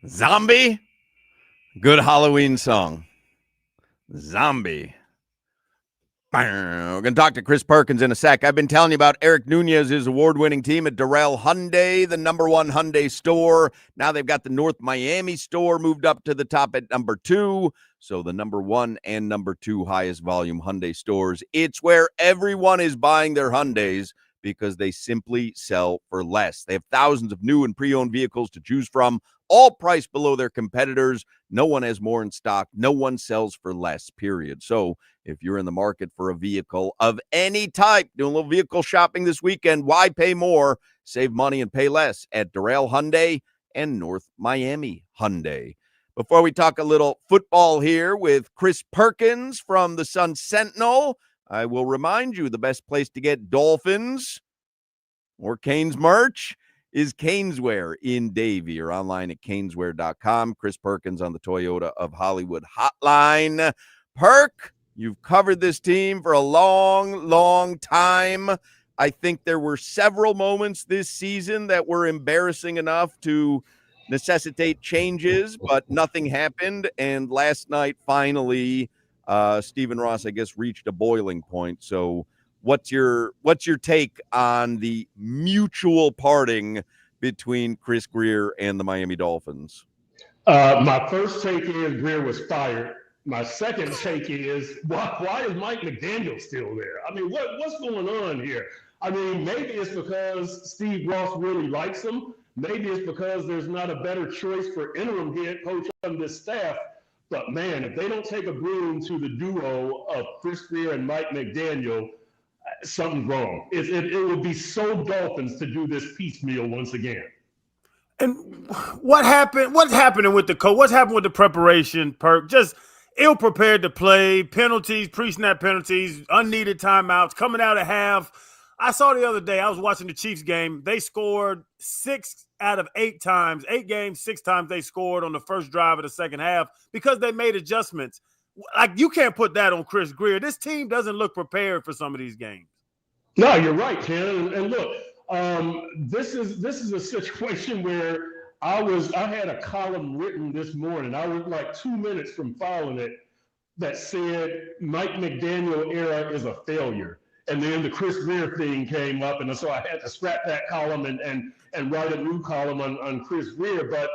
S2: Zombie. Good Halloween song. Zombie. We're going to talk to Chris Perkins in a sec. I've been telling you about Eric Nunez's award-winning team at Darrell Hyundai, the number one Hyundai store. Now they've got the North Miami store moved up to the top at number 2. So the number 1 and number 2 highest volume Hyundai stores. It's where everyone is buying their Hyundais because they simply sell for less. They have thousands of new and pre-owned vehicles to choose from, all priced below their competitors. No one has more in stock. No one sells for less, period. So if you're in the market for a vehicle of any type, doing a little vehicle shopping this weekend, why pay more? Save money and pay less at Darrell Hyundai and North Miami Hyundai. Before we talk a little football here with Chris Perkins from the Sun Sentinel, I will remind you the best place to get Dolphins or Canes merch is Caneswear in Davie, or online at caneswear.com. Chris Perkins on the Toyota of Hollywood hotline. Perk, you've covered this team for a long, long time. I think there were several moments this season that were embarrassing enough to necessitate changes, but nothing happened. And last night, finally, Stephen Ross, I guess, reached a boiling point. So what's your take on the mutual parting between Chris Grier and the Miami Dolphins?
S8: My first take is Grier was fired. My second take is why is Mike McDaniel still there? I mean, what's going on here? I mean, maybe it's because Steve Ross really likes him. Maybe it's because there's not a better choice for interim head coach on this staff. But man, if they don't take a broom to the duo of Chris Grier and Mike McDaniel, something's wrong. It would be so Dolphins to do this piecemeal once again.
S3: And what happened? What's happening with the coach? What's happened with the preparation, Perk? Just ill-prepared to play, penalties, pre-snap penalties, unneeded timeouts, coming out of half. I saw the other day, I was watching the Chiefs game. They scored 6 out of 8 times, 8 games, 6 times they scored on the first drive of the second half because they made adjustments. Like, you can't put that on Chris Grier. This team doesn't look prepared for some of these games.
S8: No, you're right, Ken. And look, this is a situation where I had a column written this morning. I was like 2 minutes from filing it that said Mike McDaniel era is a failure. And then the Chris Grier thing came up, and so I had to scrap that column and write a new column on Chris Grier. But,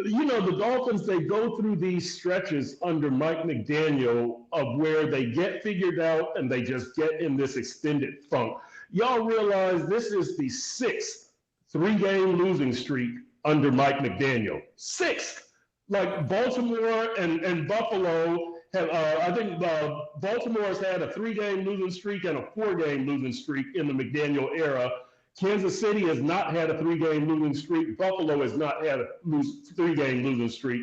S8: you know, the Dolphins, they go through these stretches under Mike McDaniel of where they get figured out and they just get in this extended funk. Y'all realize this is the 6th 3-game losing streak under Mike McDaniel. 6th. Like Baltimore and Buffalo have, I think Baltimore has had a 3-game losing streak and a 4-game losing streak in the McDaniel era. Kansas City has not had a 3-game losing streak. Buffalo has not had a 3-game losing streak.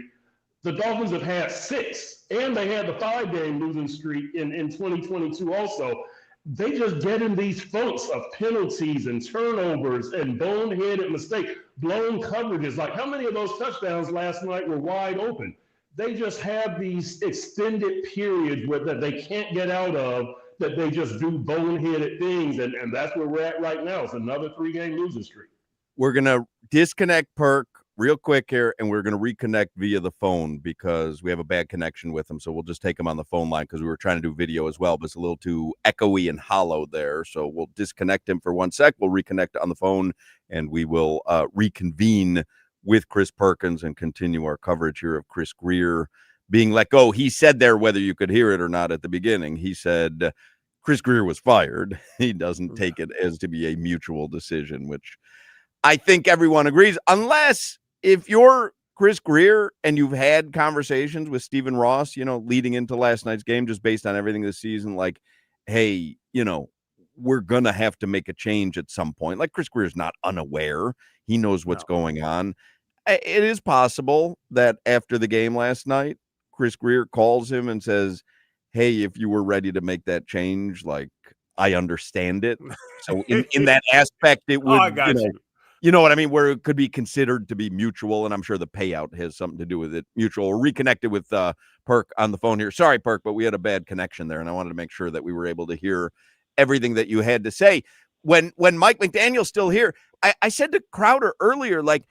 S8: The Dolphins have had 6, and they had the 5-game losing streak in 2022 also. They just get in these funks of penalties and turnovers and boneheaded mistakes, blown coverages. Like, how many of those touchdowns last night were wide open? They just have these extended periods that they can't get out of, that they just do boneheaded things, and that's where we're at right now. It's another 3-game losing streak.
S2: We're going to disconnect Perk real quick here, and we're going to reconnect via the phone because we have a bad connection with him. So we'll just take him on the phone line because we were trying to do video as well, but it's a little too echoey and hollow there. So we'll disconnect him for 1 sec. We'll reconnect on the phone, and we will reconvene with Chris Perkins and continue our coverage here of Chris Grier being let go. He said there, whether you could hear it or not at the beginning, he said Chris Grier was fired. He doesn't take it as to be a mutual decision, which I think everyone agrees, unless if you're Chris Grier and you've had conversations with Stephen Ross, you know, leading into last night's game, just based on everything this season, like, hey, you know, we're going to have to make a change at some point. Like, Chris Grier is not unaware. He knows what's going on. It is possible that after the game last night, Chris Grier calls him and says, hey, if you were ready to make that change, like, I understand it. So in that aspect, it would, you know what I mean, where it could be considered to be mutual, and I'm sure the payout has something to do with it. Mutual. We're reconnected with Perk on the phone here. Sorry, Perk, but we had a bad connection there, and I wanted to make sure that we were able to hear everything that you had to say. When Mike McDaniel's still here, I said to Crowder earlier, like,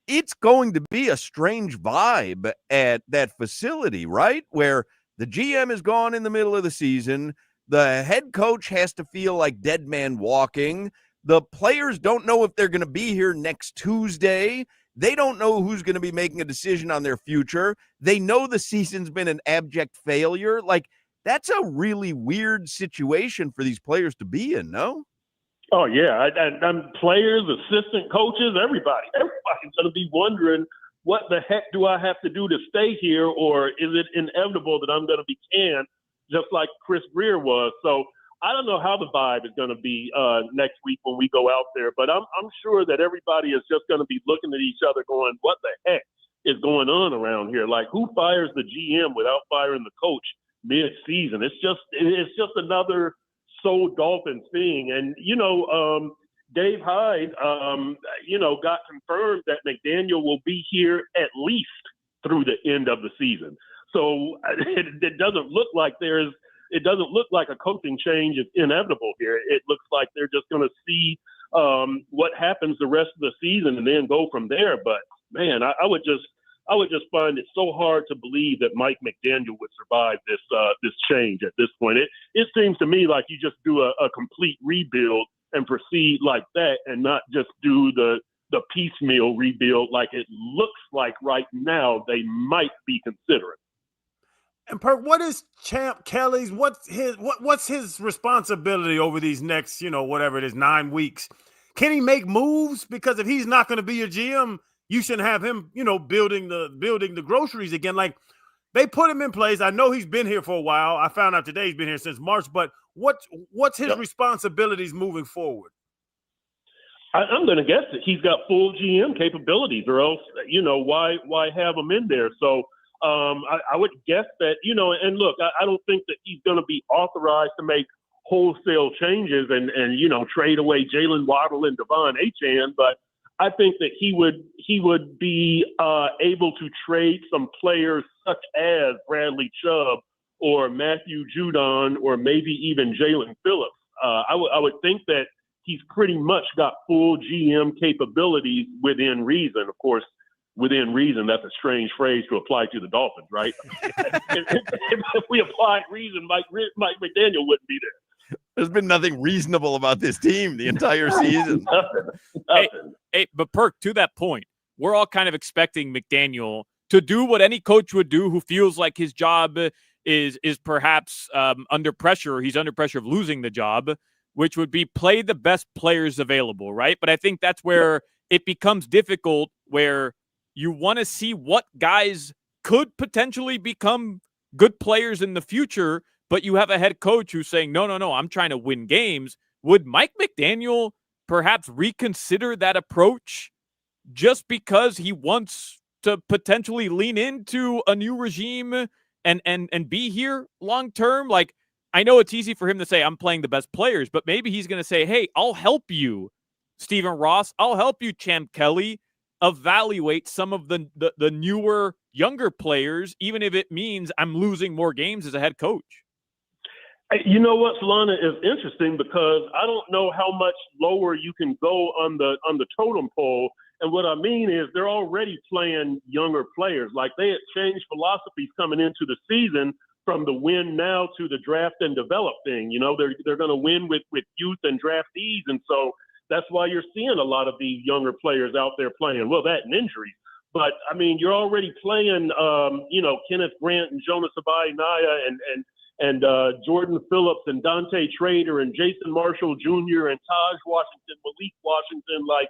S2: it's going to be a strange vibe at that facility, right? Where the GM is gone in the middle of the season. The head coach has to feel like dead man walking. The players don't know if they're going to be here next Tuesday. They don't know who's going to be making a decision on their future. They know the season's been an abject failure. Like, that's a really weird situation for these players to be in, no?
S8: Oh yeah, and players, assistant coaches, everybody's going to be wondering, what the heck do I have to do to stay here, or is it inevitable that I'm going to be canned, just like Chris Greer was? So I don't know how the vibe is going to be next week when we go out there, but I'm sure that everybody is just going to be looking at each other, going, "What the heck is going on around here? Like, who fires the GM without firing the coach mid-season?" It's just another Dolphins thing. And, Dave Hyde, got confirmed that McDaniel will be here at least through the end of the season. So it doesn't look like a coaching change is inevitable here. It looks like they're just going to see what happens the rest of the season and then go from there. But man, I would just find it so hard to believe that Mike McDaniel would survive this change at this point. It seems to me like you just do a complete rebuild and proceed like that, and not just do the piecemeal rebuild like it looks like right now they might be considering.
S3: And Perk, what is Champ Kelly's? What's his responsibility over these next, whatever it is, 9 weeks? Can he make moves? Because if he's not going to be your GM, you shouldn't have him, building the groceries again. Like, they put him in place. I know he's been here for a while. I found out today he's been here since March. But what's his responsibilities moving forward?
S8: I'm going to guess that he's got full GM capabilities, or else, why have him in there? So I would guess that, and look, I don't think that he's going to be authorized to make wholesale changes and trade away Jalen Waddle and Devon Achane, but I think that he would be able to trade some players such as Bradley Chubb or Matthew Judon or maybe even Jalen Phillips. I would think that he's pretty much got full GM capabilities within reason. Of course, within reason, that's a strange phrase to apply to the Dolphins, right? if we applied reason, Mike McDaniel wouldn't be there.
S2: There's been nothing reasonable about this team the entire season.
S4: Hey, but Perk, to that point, we're all kind of expecting McDaniel to do what any coach would do who feels like his job is perhaps under pressure. He's under pressure of losing the job, which would be play the best players available, right? But I think that's where it becomes difficult, where you want to see what guys could potentially become good players in the future, but you have a head coach who's saying, no, I'm trying to win games. Would Mike McDaniel perhaps reconsider that approach just because he wants to potentially lean into a new regime and be here long term? Like, I know it's easy for him to say, I'm playing the best players, but maybe he's going to say, hey, I'll help you, Stephen Ross. I'll help you, Champ Kelly, evaluate some of the newer, younger players, even if it means I'm losing more games as a head coach.
S8: You know what, Solana, is interesting because I don't know how much lower you can go on the totem pole. And what I mean is they're already playing younger players. Like, they had changed philosophies coming into the season from the win now to the draft and develop thing. They're going to win with youth and draftees. And so that's why you're seeing a lot of these younger players out there playing. Well, that and injuries. But, I mean, you're already playing, Kenneth Grant and Jonas Abai-Naya and Jordan Phillips and Dante Trader and Jason Marshall Jr. and Taj Washington, Malik Washington. Like,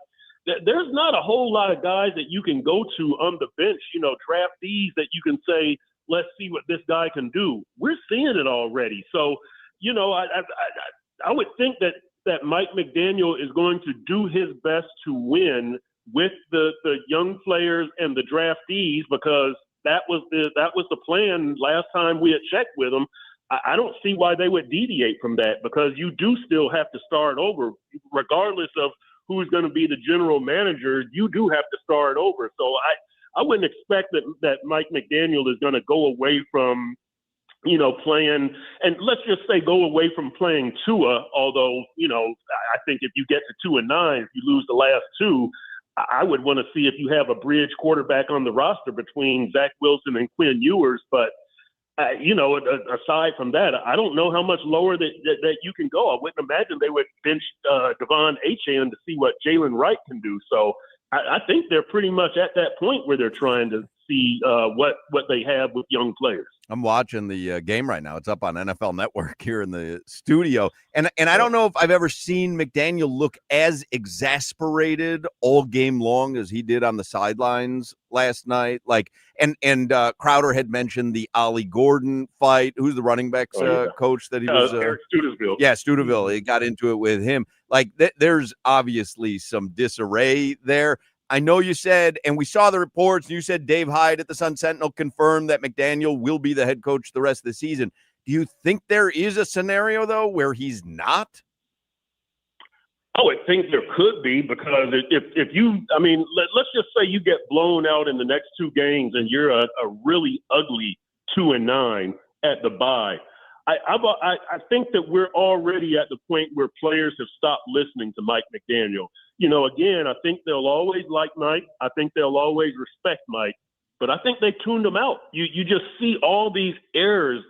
S8: there's not a whole lot of guys that you can go to on the bench, draftees that you can say, let's see what this guy can do. We're seeing it already. So, I would think that Mike McDaniel is going to do his best to win with the young players and the draftees, because that was the plan last time we had checked with them. I don't see why they would deviate from that, because you do still have to start over. Regardless of who's going to be the general manager, you do have to start over. So I wouldn't expect that Mike McDaniel is going to go away from, playing, and let's just say go away from playing Tua, although, I think if you get to 2-9, if you lose the last two, I would want to see if you have a bridge quarterback on the roster between Zach Wilson and Quinn Ewers. But, aside from that, I don't know how much lower that you can go. I wouldn't imagine they would bench Devon Achane to see what Jalen Wright can do. So I think they're pretty much at that point where they're trying to see what they have with young players.
S2: I'm watching the game right now. It's up on NFL Network here in the studio. And I don't know if I've ever seen McDaniel look as exasperated all game long as he did on the sidelines last night. Like, and Crowder had mentioned the Ollie Gordon fight. Who's the running backs coach that he was?
S8: Eric Studesville.
S2: Yeah, Studesville. He got into it with him. Like, there's obviously some disarray there. I know you said, and we saw the reports, and you said Dave Hyde at the Sun Sentinel confirmed that McDaniel will be the head coach the rest of the season. Do you think there is a scenario, though, where he's not?
S8: I would think there could be, because if you, let's just say you get blown out in the next two games and you're a really ugly 2-9 at the bye. I think that we're already at the point where players have stopped listening to Mike McDaniel. Again, I think they'll always like Mike. I think they'll always respect Mike. But I think they tuned him out. You just see all these errors,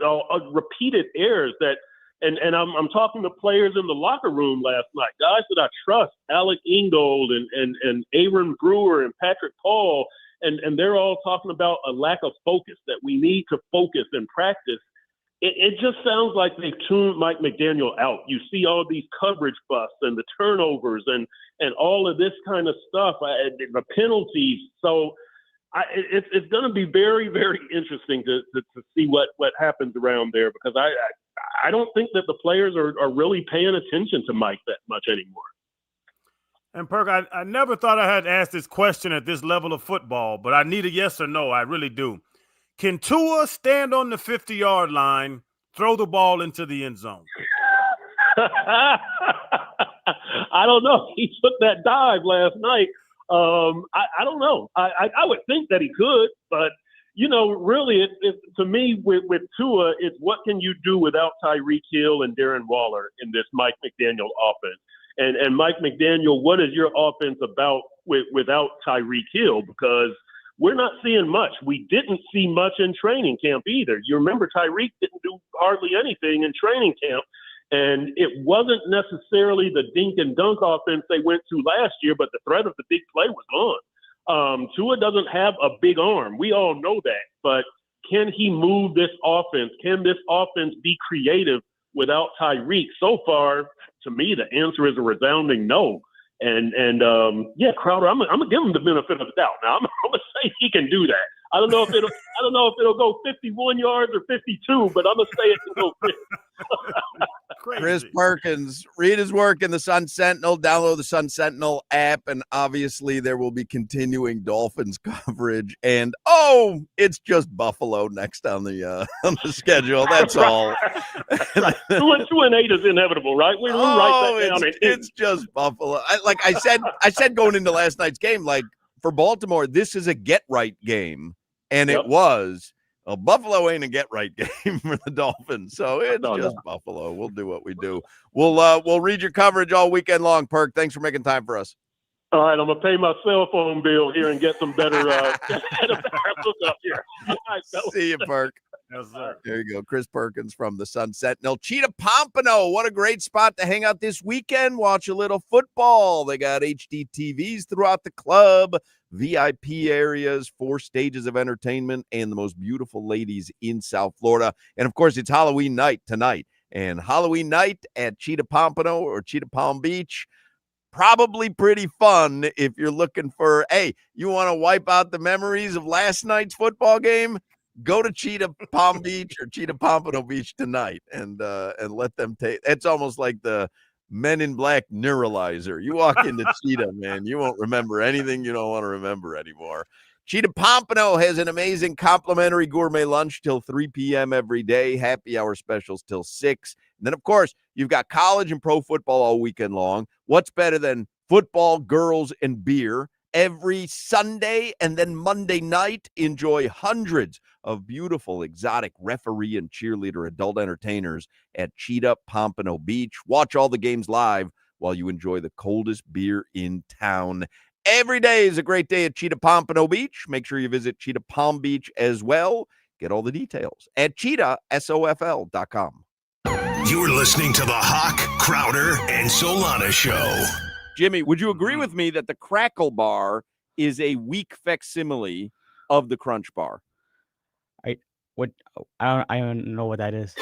S8: repeated errors that, and I'm talking to players in the locker room last night, guys that I trust, Alec Ingold and Aaron Brewer and Patrick Paul, and they're all talking about a lack of focus, that we need to focus and practice. It just sounds like they've tuned Mike McDaniel out. You see all these coverage busts and the turnovers and all of this kind of stuff, the penalties. So it's going to be very, very interesting to see what happens around there, because I don't think that the players are really paying attention to Mike that much anymore.
S3: And Perk, I never thought I had asked this question at this level of football, but I need a yes or no. I really do. Can Tua stand on the 50-yard line, throw the ball into the end zone?
S8: I don't know. He took that dive last night. I don't know. I would think that he could, but, really, to me, with Tua, it's what can you do without Tyreek Hill and Darren Waller in this Mike McDaniel offense? And Mike McDaniel, what is your offense about without Tyreek Hill? Because we're not seeing much. We didn't see much in training camp either. You remember Tyreek didn't do hardly anything in training camp, and it wasn't necessarily the dink and dunk offense they went to last year, but the threat of the big play was on. Tua doesn't have a big arm. We all know that, but can he move this offense? Can this offense be creative without Tyreek? So far, to me, the answer is a resounding no. And Crowder, I'm gonna give him the benefit of the doubt. Now I'm gonna say he can do that. I don't know if it'll go 51 yards or 52, but I'm gonna say it can go 50.
S2: Chris Perkins, read his work in the Sun Sentinel, download the Sun Sentinel app, and obviously there will be continuing Dolphins coverage. And it's just Buffalo next on the schedule. That's all.
S8: 2-8 is inevitable, right? We write that down.
S2: It's just Buffalo. I said going into last night's game, like, for Baltimore, this is a get-right game, and it was. Well, Buffalo ain't a get-right game for the Dolphins, so it's just Buffalo. We'll do what we do. We'll read your coverage all weekend long, Perk. Thanks for making time for us.
S8: All right, I'm going to pay my cell phone bill here and get some better hookup here. Right,
S2: see you, Perk.
S3: Yes, sir.
S2: There you go. Chris Perkins from the Sun Sentinel. Cheetah Pompano, what a great spot to hang out this weekend. Watch a little football. They got HD TVs throughout the club, VIP areas, 4 stages of entertainment, and the most beautiful ladies in South Florida. And, of course, it's Halloween night tonight. And Halloween night at Cheetah Pompano or Cheetah Palm Beach, probably pretty fun if you're looking for, hey, you want to wipe out the memories of last night's football game? Go to Cheetah Palm Beach or Cheetah Pompano Beach tonight and let them take. It's almost like the Men in Black neuralizer. You walk into Cheetah, man, you won't remember anything you don't want to remember anymore. Cheetah Pompano has an amazing complimentary gourmet lunch till 3 p.m. every day. Happy hour specials till 6. And then, of course, you've got college and pro football all weekend long. What's better than football, girls, and beer? Every Sunday and then Monday night, enjoy hundreds of beautiful, exotic referee and cheerleader adult entertainers at Cheetah Pompano Beach. Watch all the games live while you enjoy the coldest beer in town. Every day is a great day at Cheetah Pompano Beach. Make sure you visit Cheetah Palm Beach as well. Get all the details at cheetahsofl.com.
S6: You're listening to the Hoch, Crowder, and Solana Show.
S2: Jimmy, would you agree with me that the Crackle Bar is a weak facsimile of the Crunch Bar?
S9: I don't know what that is.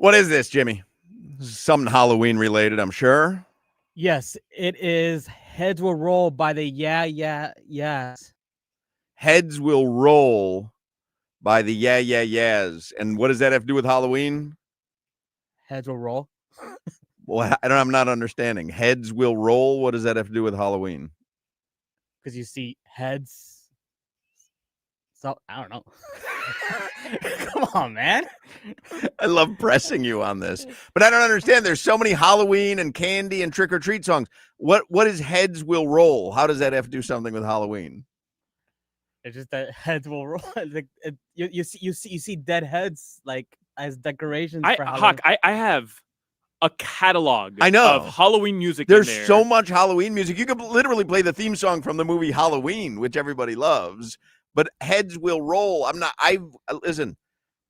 S2: What is this, Jimmy? Something Halloween related, I'm sure.
S9: Yes, it is Heads Will Roll by the Yes.
S2: Heads Will Roll by the Yeahs. And what does that have to do with Halloween?
S9: Heads Will Roll.
S2: Well, I'm not understanding. Heads will roll. What does that have to do with Halloween?
S9: Because you see heads. So I don't know. Come on, man.
S2: I love pressing you on this, but I don't understand. There's so many Halloween and candy and trick or treat songs. What is Heads Will Roll? How does that have to do something with Halloween?
S9: It's just that heads will roll. You see dead heads like as decorations for Halloween.
S4: Hawk, I have a catalog
S2: I know.
S4: of Halloween music.
S2: There's
S4: in there.
S2: so much Halloween music. You could literally play the theme song from the movie Halloween, which everybody loves. But Heads Will Roll. Listen,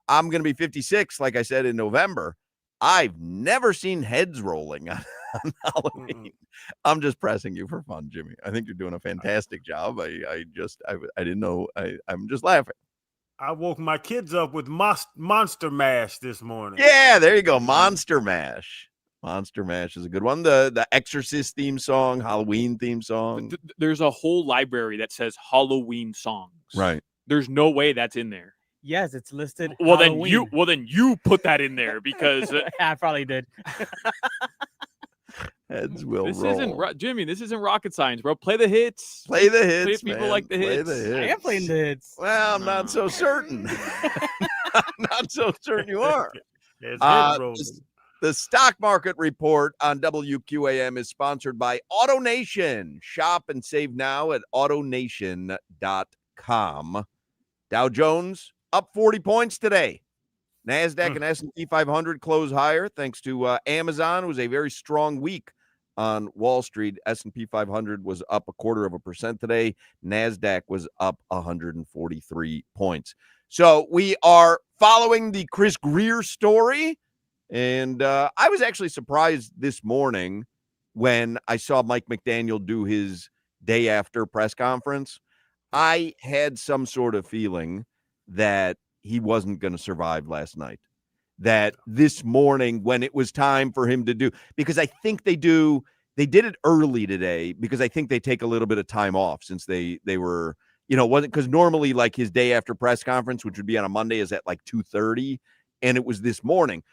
S2: I'm going to be 56, like I said, in November. I've never seen heads rolling on Halloween. I'm just pressing you for fun, Jimmy. I think you're doing a fantastic job. I didn't know. I'm just laughing.
S3: I woke my kids up with Monster Mash this morning.
S2: Yeah, there you go. Monster Mash. Monster Mash is a good one. The Exorcist theme song, Halloween theme song.
S4: There's a whole library that says Halloween songs.
S2: Right.
S4: There's no way that's in there.
S9: Yes, it's listed.
S4: Well,
S9: Halloween.
S4: then you put that in there because
S9: I probably did.
S2: Heads will
S4: this
S2: roll.
S4: isn't Jimmy. This isn't rocket science, bro. Play the hits.
S2: Play the hits.
S4: People
S2: man.
S4: like the
S2: Play
S4: hits.
S2: the hits.
S9: I am playing the hits.
S2: Well, I'm not so certain. Not so certain you are.
S3: It's head rolling.
S2: The stock market report on WQAM is sponsored by AutoNation. Shop and save now at AutoNation.com. Dow Jones up 40 points today. NASDAQ and S&P 500 close higher thanks to Amazon. It was a very strong week on Wall Street. S&P 500 was up 0.25% today. NASDAQ was up 143 points. So we are following the Chris Grier story. And I was actually surprised this morning when I saw Mike McDaniel do his day after press conference. I had some sort of feeling that he wasn't going to survive last night. That this morning when it was time for him to do, because I think they did it early today because I think they take a little bit of time off since they were, wasn't because normally like his day after press conference, which would be on a Monday, is at like 2:30. And it was this morning.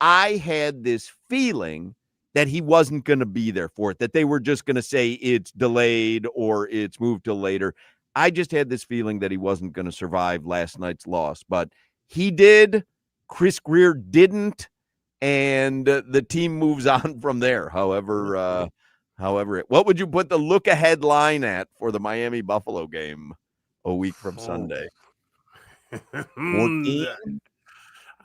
S2: I had this feeling that he wasn't going to be there for it, that they were just going to say it's delayed or it's moved till later. I just had this feeling that he wasn't going to survive last night's loss, but he did. Chris Grier didn't, and the team moves on from there. However, what would you put the look ahead line at for the Miami Buffalo game a week from Sunday? 14?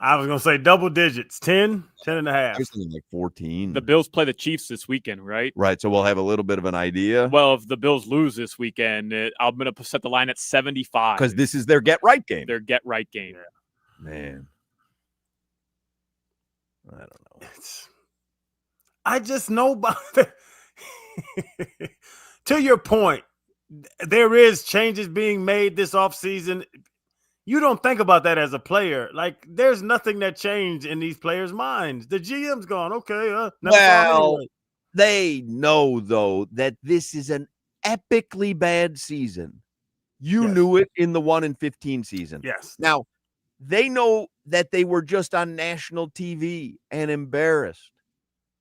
S3: I was going to say double digits, 10 and a half.
S2: I was thinking like 14.
S4: The Bills play the Chiefs this weekend, right?
S2: Right, so we'll have a little bit of an idea.
S4: Well, if the Bills lose this weekend, I'm going to set the line at 75.
S2: Because this is their get-right game.
S4: Their get-right game.
S3: Yeah.
S2: Man. I don't know.
S3: I just know about that. To your point, there is changes being made this offseason. You don't think about that as a player. Like, there's nothing that changed in these players' minds. The GM's gone, okay.
S2: Well, they know, though, that this is an epically bad season. You knew it in the 1-15 season.
S3: Yes.
S2: Now, they know that they were just on national TV and embarrassed.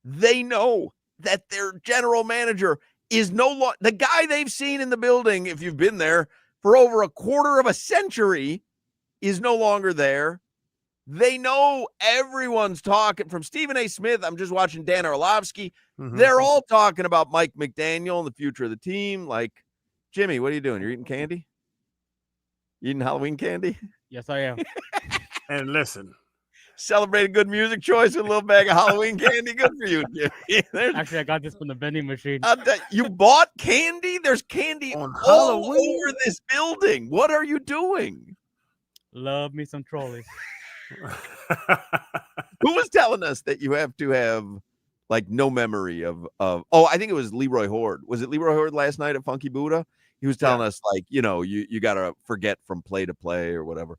S2: They know that their general manager is no longer the guy they've seen in the building, if you've been there, for over a quarter of a century, is no longer there. They know everyone's talking from Stephen A. Smith. I'm just watching Dan Orlovsky. They're all talking about Mike McDaniel and the future of the team. Like, Jimmy, what are you doing? You're eating candy? You eating Halloween candy?
S9: Yes, I am.
S3: And listen.
S2: Celebrate a good music choice with a little bag of Halloween candy. Good for you, Jimmy.
S9: Actually, I got this from the vending machine.
S2: You bought candy? There's candy
S3: on
S2: all
S3: Halloween
S2: over this building. What are you doing?
S9: Love me some trolleys.
S2: Who was telling us that you have to have like no memory of I think it was Leroy Horde. Was it Leroy Horde last night at Funky Buddha? He was telling us like, you gotta forget from play to play or whatever.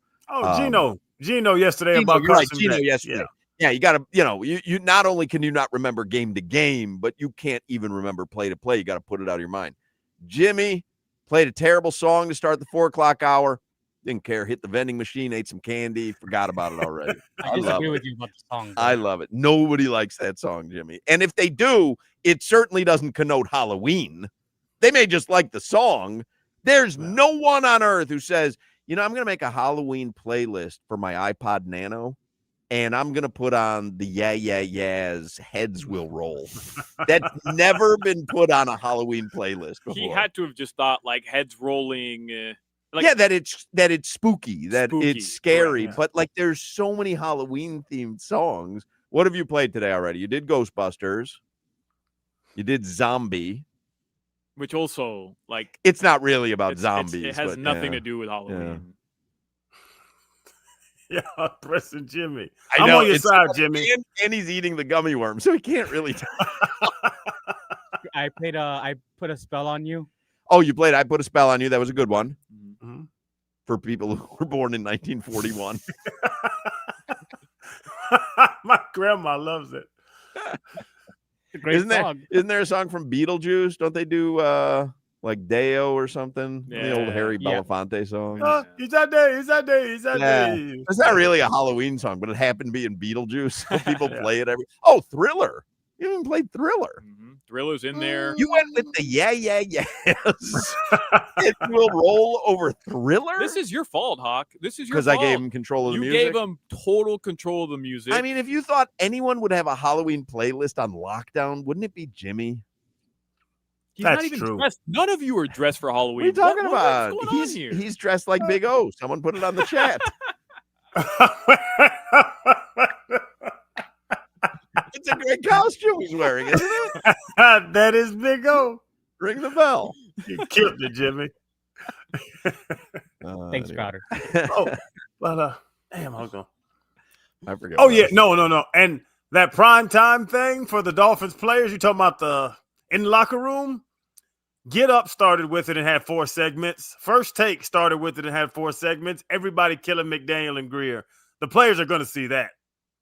S3: Gino yesterday about
S2: Carson
S3: Gino
S2: yesterday. Yeah, you got to, you not only can you not remember game to game, but you can't even remember play to play. You got to put it out of your mind. Jimmy played a terrible song to start the 4:00 hour. Didn't care. Hit the vending machine, ate some candy, forgot about it already.
S9: I disagree with you about the song.
S2: I love it. Nobody likes that song, Jimmy. And if they do, it certainly doesn't connote Halloween. They may just like the song. There's no one on earth who says, I'm going to make a Halloween playlist for my iPod Nano, and I'm going to put on the Yeah, Yeah, Yeahs Heads Will Roll. That's never been put on a Halloween playlist before.
S4: He had to have just thought like heads rolling.
S2: That it's spooky, that it's scary,
S3: right, yeah.
S2: but like there's so many Halloween themed songs. What have you played today already? You did Ghostbusters. You did Zombie.
S4: Which also, like,
S2: it's not really about zombies.
S4: It has nothing to do with Halloween.
S3: Yeah, Preston Jimmy.
S2: I know,
S3: I'm on your side, Jimmy.
S2: And he's eating the gummy worm, so he can't really tell.
S9: I put a spell on you.
S2: Oh, you played I Put a Spell on You. That was a good one.
S3: Mm-hmm.
S2: For people who were born in 1941.
S3: My grandma loves it.
S2: Isn't there a song from Beetlejuice? Don't they do like Deo or something?
S4: Yeah.
S2: The old Harry Belafonte song.
S3: Is that day?
S2: It's not really a Halloween song, but it happened to be in Beetlejuice. So people play it every. Oh, Thriller. You even played Thriller.
S4: Mm-hmm. Thriller's in there.
S2: You went with the Yeah, Yeah, Yes. It will roll over Thriller.
S4: This is your fault, Hawk. This is your fault.
S2: Because I gave him control of the music.
S4: You gave him total control of the music.
S2: I mean, if you thought anyone would have a Halloween playlist on lockdown, wouldn't it be Jimmy?
S4: He's
S3: That's
S4: not even
S3: true.
S4: dressed. None of you are dressed for Halloween.
S2: What are you talking about?
S4: What's going on here?
S2: He's dressed like Big O. Someone put it on the chat. It's a great costume he's wearing, isn't it?
S3: That is Big O.
S2: Ring the bell.
S3: You killed it, Jimmy.
S9: Thanks, Crowder.
S3: Damn, I was going.
S2: I forget.
S3: Oh, yeah. No. And that prime time thing for the Dolphins players, you talking about in the locker room? Get Up started with it and had 4 segments. First Take started with it and had 4 segments. Everybody killing McDaniel and Greer. The players are going to see that.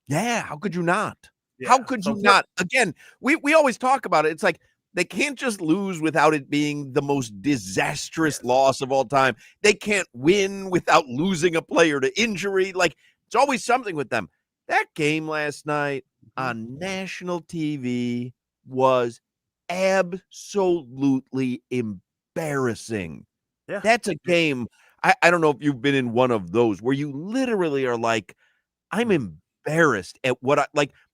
S2: Yeah, how could you not?
S3: Yeah.
S2: How could you not? Again, we always talk about it. It's like they can't just lose without it being the most disastrous loss of all time. They can't win without losing a player to injury. Like, it's always something with them. That game last night on national TV was absolutely embarrassing.
S3: Yeah.
S2: That's a game. I don't know if you've been in one of those where you literally are like, I'm embarrassed at what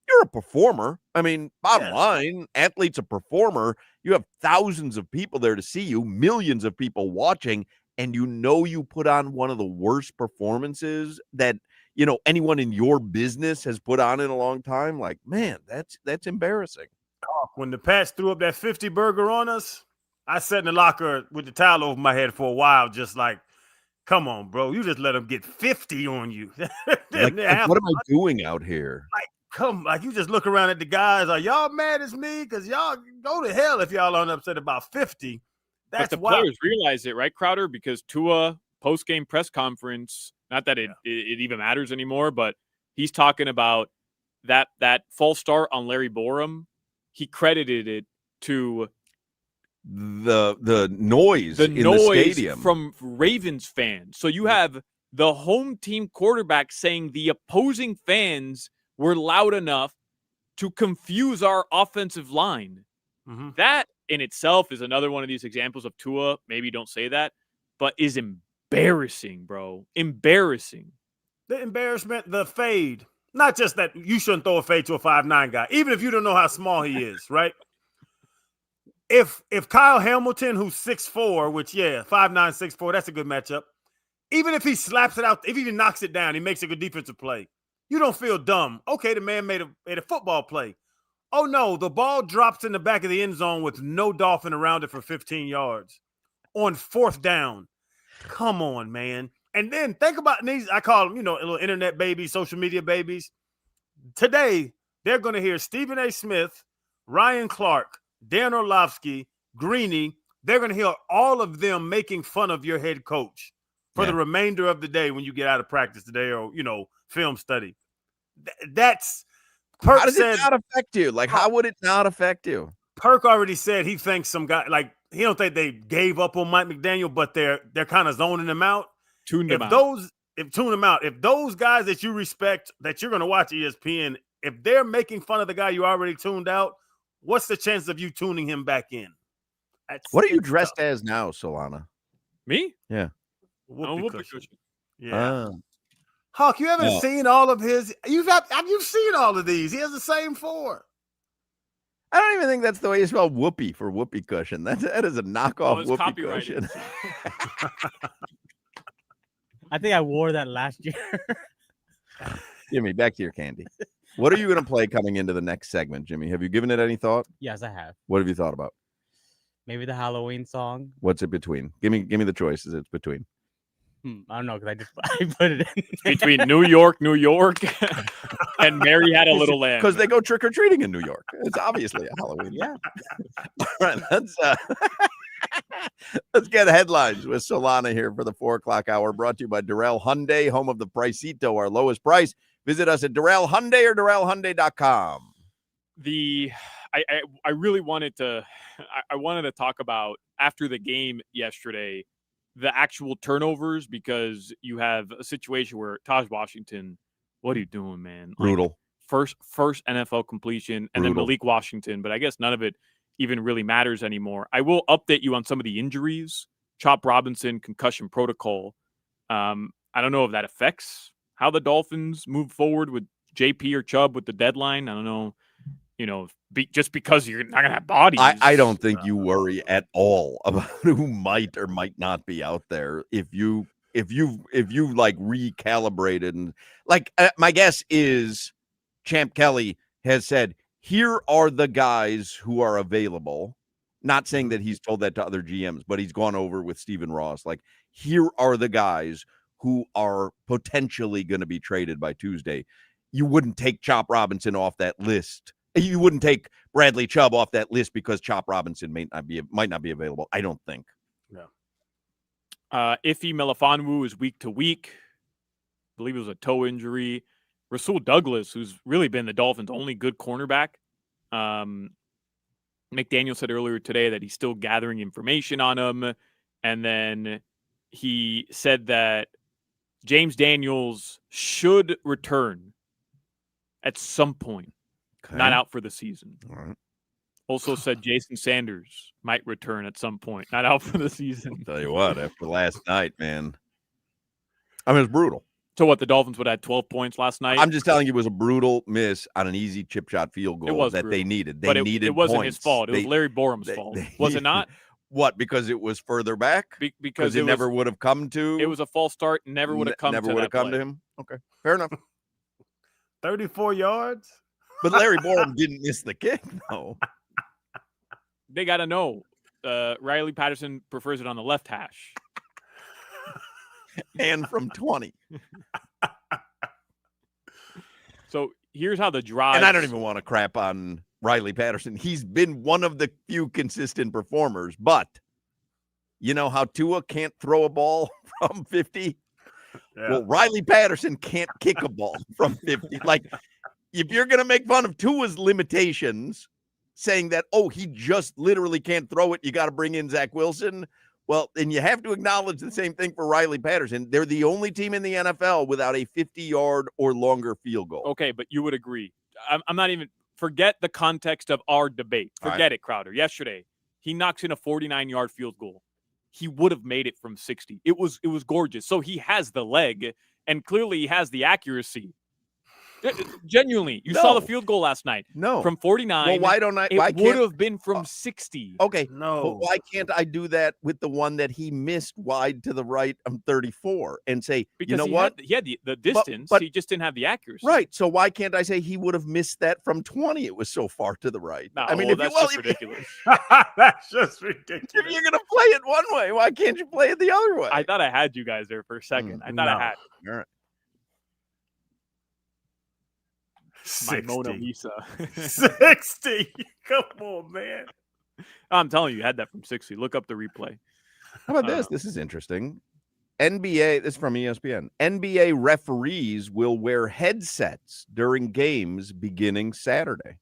S2: you're a performer. I mean, bottom line, athlete's a performer. You have thousands of people there to see you, millions of people watching, and you put on one of the worst performances that, anyone in your business has put on in a long time. Like, man, that's embarrassing.
S3: When the Pats threw up that 50 burger on us, I sat in the locker with the towel over my head for a while, just like, come on, bro. You just let them get 50 on you.
S2: Like, what am I doing out here?
S3: You just look around at the guys. Are y'all mad as me? Because y'all go to hell if y'all aren't upset about 50.
S4: But the players realize it, right, Crowder? Because Tua, post-game press conference, not that it even matters anymore, but he's talking about that false start on Larry Borum. He credited it to
S2: the noise in the stadium
S4: from Ravens fans. So you have the home team quarterback saying the opposing fans were loud enough to confuse our offensive line.
S3: Mm-hmm.
S4: That in itself is another one of these examples of Tua. Maybe don't say that, but is embarrassing, bro. Embarrassing.
S3: The embarrassment, the fade. Not just that you shouldn't throw a fade to a 5'9" guy, even if you don't know how small he is, right? If Kyle Hamilton, who's 6'4", which 5'9", 6'4", that's a good matchup. Even if he slaps it out, if he even knocks it down, he makes a good defensive play. You don't feel dumb. Okay, the man made a football play. Oh, no, the ball drops in the back of the end zone with no Dolphin around it for 15 yards on 4th down. Come on, man. And then think about these. I call them, little internet babies, social media babies. Today, they're going to hear Stephen A. Smith, Ryan Clark, Dan Orlovsky, Greeny. They're going to hear all of them making fun of your head coach for the remainder of the day when you get out of practice today or, film study. That's Perk
S2: How does
S3: said,
S2: it not affect you? Like, how would it not affect you?
S3: Perk already said he thinks some guy, like, he don't think they gave up on Mike McDaniel, but they're kind of zoning him out.
S4: Tune them out.
S3: Tune him out. If those guys that you respect, that you're going to watch ESPN, if they're making fun of the guy you already tuned out, what's the chance of you tuning him back in?
S2: What are you dressed as now, Solana?
S4: Me?
S2: Yeah.
S3: Whoopee
S4: Whoopee
S3: cushion.
S4: cushion.
S3: Yeah. Hawk, you haven't seen all of his. You've seen all of these. He has the same 4.
S2: I don't even think that's the way you spell whoopee for whoopee cushion. That is a knockoff whoopee
S4: copyrighted.
S2: cushion.
S9: I think I wore that last year.
S2: Jimmy, back to your candy. What are you going to play coming into the next segment, Jimmy? Have you given it any thought?
S9: Yes, I have.
S2: What have you thought about?
S9: Maybe the Halloween song.
S2: What's it between? Give me the choices. It's between.
S9: I don't know because I put it in
S4: between New York, and Mary Had a Little Lamb.
S2: Because they go trick or treating in New York. It's obviously a Halloween.
S9: Yeah.
S2: All right, let's get headlines with Solana here for the 4:00 hour. Brought to you by Durrell Hyundai, home of the Pricito, our lowest price. Visit us at Durrell Hyundai or DurrellHyundai.com.
S4: I really wanted to talk about after the game yesterday the actual turnovers, because you have a situation where Taj Washington, what are you doing, man?
S2: Brutal.
S4: First NFL completion, and then Malik Washington, but I guess none of it even really matters anymore. I will update you on some of the injuries. Chop Robinson, concussion protocol. I don't know if that affects how the Dolphins move forward with JP or Chubb with the deadline. I don't know. Just because you're not gonna have bodies.
S2: I don't think you worry at all about who might or might not be out there. If you like recalibrated and like my guess is Champ Kelly has said, here are the guys who are available. Not saying that he's told that to other GMs, but he's gone over with Stephen Ross. Like, here are the guys who are potentially going to be traded by Tuesday. You wouldn't take Chop Robinson off that list. You wouldn't take Bradley Chubb off that list because Chop Robinson might not be available. I don't think.
S3: No.
S4: Iffy Melifonwu is week to week. I believe it was a toe injury. Rasul Douglas, who's really been the Dolphins' only good cornerback. McDaniel said earlier today that he's still gathering information on him. And then he said that James Daniels should return at some point.
S2: Okay.
S4: Not out for the season.
S2: All right.
S4: Also said Jason Sanders might return at some point. Not out for the season.
S2: I'll tell you what, after last night, man. I mean, it's brutal.
S4: So what, the Dolphins would have 12 points last night?
S2: I'm just telling you, it was a brutal miss on an easy chip shot field goal that brutal. They needed. They needed
S4: it wasn't
S2: points.
S4: His fault. It was Larry Borum's fault. Was it not?
S2: What? Because it was further back? Because it never would have come to.
S4: It was a false start. Never would have come.
S2: Never would have come to him. Okay, fair enough.
S3: 34 yards.
S2: But Larry Borum didn't miss the kick, though.
S4: They got to know. Riley Patterson prefers it on the left hash.
S2: And from 20.
S4: So here's how the drive.
S2: And I don't even want to crap on Riley Patterson. He's been one of the few consistent performers. But you know how Tua can't throw a ball from 50? Yeah. Well, Riley Patterson can't kick a ball from 50. Like, if you're going to make fun of Tua's limitations, saying that, oh, he just literally can't throw it, you got to bring in Zach Wilson. Well, then you have to acknowledge the same thing for Riley Patterson. They're the only team in the NFL without a 50-yard or longer field goal.
S4: Okay, but you would agree. I'm not even – forget the context of our debate. Forget it, Crowder. Yesterday, he knocks in a 49-yard field goal. He would have made it from 60. It was gorgeous. So he has the leg, and clearly he has the accuracy. Genuinely, you saw the field goal last night.
S2: No,
S4: from 49.
S2: Well, why don't I?
S4: It would have been from 60.
S2: Okay,
S3: no.
S2: But why can't I do that with the one that he missed wide to the right of 34 and say,
S4: because
S2: you know what?
S4: He had the distance,
S2: but
S4: he just didn't have the accuracy.
S2: Right. So why can't I say he would have missed that from 20? It was so far to the right.
S4: No,
S2: I mean,
S4: that's just ridiculous.
S3: That's just ridiculous.
S2: If you're gonna play it one way, why can't you play it the other way?
S4: I thought I had you guys there for a second. I thought I had.
S2: All right.
S3: 60.
S4: My Mona Lisa.
S3: 60. Come on, man.
S4: I'm telling you had that from 60. Look up the replay.
S2: How about this? This is interesting. NBA, this is from ESPN. NBA referees will wear headsets during games beginning Saturday.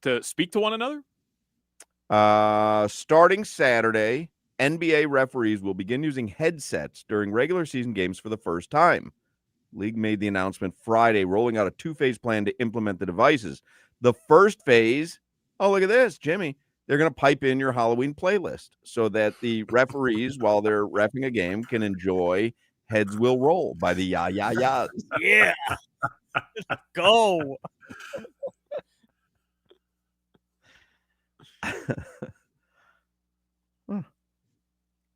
S4: To speak to one another?
S2: Starting Saturday, NBA referees will begin using headsets during regular season games for the first time. League made the announcement Friday, rolling out a two-phase plan to implement the devices. The first phase, oh, look at this, Jimmy. They're going to pipe in your Halloween playlist so that the referees, while they're reffing a game, can enjoy Heads Will Roll by the Ya Ya Ya's.
S9: Yeah. Go.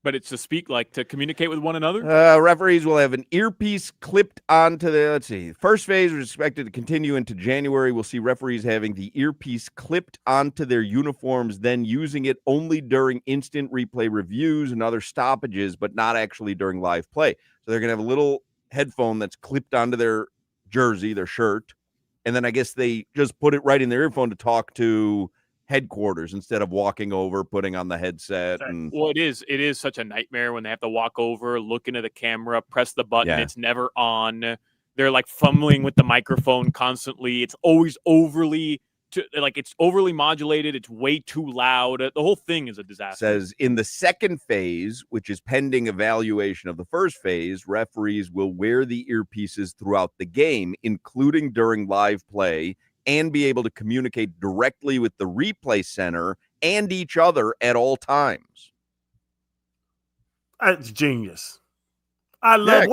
S4: But it's to speak, like to communicate with one another?
S2: Referees will have an earpiece clipped onto the, let's see, first phase is expected to continue into January. We'll see referees having the earpiece clipped onto their uniforms, then using it only during instant replay reviews and other stoppages, but not actually during live play. So they're going to have a little headphone that's clipped onto their jersey, their shirt, and then I guess they just put it right in their earphone to talk to headquarters instead of walking over, putting on the headset. And
S4: well, it is such a nightmare when they have to walk over, look into the camera, press the button.
S2: Yeah.
S4: It's never on. They're like fumbling with the microphone constantly. It's always overly modulated. It's way too loud. The whole thing is a disaster.
S2: Says in the second phase, which is pending evaluation of the first phase, referees will wear the earpieces throughout the game, including during live play, and be able to communicate directly with the replay center and each other at all times.
S3: It's genius. I love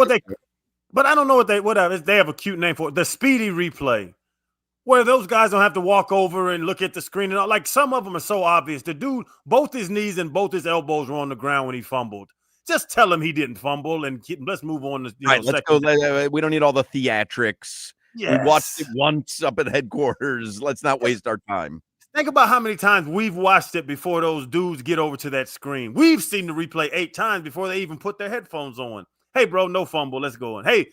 S3: but I don't know what they have a cute name for it. The speedy replay, where those guys don't have to walk over and look at the screen and all. Like some of them are so obvious. The dude, both his knees and both his elbows were on the ground when he fumbled. Just tell him he didn't fumble and let's move on.
S2: Let's go. We don't need all the theatrics.
S3: Yes.
S2: We watched it once up at headquarters. Let's not waste our time.
S3: Think about how many times we've watched it before those dudes get over to that screen. We've seen the replay 8 times before they even put their headphones on. Hey, bro, no fumble. Let's go on. Hey,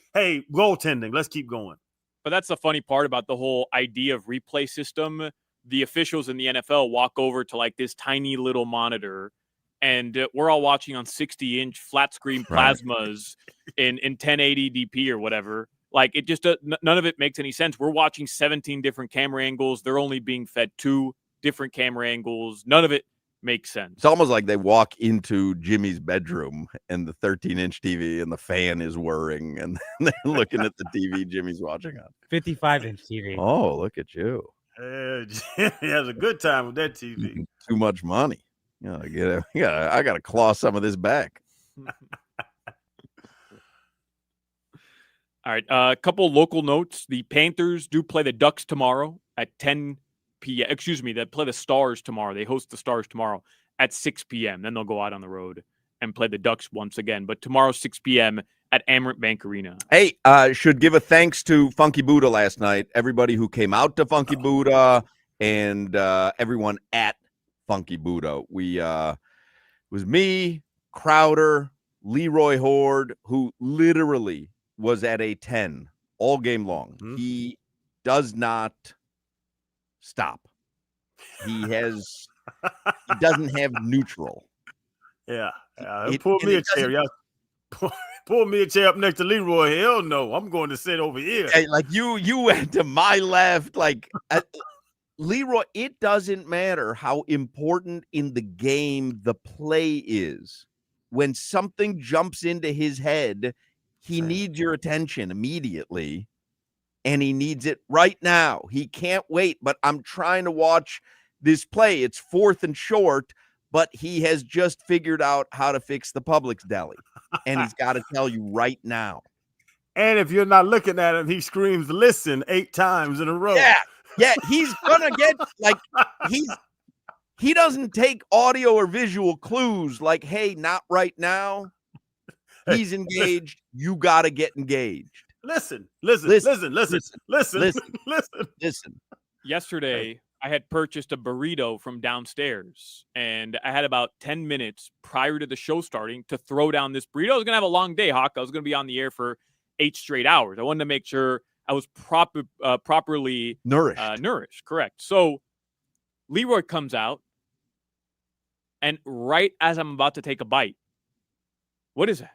S3: goaltending. Let's keep going.
S4: But that's the funny part about the whole idea of replay system. The officials in the NFL walk over to like this tiny little monitor, and we're all watching on 60-inch flat screen plasmas in 1080 DP or whatever. Like, it just none of it makes any sense. We're watching 17 different camera angles. They're only being fed 2 different camera angles. None of it makes sense.
S2: It's almost like they walk into Jimmy's bedroom and the 13-inch TV and the fan is whirring and they're looking at the TV Jimmy's watching on.
S9: 55-inch TV.
S2: Oh, look at you.
S3: Jimmy has a good time with that TV.
S2: Too much money. I got to claw some of this back.
S4: All right, a couple local notes. The Panthers do play the Ducks tomorrow at 10 p.m. Excuse me, they play the Stars tomorrow. They host the Stars tomorrow at 6 p.m. Then they'll go out on the road and play the Ducks once again. But tomorrow, 6 p.m. at Amerant Bank Arena.
S2: Hey, should give a thanks to Funky Buddha last night. Everybody who came out to Funky Buddha and everyone at Funky Buddha. It was me, Crowder, Leroy Horde, who literally was at a 10 all game long. Mm-hmm. He does not stop. He doesn't have neutral.
S3: Yeah. Pull me a chair. Y'all pull me a chair up next to Leroy. Hell no. I'm going to sit over here.
S2: Hey, like you went to my left. Like Leroy, it doesn't matter how important in the game the play is. When something jumps into his head, he needs your attention immediately, and he needs it right now. He can't wait, but I'm trying to watch this play. It's 4th and short, but he has just figured out how to fix the Publix deli, and he's got to tell you right now.
S3: And if you're not looking at him, he screams, "Listen," 8 times in a row.
S2: Yeah, he's going to get, like, he doesn't take audio or visual clues like, hey, not right now. He's engaged. You got to get engaged.
S3: Listen.
S4: Yesterday, I had purchased a burrito from downstairs, and I had about 10 minutes prior to the show starting to throw down this burrito. I was going to have a long day, Hawk. I was going to be on the air for 8 straight hours. I wanted to make sure I was properly nourished. Correct. So Leroy comes out, and right as I'm about to take a bite, what is that?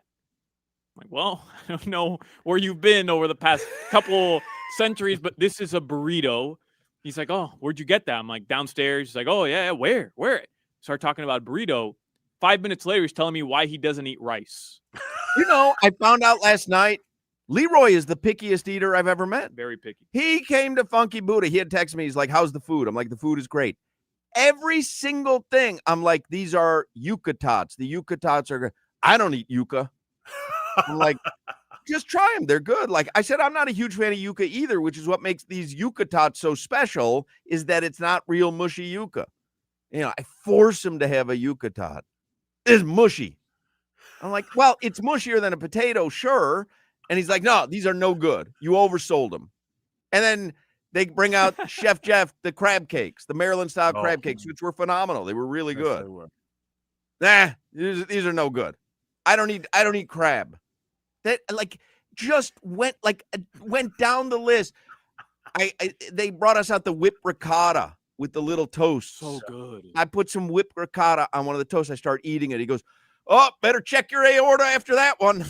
S4: I'm like, well, I don't know where you've been over the past couple centuries, but this is a burrito. He's like, oh, where'd you get that? I'm like, downstairs. He's like, oh, yeah, where? Start talking about burrito. 5 minutes later, he's telling me why he doesn't eat rice.
S2: I found out last night, Leroy is the pickiest eater I've ever met.
S4: Very picky.
S2: He came to Funky Buddha. He had texted me. He's like, how's the food? I'm like, the food is great. Every single thing, I'm like, these are yucca tots. The yucca tots are good. I don't eat yucca. I'm like, just try them. They're good. Like I said, I'm not a huge fan of yucca either, which is what makes these yucca tots so special, is that it's not real mushy yucca. I force him to have a yucca tot. It's mushy. I'm like, well, it's mushier than a potato, sure. And he's like, no, these are no good. You oversold them. And then they bring out Chef Jeff, the crab cakes, the Maryland style crab cakes, which were phenomenal. They were really good. Nah, these are no good. I don't eat crab. That just went down the list. They brought us out the whipped ricotta with the little toast.
S4: So good.
S2: I put some whipped ricotta on one of the toasts. I start eating it. He goes, oh, better check your aorta after that one.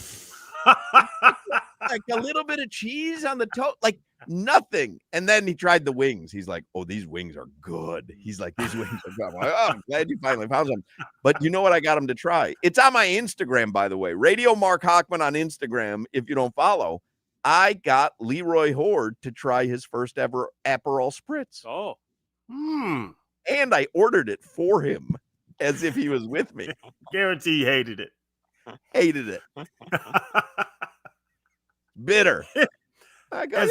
S2: Like a little bit of cheese on the toast, like nothing. And then he tried the wings. He's like, oh, these wings are good. He's like, these wings are good. I'm like, oh, I'm glad you finally found some. But you know what I got him to try? It's on my Instagram, by the way. Radio Mark Hochman on Instagram, if you don't follow. I got Leroy Horde to try his first ever Aperol Spritz.
S4: Oh.
S2: And I ordered it for him as if he was with me.
S3: Guarantee he hated it.
S2: Hated it. Bitter. I go,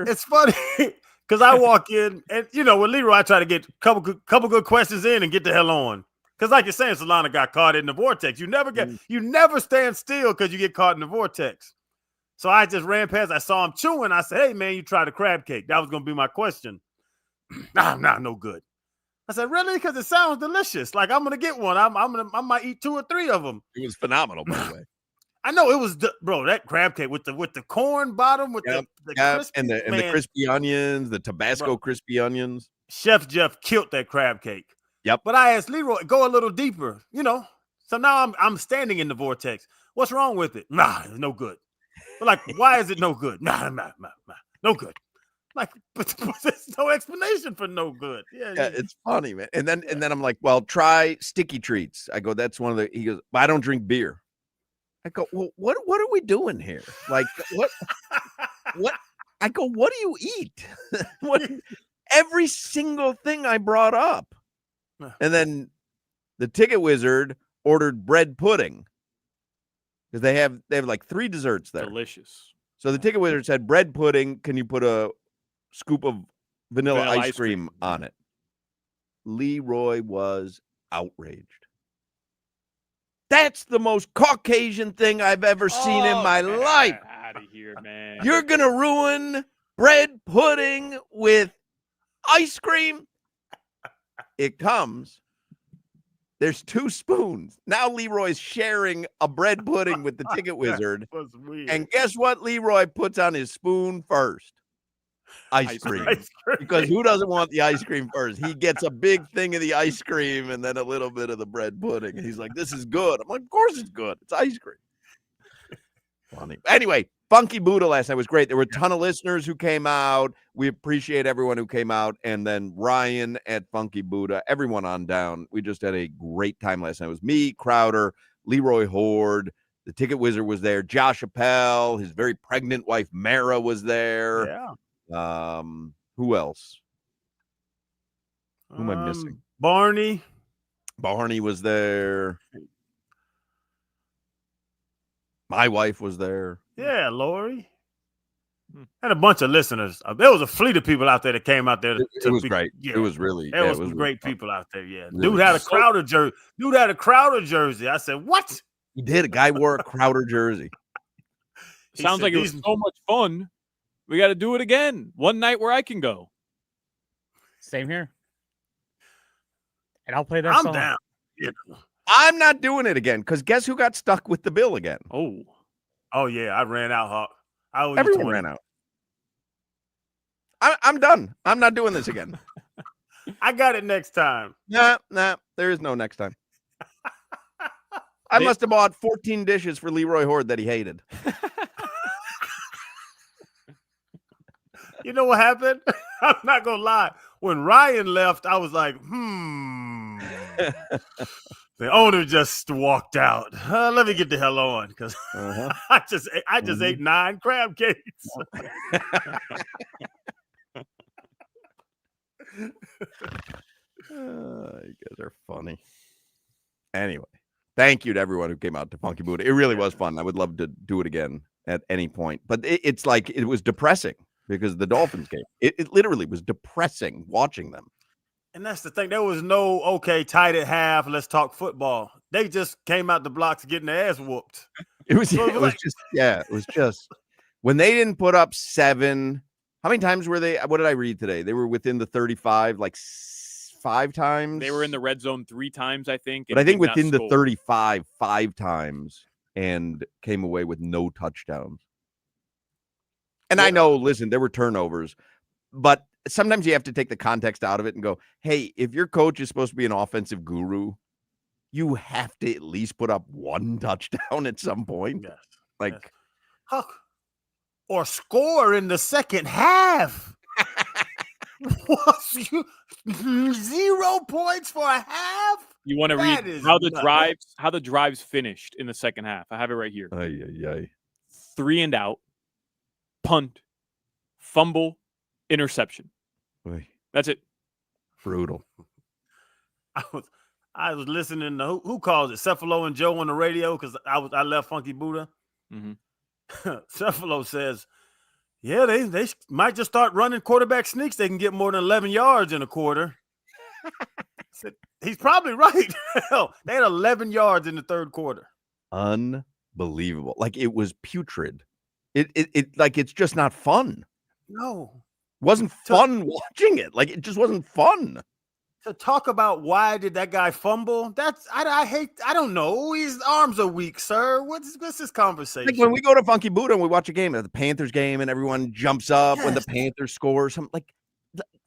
S3: it's funny because I walk in and with Leroy, I try to get a couple good questions in and get the hell on. Because like you're saying, Solana got caught in the vortex. You never stand still because you get caught in the vortex. So I just ran past. I saw him chewing. I said, "Hey man, you tried a crab cake?" That was gonna be my question. Nah, no good. I said, "Really?" Because it sounds delicious. Like I'm gonna get one. I might eat 2 or 3 of them.
S2: It was phenomenal, by the way.
S3: I know it was, bro. That crab cake with the corn bottom, with the crispy,
S2: and the crispy onions, the Tabasco crispy onions.
S3: Chef Jeff killed that crab cake.
S2: Yep.
S3: But I asked Leroy, go a little deeper. So now I'm standing in the vortex. What's wrong with it? Nah, it's no good. But like, why is it no good? Nah, no good. Like, but there's no explanation for no good. Yeah,
S2: it's funny, man. And then I'm like, well, try sticky treats. I go, that's one of the. He goes, I don't drink beer. I go, well, what are we doing here? Like, what? I go, what do you eat? Every single thing I brought up. And then the Ticket Wizard ordered bread pudding because they have like 3 desserts there.
S4: Delicious.
S2: So the Ticket Wizard said, bread pudding. Can you put a scoop of vanilla ice cream on it? Leroy was outraged. That's the most Caucasian thing I've ever seen in my life.
S4: Out of here, man.
S2: You're going to ruin bread pudding with ice cream? It comes. There's 2 spoons. Now Leroy's sharing a bread pudding with the Ticket Wizard. And guess what Leroy puts on his spoon first? Ice cream. Because who doesn't want the ice cream first? He gets a big thing of the ice cream and then a little bit of the bread pudding. And he's like, this is good. I'm like, of course it's good. It's ice cream. Funny. Anyway, Funky Buddha last night was great. There were a ton of listeners who came out. We appreciate everyone who came out. And then Ryan at Funky Buddha, everyone on down. We just had a great time last night. It was me, Crowder, Leroy Horde. The Ticket Wizard was there. Josh Appel, his very pregnant wife, Mara, was there.
S3: Yeah.
S2: Who else? Who am I missing?
S3: Barney
S2: was there. My wife was there.
S3: Yeah, Lori. And a bunch of listeners. There was a fleet of people out there that came out there.
S2: It was great. Yeah. It was really.
S3: There was some great people out there. Yeah. Really. Dude had a Crowder jersey. I said, what?
S2: He did. A guy wore a Crowder jersey.
S4: Sounds like it was so much fun. We got to do it again. One night where I can go.
S9: Same here. And I'll play that
S3: song.
S9: I'm
S3: down.
S2: I'm not doing it again because guess who got stuck with the bill again?
S3: Oh yeah, I ran out, Hawk.
S2: Everyone ran out. I'm done. I'm not doing this again.
S3: I got it next time.
S2: Nah. There is no next time. I must have bought 14 dishes for Leroy Horde that he hated.
S3: You know what happened? I'm not gonna lie. When Ryan left, I was like, The owner just walked out. Let me get the hell on, because I just ate 9 crab cakes.
S2: You guys are funny. Anyway, thank you to everyone who came out to Funky Buddha. It really was fun. I would love to do it again at any point. But it's like it was depressing because the Dolphins game. It literally was depressing watching them.
S3: And that's the thing. There was no, okay, tight at half, let's talk football. They just came out the blocks getting their ass whooped.
S2: It was just when they didn't put up 7. How many times were they? What did I read today? They were within the 35, like 5 times.
S4: They were in the red zone 3 times, I think.
S2: But I think within the 35, 5 times, and came away with no touchdowns. And I know, listen, there were turnovers, but sometimes you have to take the context out of it and go, hey, if your coach is supposed to be an offensive guru, you have to at least put up 1 touchdown at some point.
S3: Yes.
S2: Like,
S3: Huck, or score in the second half. 0 points for a half.
S4: You want to read how the drives finished in the second half? I have it right here. 3 and out, punt, fumble, interception. That's it.
S2: Brutal.
S3: I was listening to who calls it, Cephalo and Joe on the radio, because I left Funky Buddha. Cephalo says, yeah, they might just start running quarterback sneaks. They can get more than 11 yards in a quarter. Said, he's probably right. Hell, they had 11 yards in the third quarter.
S2: Unbelievable. Like, it was putrid. It like, it's just not fun.
S3: No.
S2: Wasn't fun watching it. Like, it just wasn't fun.
S3: To talk about why did that guy fumble? That's I don't know. His arms are weak, sir. What's this conversation?
S2: Like when we go to Funky Buddha and we watch a game, the Panthers game, and everyone jumps up when the Panthers score. Something like,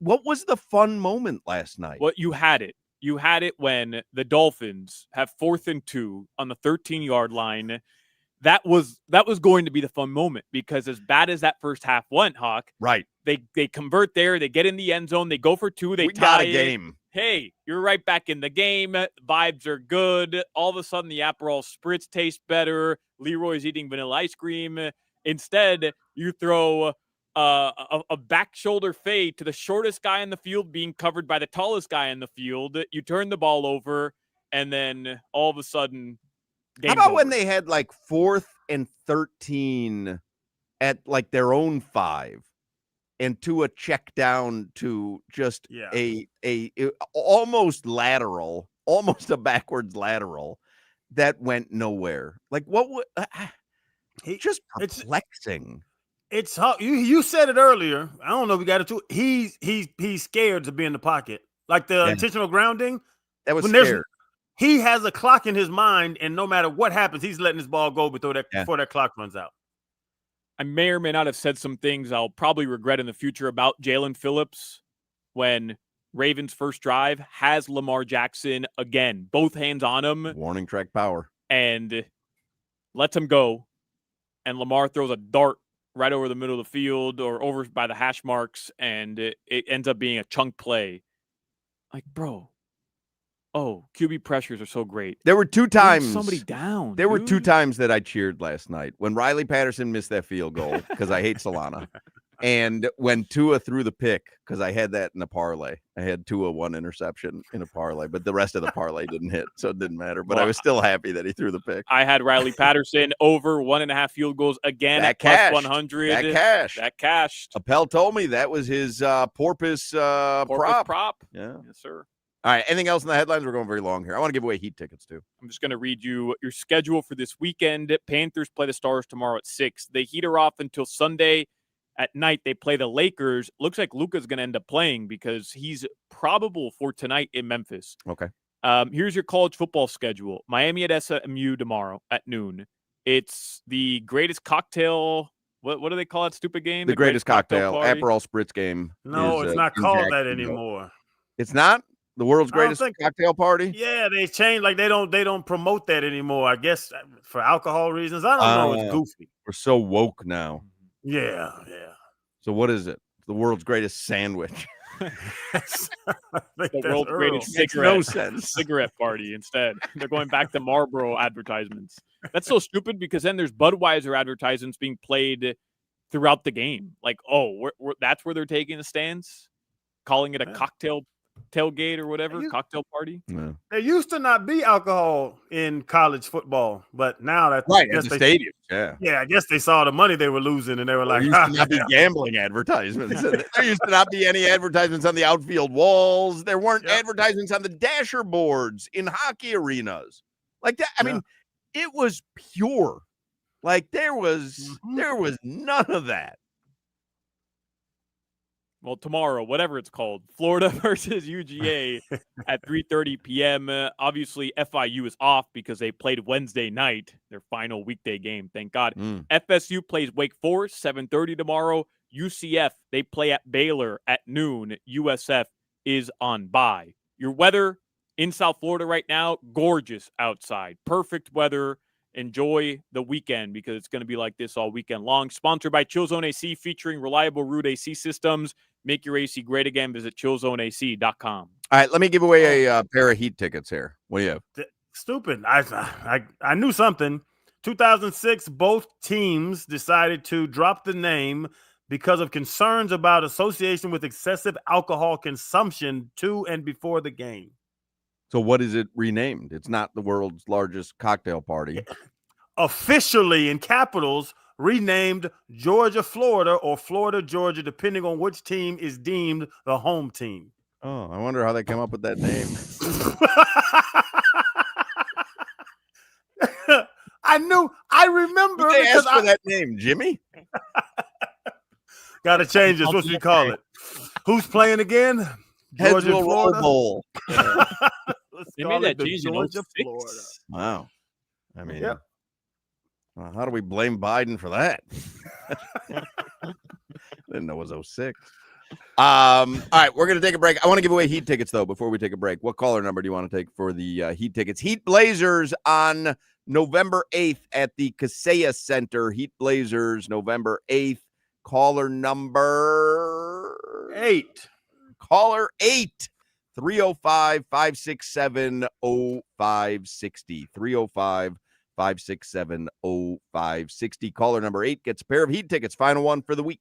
S2: what was the fun moment last night?
S4: Well, you had it. You had it when the Dolphins have 4th and 2 on the 13-yard line. That was going to be the fun moment, because as bad as that first half went, Hawk,
S2: right?
S4: They convert there, they get in the end zone, they go for 2, they tie
S2: got a game.
S4: Hey, you're right back in the game. Vibes are good. All of a sudden, the Aperol Spritz tastes better. Leroy's eating vanilla ice cream. Instead, you throw a back shoulder fade to the shortest guy in the field being covered by the tallest guy in the field. You turn the ball over, and then all of a sudden,
S2: how about when they had like 4th and 13 at like their own 5? And to a check down to just a almost a backwards lateral that went nowhere. Like, what would just perplexing.
S3: It's you said it earlier. I don't know if we got it too. He's scared to be in the pocket. Like the intentional grounding.
S2: That was scared.
S3: He has a clock in his mind, and no matter what happens, he's letting his ball go before that clock runs out.
S4: I may or may not have said some things I'll probably regret in the future about Jalen Phillips when Ravens' first drive has Lamar Jackson again, both hands on him.
S2: Warning track power.
S4: And lets him go. And Lamar throws a dart right over the middle of the field or over by the hash marks, and it ends up being a chunk play. Like, bro. Oh, QB pressures are so great.
S2: There were 2 times.
S4: Somebody down.
S2: There were 2 times that I cheered last night. When Riley Patterson missed that field goal, because I hate Solana. And when Tua threw the pick, because I had that in a parlay. I had Tua 1 interception in a parlay, but the rest of the parlay didn't hit, so it didn't matter. But I was still happy that he threw the pick.
S4: I had Riley Patterson over 1.5 field goals again at plus 100. That cashed.
S2: Appel told me that was his porpoise prop.
S4: Yeah. Yes, sir.
S2: All right. Anything else in the headlines? We're going very long here. I want to give away Heat tickets too.
S4: I'm just going to read you your schedule for this weekend. Panthers play the Stars tomorrow at 6. The Heat are off until Sunday at night. They play the Lakers. Looks like Luka's going to end up playing because he's probable for tonight in Memphis.
S2: Okay.
S4: Here's your college football schedule. Miami at SMU tomorrow at noon. It's the greatest cocktail. What do they call that stupid game?
S2: The greatest cocktail Aperol Spritz game.
S3: No, it's not called that anymore.
S2: It's not? The world's
S3: I don't
S2: greatest
S3: think-
S2: cocktail party?
S3: Yeah, they changed. Like they don't promote that anymore. I guess for alcohol reasons. I don't know. It's goofy.
S2: We're so woke now.
S3: Yeah.
S2: So what is it? The world's greatest sandwich.
S4: The world's greatest
S2: Makes no sense.
S4: cigarette party instead. They're going back to Marlboro advertisements. That's so stupid because then there's Budweiser advertisements being played throughout the game. Like, that's where they're taking the stance, calling it a cocktail tailgate or whatever, cocktail party.
S2: Yeah.
S3: There used to not be alcohol in college football, but now that's
S2: Right at the stadium. Yeah.
S3: Yeah, I guess they saw the money they were losing, and they were
S2: There
S3: like,
S2: used to not be gambling advertisements. There used to not be any advertisements on the outfield walls. There weren't advertisements on the dasher boards in hockey arenas. Like that. I mean, it was pure. Like there was none of that.
S4: Well, tomorrow, whatever it's called, Florida versus UGA at 3:30 p.m. Obviously, FIU is off because they played Wednesday night, their final weekday game. Thank God. FSU plays Wake Forest 7:30 tomorrow. UCF, they play at Baylor at noon. USF is on bye. Your weather in South Florida right now, gorgeous outside. Perfect weather. Enjoy the weekend because it's going to be like this all weekend long. Sponsored by ChillZone AC, featuring reliable Root AC systems. Make your AC great again. Visit chillzoneac.com.
S2: All right, let me give away a pair of Heat tickets here. What do you have?
S3: Stupid. I knew something. 2006, both teams decided to drop the name because of concerns about association with excessive alcohol consumption to and before the game.
S2: So what is it renamed? It's not the world's largest cocktail party.
S3: Officially, in capitals, renamed Georgia, Florida, or Florida, Georgia, depending on which team is deemed the home team.
S2: Oh, I wonder how they came up with that name.
S3: I remember.
S2: They asked for that name, Jimmy.
S3: Got to change this. What should we call it? Who's playing again?
S2: Heads
S3: Georgia,
S2: will
S3: Florida.
S2: Roll Bowl.
S4: They made that change in
S3: Georgia,
S4: 06.
S3: Florida.
S2: Wow. I mean,
S3: Yep.
S2: How do we blame Biden for that? Didn't know it was 06. All right, we're going to take a break. I want to give away Heat tickets, though, before we take a break. What caller number do you want to take for the Heat tickets? Heat Blazers on November 8th at the Kaseya Center. Heat Blazers, November 8th. Caller number
S3: 8.
S2: Caller 8. 305-567-0560. 305-567-0560. Caller number 8 gets a pair of Heat tickets. Final one for the week.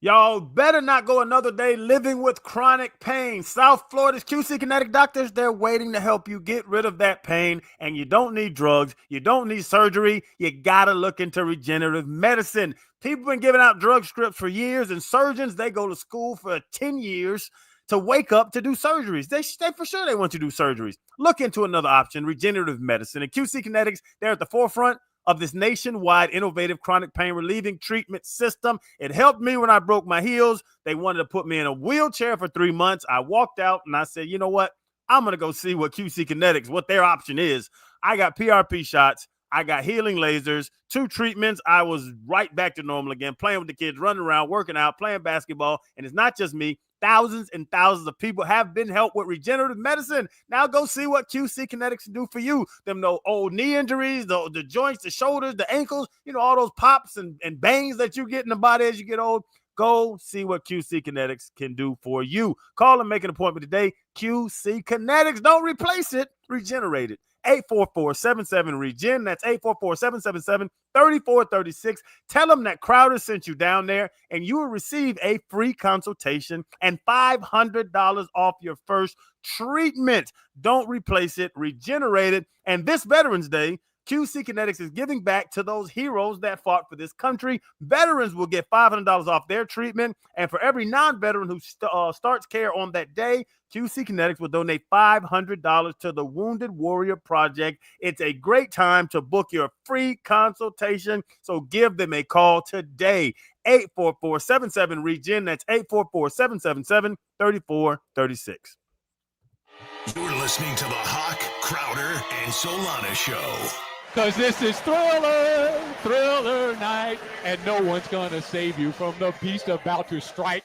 S3: Y'all better not go another day living with chronic pain. South Florida's QC Kinetic doctors, they're waiting to help you get rid of that pain. And you don't need drugs. You don't need surgery. You got to look into regenerative medicine. People have been giving out drug scripts for years, and surgeons, they go to school for 10 years to wake up to do surgeries. They for sure they want you to do surgeries. Look into another option, regenerative medicine. And QC Kinetics, they're at the forefront of this nationwide innovative chronic pain relieving treatment system. It helped me when I broke my heels. They wanted to put me in a wheelchair for 3 months. I walked out and I said, you know what? I'm going to go see what QC Kinetics, what their option is. I got PRP shots. I got healing lasers, 2 treatments. I was right back to normal again, playing with the kids, running around, working out, playing basketball. And it's not just me. Thousands and thousands of people have been helped with regenerative medicine. Now go see what QC Kinetics can do for you. Them no old knee injuries, the joints, the shoulders, the ankles, all those pops and bangs that you get in the body as you get old. Go see what QC Kinetics can do for you. Call and make an appointment today. QC Kinetics. Don't replace it. Regenerate it. 844-77-REGEN. That's 844-777-3436. Tell them that Crowder sent you down there, and you will receive a free consultation and $500 off your first treatment. Don't replace it. Regenerate it. And this Veterans Day, QC Kinetics is giving back to those heroes that fought for this country. Veterans will get $500 off their treatment. And for every non-veteran who starts care on that day, QC Kinetics will donate $500 to the Wounded Warrior Project. It's a great time to book your free consultation. So give them a call today. 844-77-REGEN. That's 844-777-3436.
S6: You're listening to the Hoch, Crowder, and Solana Show.
S7: Because this is Thriller Night, and no one's going to save you from the beast about to strike.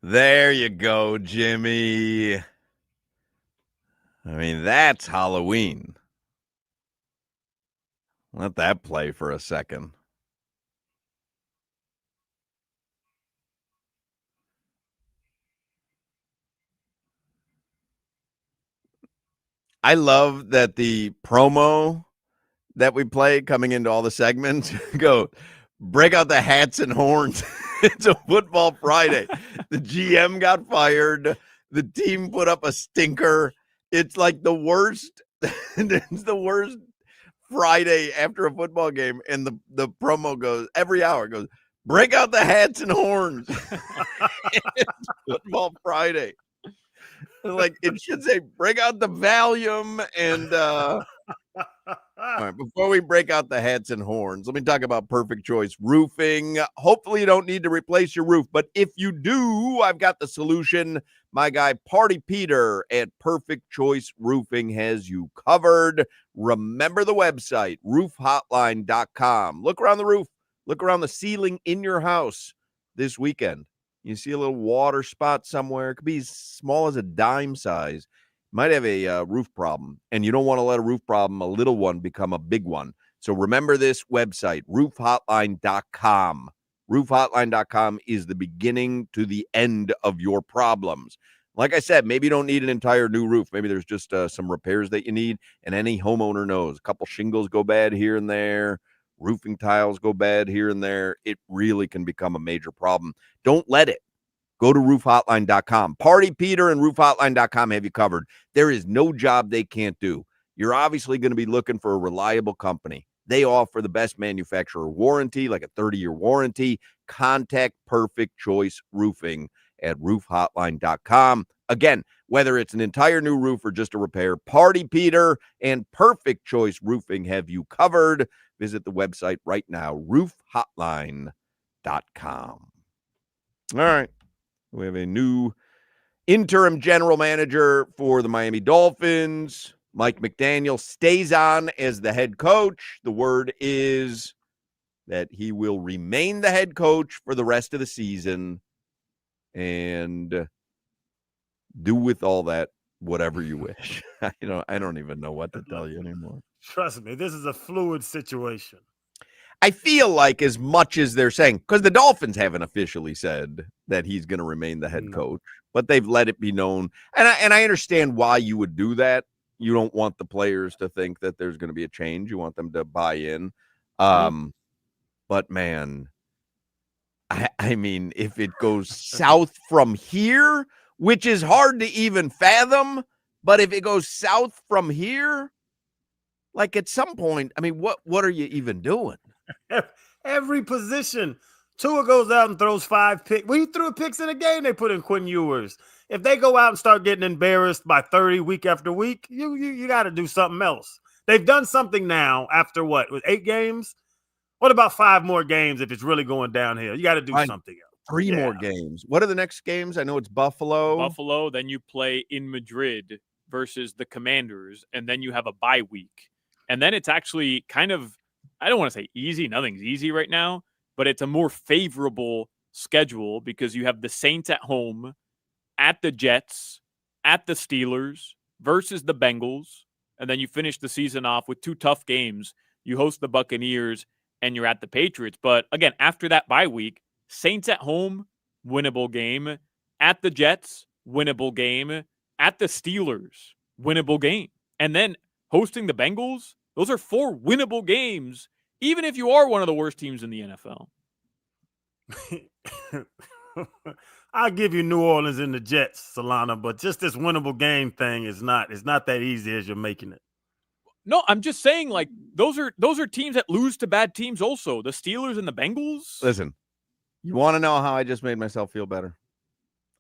S2: There you go, Jimmy. I mean, that's Halloween. Let that play for a second. I love that the promo that we play coming into all the segments go, break out the hats and horns. It's a football Friday. The GM got fired. The team put up a stinker. It's like the worst. It's the worst Friday after a football game. And the promo goes every hour goes, break out the hats and horns. It's football Friday. Like it should say, break out the Valium and all right, before we break out the hats and horns, let me talk about Perfect Choice Roofing. Hopefully you don't need to replace your roof, but if you do, I've got the solution. My guy Party Peter at Perfect Choice Roofing has you covered. Remember the website, roofhotline.com. Look around the roof, look around the ceiling in your house this weekend. You see a little water spot somewhere. It could be as small as a dime size. Might have a roof problem, and you don't want to let a roof problem, a little one, become a big one. So remember this website, roofhotline.com. Roofhotline.com is the beginning to the end of your problems. Like I said, maybe you don't need an entire new roof. Maybe there's just some repairs that you need, and any homeowner knows. A couple shingles go bad here and there. Roofing tiles go bad here and there. It really can become a major problem. Don't let it. Go to roofhotline.com. Party Peter and roofhotline.com have you covered. There is no job they can't do. You're obviously going to be looking for a reliable company. They offer the best manufacturer warranty, like a 30-year warranty. Contact Perfect Choice Roofing at roofhotline.com. Again, whether it's an entire new roof or just a repair, Party Peter and Perfect Choice Roofing have you covered. Visit the website right now, roofhotline.com. All right. We have a new interim general manager for the Miami Dolphins. Mike McDaniel stays on as the head coach. The word is that he will remain the head coach for the rest of the season and do with all that whatever you wish. I don't even know what to tell you anymore.
S3: Trust me, this is a fluid situation.
S2: I feel like as much as they're saying, because the Dolphins haven't officially said that he's going to remain the head coach, but they've let it be known. And I understand why you would do that. You don't want the players to think that there's going to be a change. You want them to buy in. But man, I mean, if it goes south from here, which is hard to even fathom, but if it goes south from here, like at some point, I mean, what are you even doing?
S3: Every position. Tua goes out and throws 5 picks. When he threw picks in a game, they put in Quinn Ewers. If they go out and start getting embarrassed by 30 week after week, you got to do something else. They've done something now after what? With 8 games? What about 5 more games if it's really going downhill? You got to do something else.
S2: 3 more games. What are the next games? I know it's Buffalo.
S4: Then you play in Madrid versus the Commanders, and then you have a bye week. And then it's actually kind of, I don't want to say easy. Nothing's easy right now, but it's a more favorable schedule because you have the Saints at home, at the Jets, at the Steelers versus the Bengals. And then you finish the season off with 2 tough games. You host the Buccaneers and you're at the Patriots. But again, after that bye week, Saints at home, winnable game. At the Jets, winnable game. At the Steelers, winnable game. And then hosting the Bengals, those are 4 winnable games, even if you are one of the worst teams in the NFL.
S3: I'll give you New Orleans and the Jets, Solana, but just this winnable game thing is not that easy as you're making it.
S4: No, I'm just saying, like, those are teams that lose to bad teams also. The Steelers and the Bengals.
S2: Listen, you want to know how I just made myself feel better?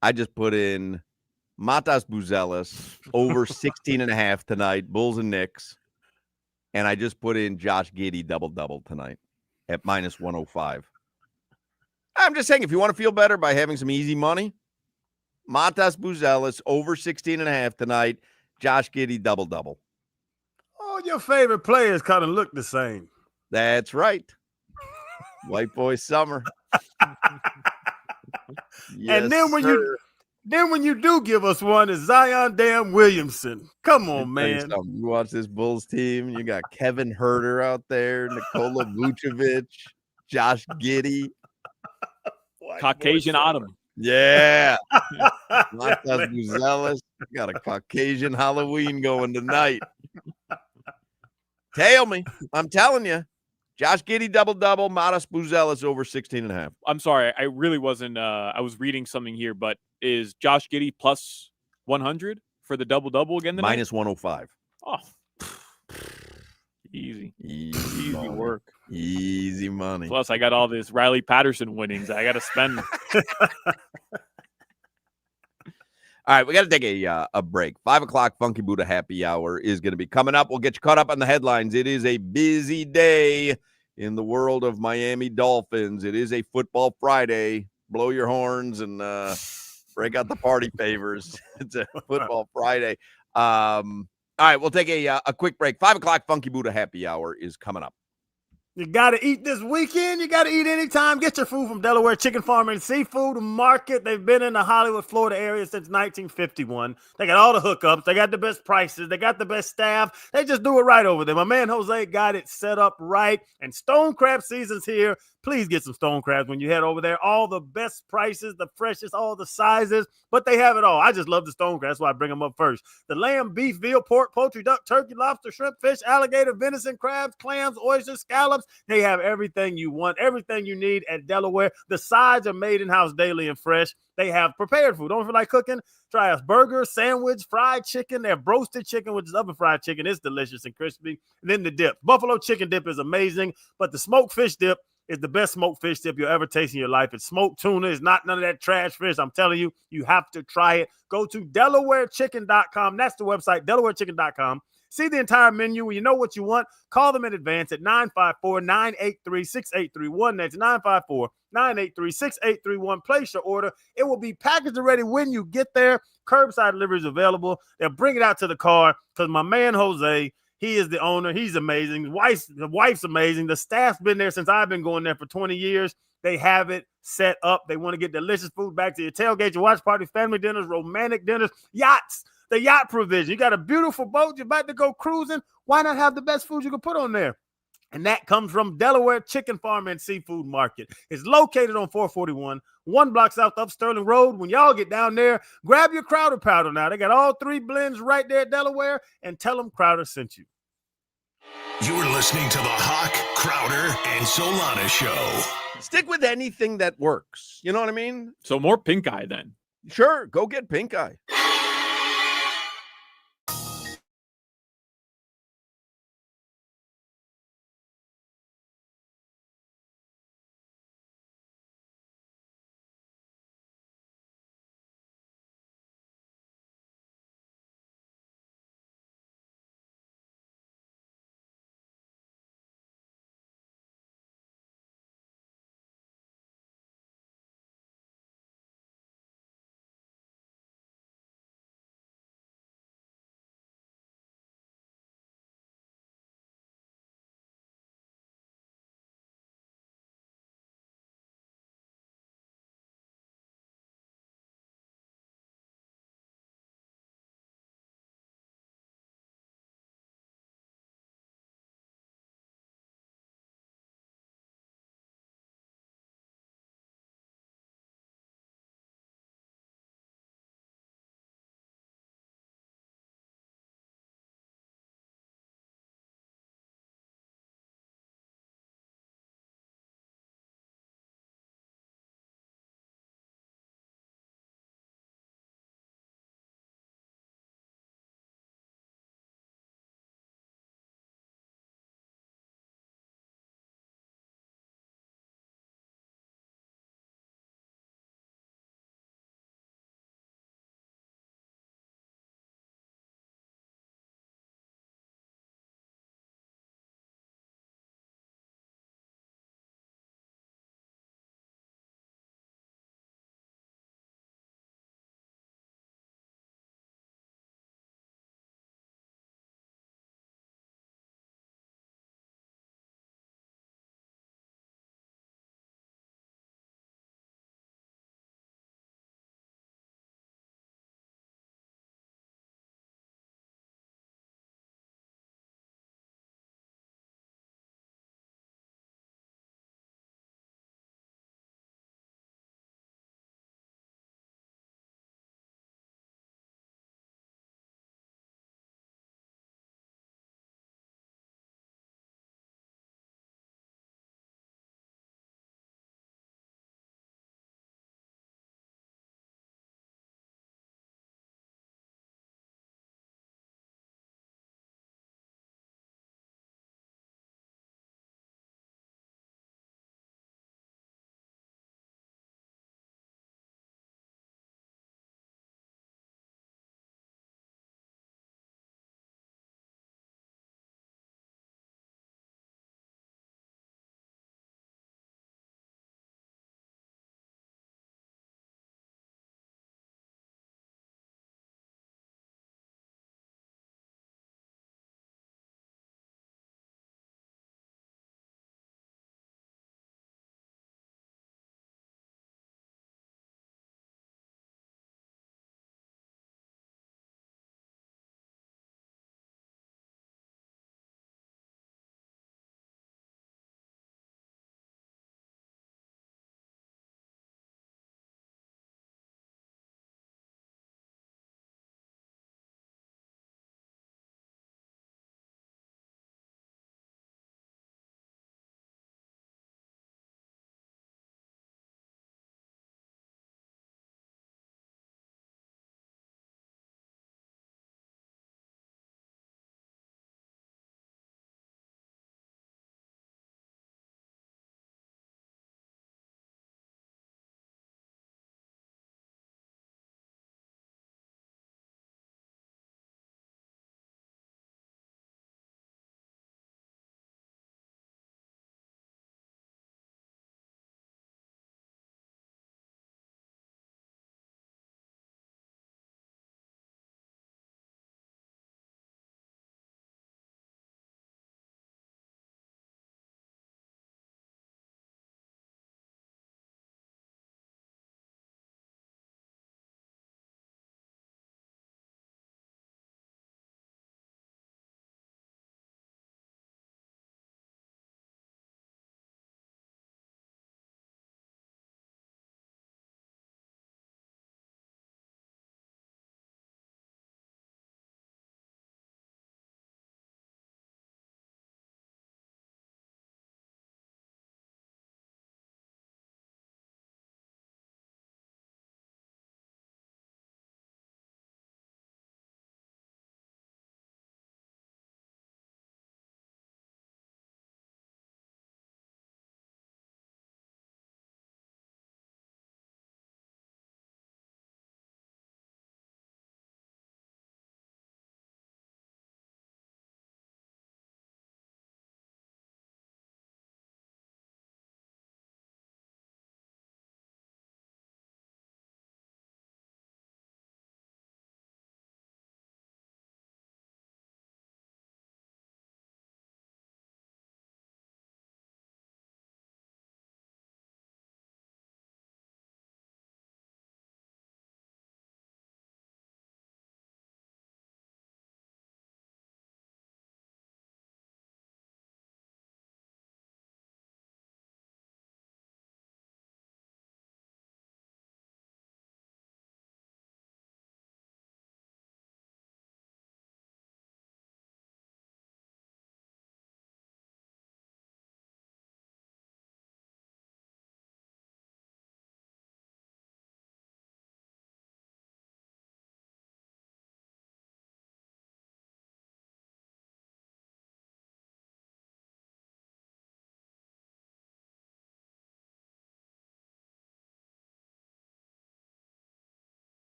S2: I just put in Matas Buzelis over 16.5 tonight, Bulls and Knicks. And I just put in Josh Giddey double-double tonight at minus 105. I'm just saying, if you want to feel better by having some easy money, Matas Buzelis over 16.5 tonight, Josh Giddey double-double.
S3: All your favorite players kind of look the same.
S2: That's right. White boy summer. Yes,
S3: then when
S2: sir.
S3: you do give us one, it's Zion Damn Williamson. Come
S2: Let me
S3: on,
S2: tell you
S3: man.
S2: something. You watch this Bulls team, you got Kevin Herter out there, Nikola Vucevic, Josh Giddey.
S3: White boy
S4: Caucasian
S3: summer.
S4: Autumn.
S2: Yeah.
S3: Yeah,
S2: Montas
S3: man.
S2: Buzelis. Got a Caucasian Halloween going tonight. Tail me. I'm telling you. Josh Giddey double-double, Montas Buzelis over 16.5.
S4: I'm sorry, I really wasn't. I was reading something here, but is Josh Giddey plus 100 for the double again tonight?
S2: Minus 105.
S4: Oh, easy
S2: Easy money.
S4: work.
S2: Easy money.
S4: Plus, I got all this Riley Patterson winnings. I got to spend.
S2: All right, we got to take a break. 5 o'clock Funky Buddha Happy Hour is going to be coming up. We'll get you caught up on the headlines. It is a busy day in the world of Miami Dolphins. It is a football Friday. Blow your horns and break out the party favors. It's a football Friday. All right, we'll take a quick break. 5 o'clock Funky Buddha Happy Hour is coming up.
S3: You got to eat this weekend. You got to eat anytime. Get your food from Delaware Chicken Farm and Seafood Market. They've been in the Hollywood, Florida area since 1951. They got all the hookups. They got the best prices. They got the best staff. They just do it right over there. My man Jose got it set up right. And stone crab season's here. Please get some stone crabs when you head over there. All the best prices, the freshest, all the sizes, but they have it all. I just love the stone crab. That's why I bring them up first. The lamb, beef, veal, pork, poultry, duck, turkey, lobster, shrimp, fish, alligator, venison, crabs, clams, oysters, scallops. They have everything you want, everything you need at Delaware. The sides are made in-house daily and fresh. They have prepared food. Don't feel like cooking? Try a burger, sandwich, fried chicken. They have roasted chicken, which is oven fried chicken. It's delicious and crispy. And then the dip. Buffalo chicken dip is amazing, but the smoked fish dip is the best smoked fish dip you'll ever taste in your life. It's smoked tuna. It's not none of that trash fish. I'm telling you, you have to try it. Go to DelawareChicken.com. That's the website, DelawareChicken.com. See the entire menu. When you know what you want, call them in advance at 954-983-6831. That's 954-983-6831. Place your order. It will be packaged and ready when you get there. Curbside delivery is available. They'll bring it out to the car because my man Jose, he is the owner. He's amazing. The wife's amazing. The staff's been there since I've been going there for 20 years. They have it set up. They want to get delicious food back to your tailgate, your watch party, family dinners, romantic dinners, yachts, the yacht provision. You got a beautiful boat. You're about to go cruising. Why not have the best food you can put on there? And that comes from Delaware Chicken Farm and Seafood Market. It's located on 441, 1 block south of Sterling Road. When y'all get down there, grab your Crowder powder now. They got all 3 blends right there at Delaware, and tell them Crowder sent you.
S6: You're listening to the Hoch, Crowder, and Solana Show.
S2: Stick with anything that works. You know what I mean?
S4: So more pink eye then.
S2: Sure, go get pink eye.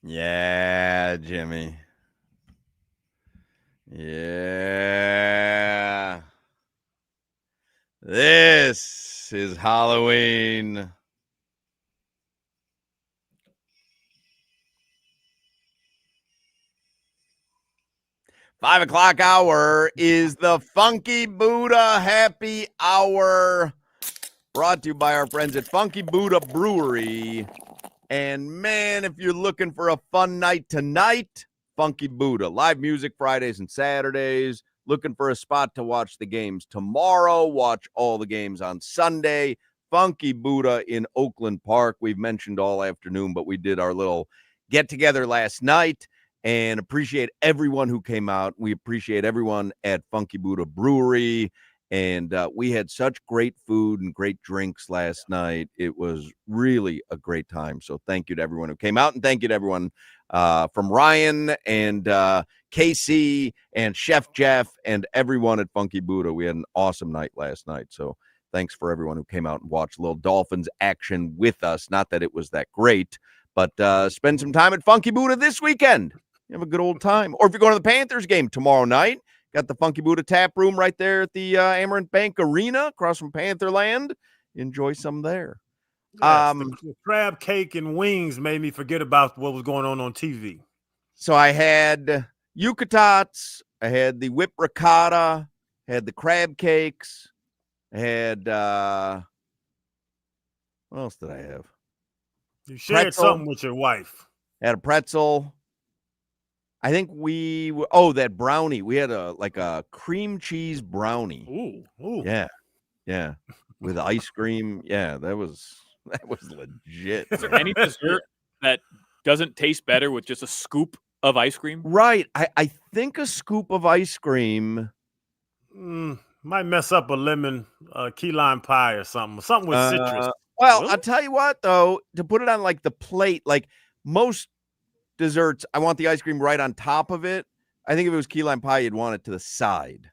S2: Yeah, Jimmy. Yeah. This is Halloween. $5 hour is the Funky Buddha Happy Hour, brought to you by our friends at Funky Buddha Brewery. And man, if you're looking for a fun night tonight, Funky Buddha. Live music Fridays and Saturdays. Looking for a spot to watch the games tomorrow. Watch all the games on Sunday. Funky Buddha in Oakland Park. We've mentioned all afternoon, but we did our little get-together last night. And appreciate everyone who came out. We appreciate everyone at Funky Buddha Brewery. And we had such great food and great drinks last night. It was really a great time. So thank you to everyone who came out. And thank you to everyone from Ryan and KC and Chef Jeff and everyone at Funky Buddha. We had an awesome night last night. So thanks for everyone who came out and watched a little Dolphins action with us. Not that it was that great, but spend some time at Funky Buddha this weekend. You have a good old time. Or if you're going to the Panthers game tomorrow night, got the Funky Buddha tap room right there at the Amaranth Bank Arena across from Pantherland. Enjoy some there.
S3: Yes, the crab cake and wings made me forget about what was going on TV.
S2: So I had yucatats, I had the whipped ricotta, had the crab cakes, I had what else did I have?
S3: You shared
S2: pretzel.
S3: Something with your wife.
S2: Had a pretzel. I think that brownie. We had a cream cheese brownie.
S3: Ooh.
S2: Yeah. With ice cream. Yeah, that was legit.
S4: Is there any dessert that doesn't taste better with just a scoop of ice cream?
S2: Right. I think a scoop of ice cream
S3: might mess up a lemon key lime pie or something. Something with citrus.
S2: Well,
S3: Really?
S2: I'll tell you what, though, to put it on like the plate, like most desserts, I want the ice cream right on top of it. I think if it was key lime pie, you'd want it to the side.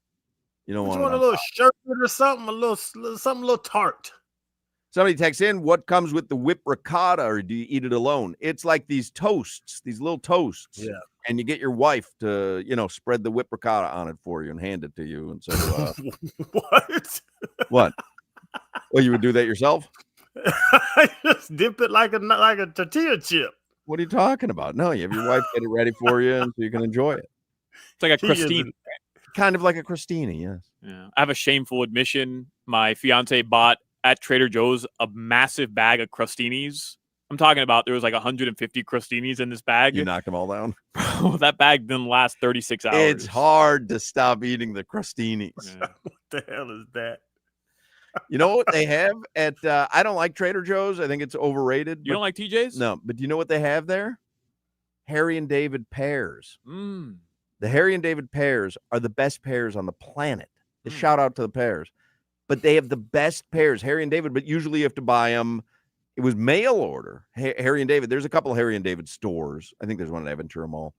S2: You don't want
S3: a little sherbet or something, a little tart.
S2: Somebody texts in, what comes with the whipped ricotta, or do you eat it alone? It's like these toasts, these little toasts.
S3: Yeah.
S2: And you get your wife to, spread the whipped ricotta on it for you and hand it to you. And so,
S3: what?
S2: What? Well, you would do that yourself?
S3: Just dip it like a tortilla chip.
S2: What are you talking about? No, you have your wife get it ready for you, and so you can enjoy it.
S4: It's like a crostini.
S2: Kind of like a crostini, yes.
S4: Yeah. I have a shameful admission. My fiance bought at Trader Joe's a massive bag of crostinis. I'm talking about there was like 150 crostinis in this bag.
S2: You knocked them all down?
S4: That bag didn't last 36 hours.
S2: It's hard to stop eating the crostinis.
S3: Yeah. What the hell is that?
S2: You know what they have at I don't like Trader Joe's. I think it's overrated.
S4: You don't like TJ's?
S2: No, but do you know what they have there? Harry and David pears. The Harry and David pears are the best pears on the planet. Shout out to the pears. But they have the best pears, Harry and David, but usually you have to buy them. It was mail order. Harry and David. There's a couple of Harry and David stores. I think there's one at Aventura Mall.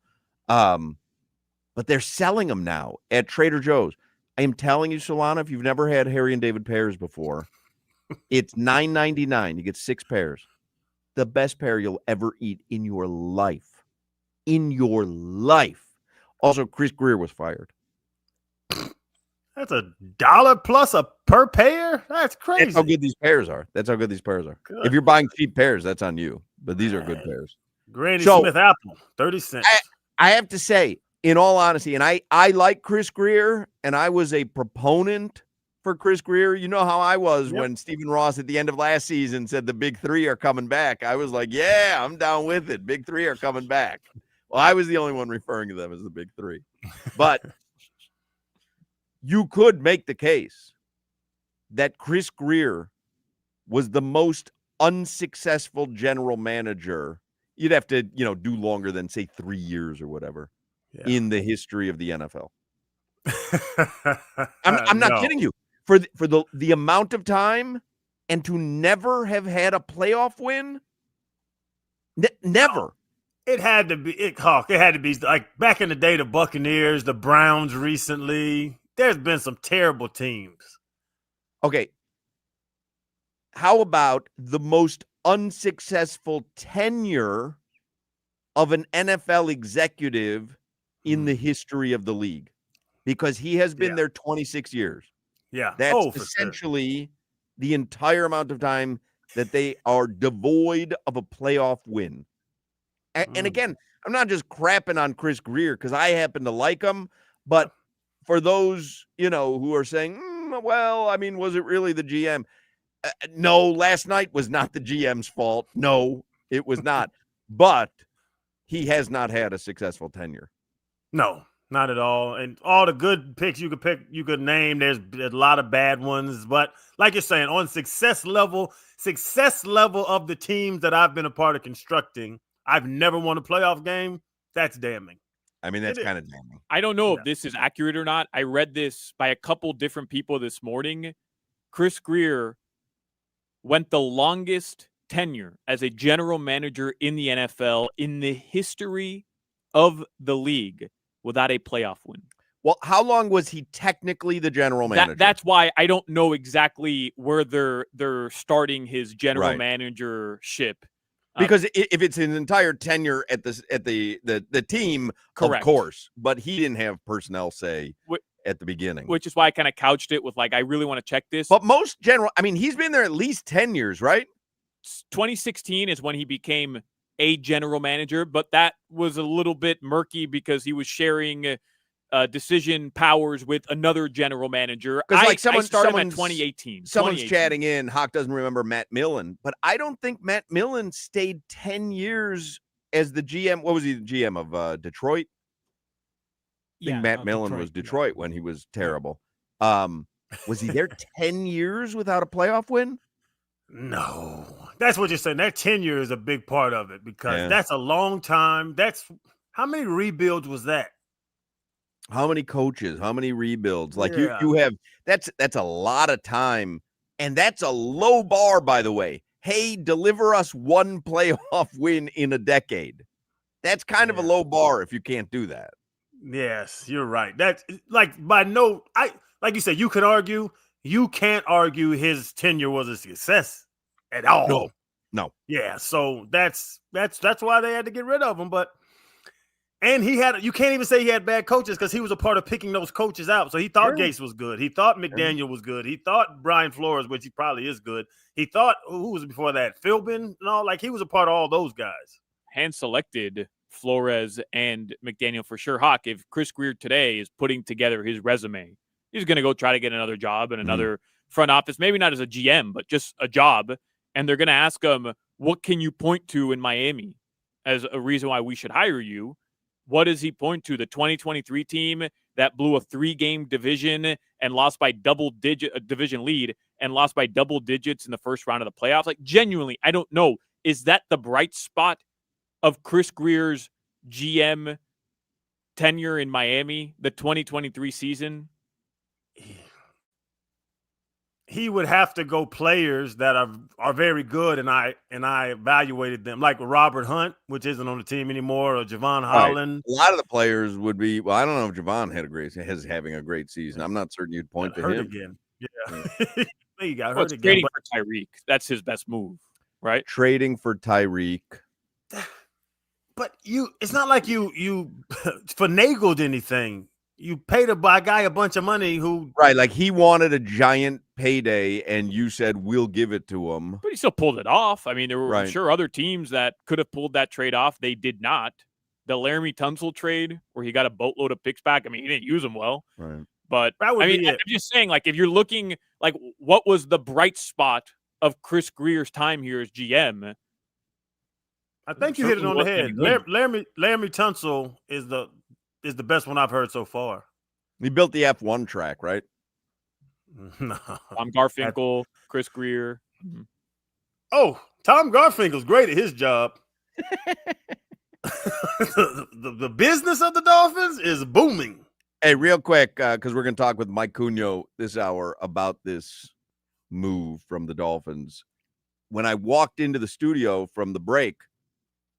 S2: But they're selling them now at Trader Joe's. I am telling you, Solana, if you've never had Harry and David pears before, it's $9.99. You get 6 pears. The best pear you'll ever eat in your life. In your life. Also, Chris Greer was fired.
S3: That's $1 plus per pear? That's crazy.
S2: That's how good these pears are.
S3: Good.
S2: If you're buying cheap pears, that's on you. But these are good pears.
S3: Granny Smith apple, 30 cents.
S2: I have to say, in all honesty, and I like Chris Greer, and I was a proponent for Chris Greer. You know how I was when Stephen Ross at the end of last season said the big 3 are coming back. I was like, yeah, I'm down with it. Big 3 are coming back. Well, I was the only one referring to them as the big 3. But you could make the case that Chris Greer was the most unsuccessful general manager. You'd have to, do longer than, say, 3 years or whatever in the history of the NFL. I'm not kidding you. For the amount of time and to never have had a playoff win, never.
S3: It had to be Hawk. It had to be like back in the day, the Buccaneers, the Browns recently. There's been some terrible teams.
S2: Okay. How about the most unsuccessful tenure of an NFL executive in the history of the league because he has been there 26 years.
S3: Yeah.
S2: That's
S3: for
S2: essentially the entire amount of time that they are devoid of a playoff win. And again, I'm not just crapping on Chris Grier because I happen to like him, but for those, who are saying, well, I mean, was it really the GM? No, last night was not the GM's fault. No, it was not. But he has not had a successful tenure.
S3: No, not at all. And all the good picks you could name, there's a lot of bad ones. But like you're saying, on success level of the teams that I've been a part of constructing, I've never won a playoff game. That's damning.
S2: I mean, that's kind of damning.
S4: I don't know if this is accurate or not. I read this by a couple different people this morning. Chris Grier went the longest tenure as a general manager in the NFL in the history of the league without a playoff win.
S2: Well, how long was he technically the general manager?
S4: That's why I don't know exactly where they're starting his general managership.
S2: Because if it's an entire tenure at the team,
S4: correct.
S2: Of course, but he didn't have personnel say at the beginning.
S4: Which is why I kind of couched it with I really want to check this.
S2: But most he's been there at least 10 years, right?
S4: 2016 is when he became a general manager, but that was a little bit murky because he was sharing decision powers with another general manager. I started at 2018.
S2: Someone's chatting in. Hawk doesn't remember Matt Millen, but I don't think Matt Millen stayed 10 years as the GM. What was he, the GM of Detroit? I think Matt Millen was Detroit when he was terrible. Was he there 10 years without a playoff win?
S3: No. That's what you're saying. That tenure is a big part of it because that's a long time. How many rebuilds was that?
S2: How many coaches? How many rebuilds? You have that's a lot of time, and that's a low bar, by the way. Hey, deliver us one playoff win in a decade. That's kind of a low bar if you can't do that.
S3: Yes, you're right. That's like like you said, you can't argue his tenure was a success at all.
S2: No.
S3: Yeah, so that's why they had to get rid of him. And you can't even say he had bad coaches because he was a part of picking those coaches out. So he thought Gase was good. He thought McDaniel was good. He thought Brian Flores, which he probably is good. He thought, who was before that? Philbin and all. He was a part of all those guys.
S4: Hand selected Flores and McDaniel for sure. Hawk, if Chris Grier today is putting together his resume, he's going to go try to get another job in another front office, maybe not as a GM, but just a job. And they're going to ask him, what can you point to in Miami as a reason why we should hire you? What does he point to? The 2023 team that blew a 3-game division and lost by division lead and lost by double digits in the first round of the playoffs. Genuinely, I don't know. Is that the bright spot of Chris Grier's GM tenure in Miami, the 2023 season?
S3: He would have to go players that are very good, and I evaluated them, like Robert Hunt, which isn't on the team anymore, or Javon Holland.
S2: A lot of the players would be. Well, I don't know if Javon is having a great season. I'm not certain you'd point to him
S3: again. Yeah, he got hurt again.
S4: Trading for Tyreek, that's his best move, right?
S2: Trading for Tyreek.
S3: But it's not like you finagled anything. You paid a guy a bunch of money who
S2: he wanted a giant payday, and you said we'll give it to him.
S4: But he still pulled it off. I mean, there were I'm sure other teams that could have pulled that trade off. They did not. The Laramie Tunsil trade, where he got a boatload of picks back. I mean, he didn't use them well.
S2: Right.
S4: But I'm just saying, if you're looking what was the bright spot of Chris Grier's time here as GM?
S3: I think you hit it on the head. Laramie Tunsil is the best one I've heard so far.
S2: He built the F1 track, right?
S3: No.
S4: Tom Garfinkel, Chris Grier. Mm-hmm.
S3: Oh, Tom Garfinkel's great at his job. the business of the Dolphins is booming.
S2: Hey, real quick, because we're going to talk with Mike Cugno this hour about this move from the Dolphins. When I walked into the studio from the break,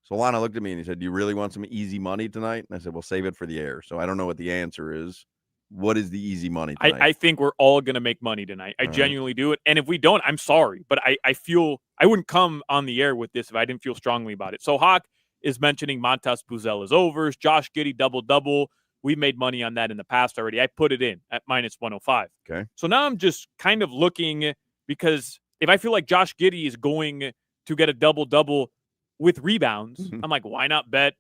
S2: Solana looked at me and he said, "Do you really want some easy money tonight?" And I said, "Well, save it for the air." So I don't know what the answer is. What is the easy money tonight?
S4: I think we're all going to make money tonight. I genuinely do it. And if we don't, I'm sorry. But I feel I wouldn't come on the air with this if I didn't feel strongly about it. So, Hawk, is mentioning Montas Buzella's overs. Josh Giddey double-double. We made money on that in the past already. I put it in at minus 105.
S2: Okay.
S4: So now I'm just kind of looking, because if I feel like Josh Giddey is going to get a double-double with rebounds, I'm like, why not bet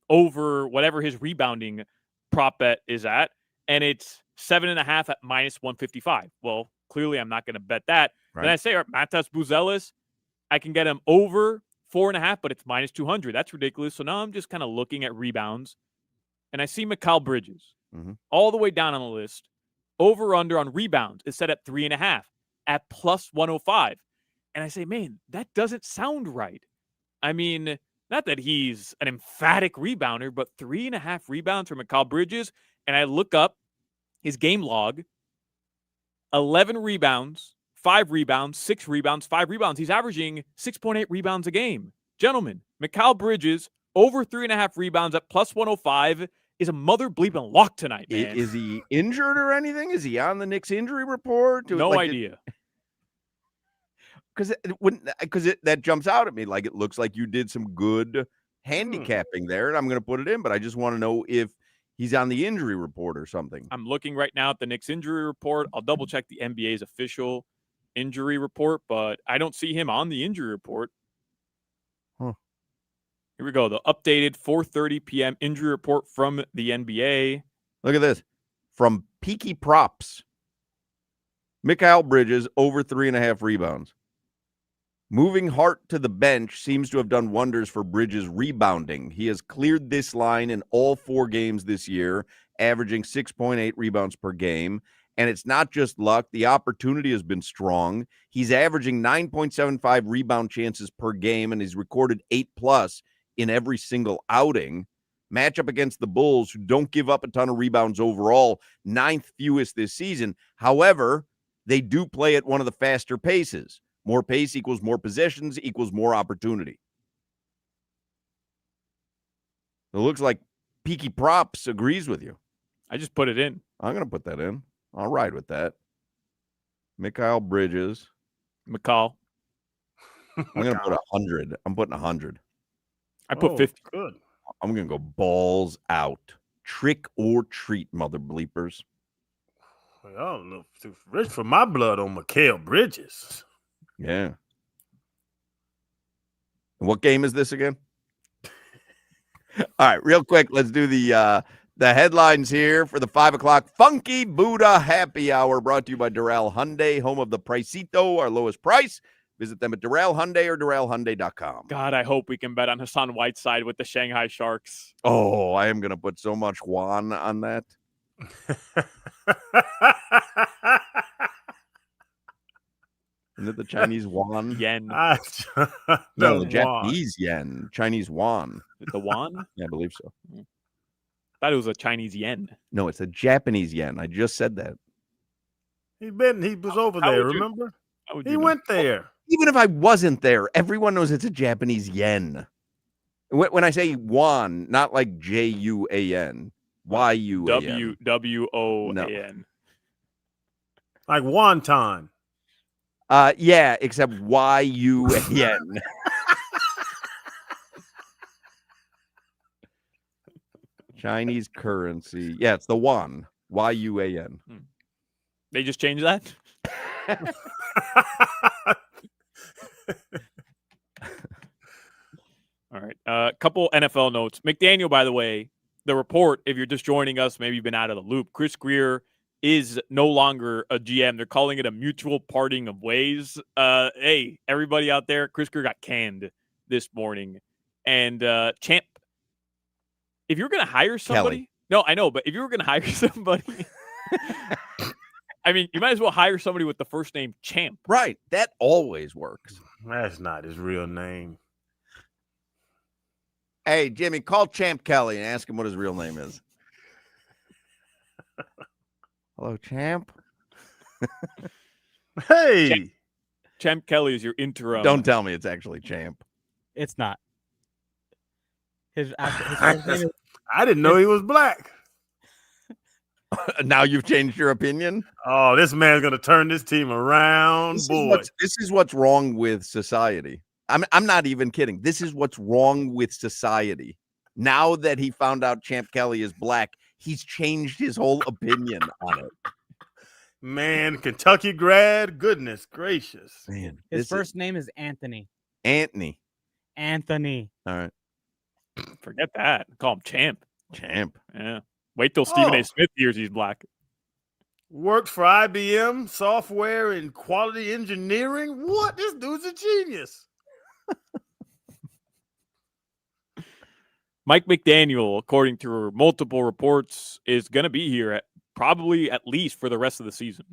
S4: over whatever his rebounding prop bet is at? And it's 7.5 at minus 155. Well, clearly I'm not going to bet that.
S2: Right.
S4: Then I say, Montas Buzella's, I can get him over 4.5, but it's minus 200. That's ridiculous. So now I'm just kind of looking at rebounds, and I see Mikal Bridges all the way down on the list. Over under on rebounds is set at 3.5 at plus 105. And I say, man, that doesn't sound right. I mean, not that he's an emphatic rebounder, but 3.5 rebounds for Mikal Bridges. And I look up his game log, 11 rebounds, 5 rebounds, 6 rebounds, 5 rebounds. He's averaging 6.8 rebounds a game. Gentlemen, Mikal Bridges, over 3.5 rebounds at plus 105 is a mother bleeping lock tonight, man.
S2: Is he injured or anything? Is he on the Knicks injury report?
S4: No idea.
S2: Because that jumps out at me. Like, it looks like you did some good handicapping there, and I'm going to put it in, but I just want to know if he's on the injury report or something.
S4: I'm looking right now at the Knicks injury report. I'll double check the NBA's official injury report, but I don't see him on the injury report. Here we go. The updated 4:30 p.m. injury report from the NBA.
S2: Look at this. From Peaky Props. Mikal Bridges, over 3.5 rebounds. Moving Hart to the bench seems to have done wonders for Bridges' rebounding. He has cleared this line in all 4 games this year, averaging 6.8 rebounds per game. And it's not just luck. The opportunity has been strong. He's averaging 9.75 rebound chances per game, and he's recorded 8+ in every single outing. Matchup against the Bulls, who don't give up a ton of rebounds overall, 9th fewest this season. However, they do play at one of the faster paces. More pace equals more possessions equals more opportunity. It looks like Peaky Props agrees with you.
S4: I just put it in.
S2: I'm going to put that in. I'll ride with that. Mikal Bridges.
S4: McCall.
S2: I'm going to put 100. I'm putting 100.
S4: I put 50.
S3: Good.
S2: I'm going to go balls out. Trick or treat, mother bleepers.
S3: Well, I'm a little too rich for my blood on Mikal Bridges.
S2: Yeah. What game is this again? All right, real quick, let's do the headlines here for the 5 o'clock Funky Buddha Happy Hour, brought to you by Doral Hyundai, home of the Pricito, our lowest price. Visit them at Doral Hyundai or DoralHyundai.com.
S4: God, I hope we can bet on Hassan Whiteside with the Shanghai Sharks.
S2: Oh, I am going to put so much yuan on that. Isn't it the Chinese yuan?
S4: Yen.
S2: No, the Japanese yen. Chinese yuan.
S4: The yuan?
S2: Yeah, I believe so.
S4: Thought it was a Chinese yen.
S2: No, it's a Japanese yen. I just said that.
S3: He was over
S4: How
S3: there,
S4: would you-
S3: remember?
S4: How would
S3: He
S4: you know?
S3: went there.
S2: Even if I wasn't there, everyone knows it's a Japanese yen. When I say yuan, not like Juan, Yuan.
S4: WWOAN.
S3: Like wonton.
S2: Yeah, except YUAN. Chinese currency. Yeah, it's the yuan. YUAN.
S4: They just changed that? All right. A couple NFL notes. McDaniel, by the way, the report, if you're just joining us, maybe you've been out of the loop, Chris Greer is no longer a GM. They're calling it a mutual parting of ways. Hey, everybody out there, Chris Greer got canned this morning. And Champ, if you're going to hire somebody,
S2: Kelly.
S4: no, I know, but if you were going to hire somebody, I mean, you might as well hire somebody with the first name Champ.
S2: Right. That always works.
S3: That's not his real name.
S2: Hey, Jimmy, call Champ Kelly and ask him what his real name is. Hello, Champ.
S3: Hey.
S4: Champ Kelly is your interim.
S2: Don't tell me it's actually Champ.
S9: It's not. His first name is
S3: I didn't know he was black.
S2: Now you've changed your opinion?
S3: Oh, this man's going to turn this team around, boy.
S2: This is what's wrong with society. I'm not even kidding. This is what's wrong with society. Now that he found out Champ Kelly is black, he's changed his whole opinion on it.
S3: Man, Kentucky grad, goodness gracious.
S2: Man,
S9: His first name is Anthony.
S2: Anthony.
S9: Anthony.
S2: All right.
S4: Forget that. Call him Champ.
S2: Champ.
S4: Yeah. Wait till Stephen
S3: Oh.
S4: A. Smith hears he's black.
S3: Worked for IBM, software and quality engineering. What? This dude's a genius.
S4: Mike McDaniel, according to multiple reports, is going to be here probably at least for the rest of the season.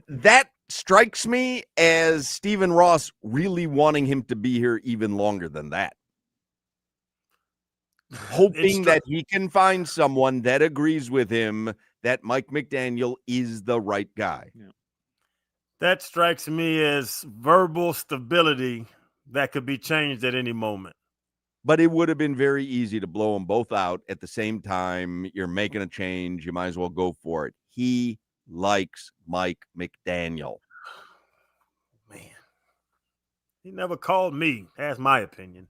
S2: That strikes me as Stephen Ross really wanting him to be here even longer than that. Hoping that he can find someone that agrees with him that Mike McDaniel is the right guy.
S4: Yeah.
S3: That strikes me as verbal stability that could be changed at any moment.
S2: But it would have been very easy to blow them both out at the same time. You're making a change. You might as well go for it. He likes Mike McDaniel.
S3: Man, he never called me. That's my opinion.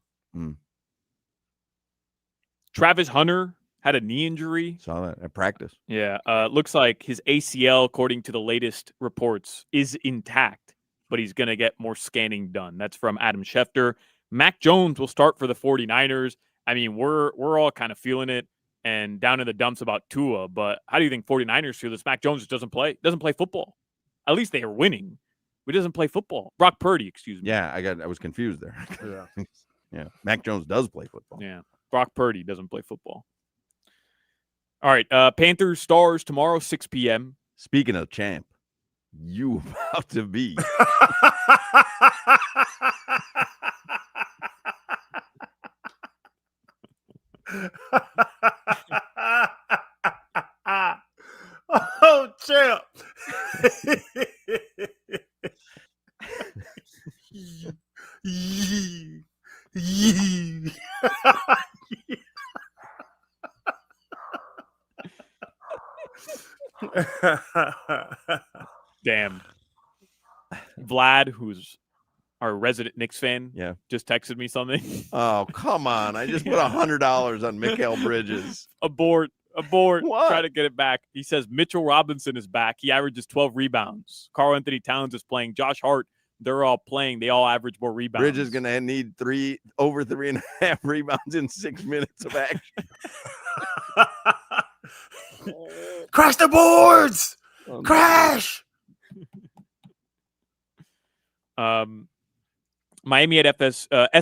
S4: Travis Hunter had a knee injury.
S2: Saw that at practice.
S4: Yeah. Looks like his ACL, according to the latest reports, is intact, but he's going to get more scanning done. That's from Adam Schefter. Mac Jones will start for the 49ers. I mean, we're all kind of feeling it and down in the dumps about Tua, but how do you think 49ers feel this? Mac Jones just doesn't play football. At least they are winning, but he doesn't play football. Brock Purdy, excuse me.
S2: Yeah, I was confused there.
S3: Yeah.
S2: Yeah. Mac Jones does play football.
S4: Yeah. Brock Purdy doesn't play football. All right. Panthers Stars tomorrow, 6 p.m.
S2: Speaking of champ, you about to be.
S3: Oh, champ.
S4: Damn. Vlad, who's our resident Knicks fan, just texted me something.
S2: Oh, come on. I just put $100 on Mikal Bridges.
S4: Abort.
S2: What?
S4: Try to get it back. He says Mitchell Robinson is back. He averages 12 rebounds. Karl Anthony Towns is playing. Josh Hart, they're all playing. They all average more rebounds.
S2: Bridges is going to need over 3.5 rebounds in 6 minutes of action.
S3: Crash the boards! Crash!
S4: Miami at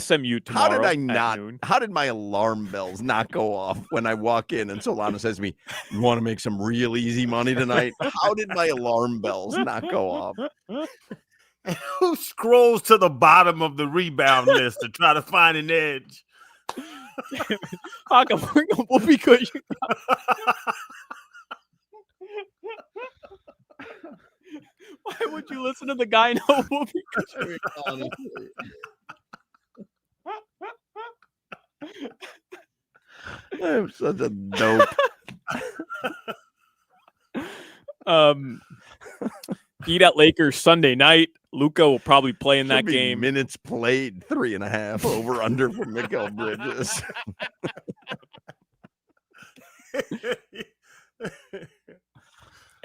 S4: SMU tomorrow.
S2: How did my alarm bells not go off when I walk in and Solana says to me, "You want to make some real easy money tonight?" How did my alarm bells not go off?
S3: Who scrolls to the bottom of the rebound list to try to find an edge?
S4: How come Whoopi could you? Why would you listen to the guy know Whoopi?
S2: I'm such a dope.
S4: Heat at Lakers Sunday night. Luka will probably play in that game.
S2: Minutes played 3.5 over under for Mikal Bridges.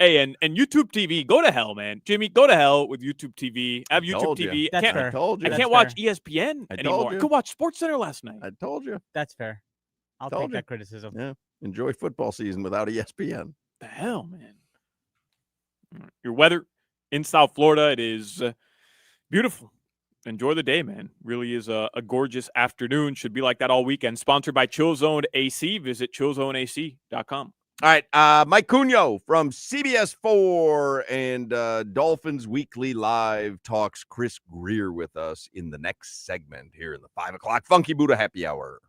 S4: Hey, and YouTube TV, go to hell, man. Jimmy, go to hell with YouTube TV. I have YouTube
S2: told you.
S4: TV.
S9: That's
S4: I
S9: fair.
S4: can't watch ESPN anymore. I
S2: you.
S4: could watch SportsCenter last night.
S2: I told you.
S9: That's fair. I'll
S2: Told
S9: take
S2: you.
S9: that criticism.
S2: Yeah. Enjoy football season without ESPN.
S4: The hell, man. Your weather in South Florida, it is beautiful. Enjoy the day, man. Really is a gorgeous afternoon. Should be like that all weekend. Sponsored by Chill Zone AC. Visit chillzoneac.com.
S2: All right, Mike Cunho from CBS 4 and Dolphins Weekly Live talks Chris Greer with us in the next segment here in the 5 o'clock Funky Buddha Happy Hour.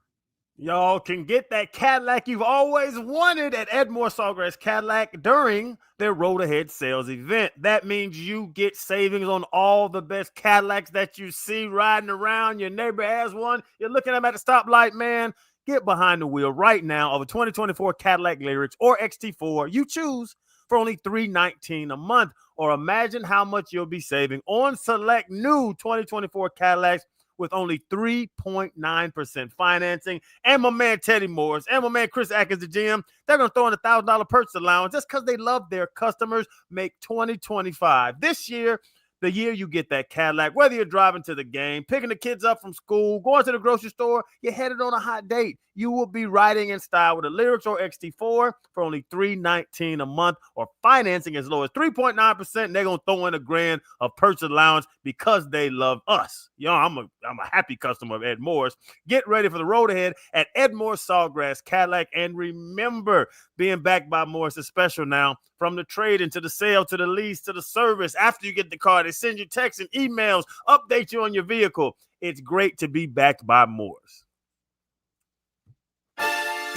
S3: Y'all can get that Cadillac you've always wanted at Edmore Sawgrass Cadillac during their Road Ahead sales event. That means you get savings on all the best Cadillacs that you see riding around. Your neighbor has one. You're looking at them at the stoplight, man. Get behind the wheel right now of a 2024 Cadillac Lyrics or XT4. You choose. for only $319 a month. Or imagine how much you'll be saving on select new 2024 Cadillacs with only 3.9% financing. And my man Teddy Morris and my man Chris Atkins, the GM, they're going to throw in $1,000 purchase allowance just because they love their customers. Make 2025 this year the year you get that Cadillac, whether you're driving to the game, picking the kids up from school, going to the grocery store, you're headed on a hot date. You will be riding in style with a Lyrics or XT4 for only $319 a month, or financing as low as 3.9%. And they're going to throw in $1,000 of purchase allowance because they love us. I'm a happy customer of Ed Morris. Get ready for the road ahead at Ed Morris Sawgrass Cadillac. And remember, being backed by Morris is special now. From the trade-in to the sale to the lease to the service, after you get the car, they send you texts and emails, update you on your vehicle. It's great to be backed by Morris.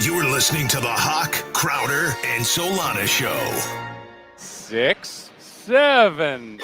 S6: You're listening to the Hoch, Crowder, and Solana Show.
S4: 6, 7.